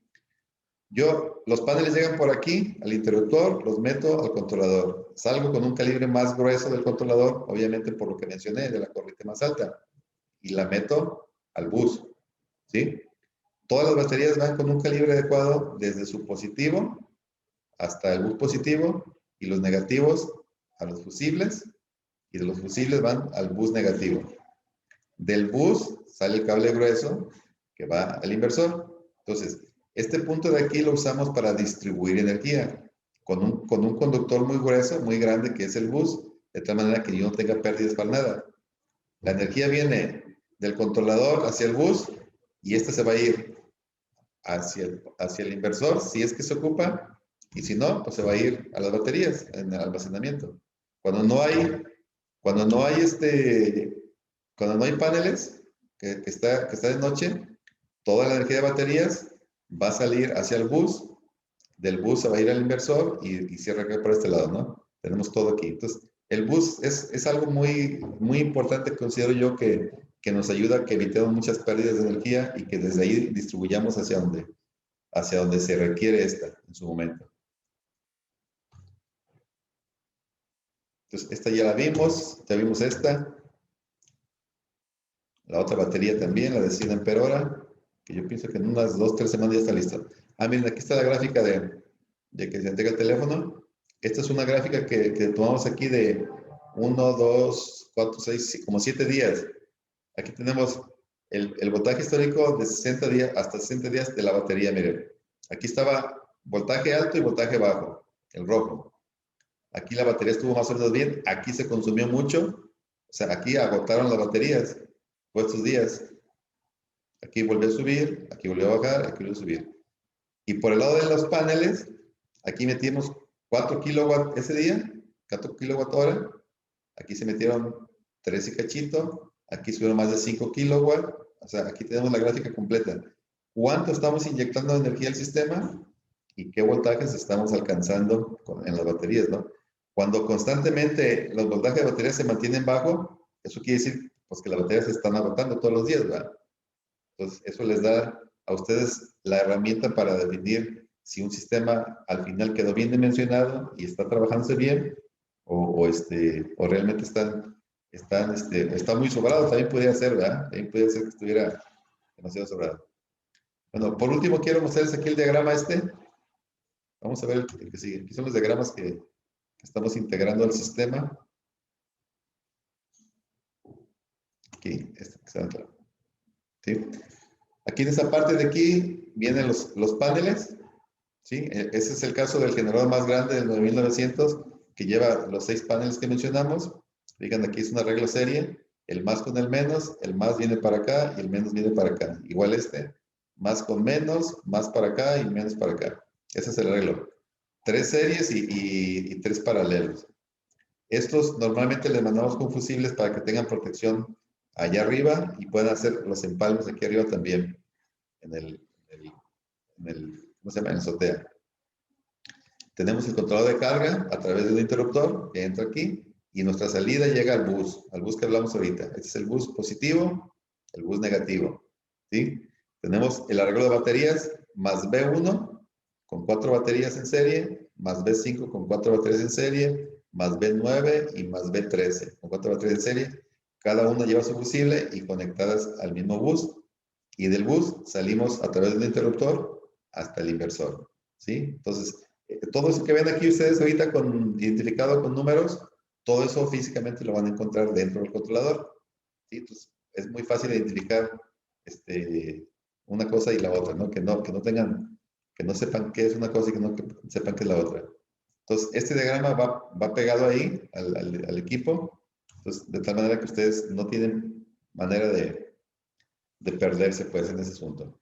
Los paneles llegan por aquí, al interruptor, los meto al controlador. Salgo con un calibre más grueso del controlador, obviamente por lo que mencioné, de la corriente más alta. Y la meto al bus. ¿Sí? Todas las baterías van con un calibre adecuado desde su positivo hasta el bus positivo, y los negativos a los fusibles, y de los fusibles van al bus negativo. Del bus sale el cable grueso que va al inversor. Entonces, este punto de aquí lo usamos para distribuir energía con un conductor muy grueso, muy grande, que es el bus, de tal manera que yo no tenga pérdidas para nada. La energía viene del controlador hacia el bus, y esta se va a ir hacia el inversor si es que se ocupa, y si no, pues se va a ir a las baterías en el almacenamiento. Cuando no hay paneles, que está de noche, toda la energía de baterías va a salir hacia el bus, del bus se va a ir al inversor y cierra acá por este lado, ¿no? Tenemos todo aquí. Entonces, el bus es algo muy, muy importante, considero yo, que nos ayuda a que evitemos muchas pérdidas de energía y que desde ahí distribuyamos hacia donde se requiere esta en su momento. Entonces, esta ya vimos esta. La otra batería también, la de 100 ampere hora, que yo pienso que en unas 2 o 3 semanas ya está lista. Miren, aquí está la gráfica de que se entrega el teléfono. Esta es una gráfica que tomamos aquí de 1, 2, 4, 6, como 7 días. Aquí tenemos el voltaje histórico de 60 días hasta 60 días de la batería, miren. Aquí estaba voltaje alto y voltaje bajo, el rojo. Aquí la batería estuvo más o menos bien. Aquí se consumió mucho. O sea, aquí agotaron las baterías por estos días. Aquí volvió a subir, aquí volvió a bajar, aquí volvió a subir. Y por el lado de los paneles, aquí metimos 4 kilowatt ese día, 4 kilowatt hora. Aquí se metieron 3 y cachito. Aquí subieron más de 5 kilowatt. O sea, aquí tenemos la gráfica completa. ¿Cuánto estamos inyectando de energía al sistema? ¿Y qué voltajes estamos alcanzando en las baterías, no? Cuando constantemente los voltajes de baterías se mantienen bajo, eso quiere decir pues, que las baterías se están agotando todos los días, ¿verdad? Entonces, eso les da a ustedes la herramienta para definir si un sistema al final quedó bien dimensionado y está trabajándose bien o realmente está muy sobrado. También podría ser, ¿verdad? También podría ser que estuviera demasiado sobrado. Bueno, por último quiero mostrarles aquí el diagrama Vamos a ver el que sigue. Aquí son los diagramas que estamos integrando al sistema. Aquí, que se ve claro. ¿Sí? Aquí en esta parte de aquí vienen los paneles. ¿Sí? Ese es el caso del generador más grande del 9900 que lleva los 6 paneles que mencionamos. Fíjense, aquí es una regla serie. El más con el más viene para acá y el menos viene para acá. Igual más con menos, más para acá y menos para acá. Ese es el arreglo. 3 series y 3 paralelos. Estos normalmente les mandamos con fusibles para que tengan protección allá arriba y puedan hacer los empalmes aquí arriba también, ¿cómo se llama? En la azotea. Tenemos el controlador de carga a través de un interruptor que entra aquí y nuestra salida llega al bus que hablamos ahorita. Este es el bus positivo, el bus negativo. ¿Sí? Tenemos el arreglo de baterías más B1 con 4 baterías en serie, más B5 con 4 baterías en serie, más B9 y más B13 con 4 baterías en serie. Cada una lleva su fusible y conectadas al mismo bus. Y del bus salimos a través del interruptor hasta el inversor. ¿Sí? Entonces, todo eso que ven aquí ustedes ahorita identificado con números, todo eso físicamente lo van a encontrar dentro del controlador. ¿Sí? Entonces, es muy fácil identificar una cosa y la otra, ¿no? Que no sepan qué es una cosa y que no sepan qué es la otra. Entonces, este diagrama va pegado ahí al equipo, entonces, de tal manera que ustedes no tienen manera de perderse, pues, en ese asunto.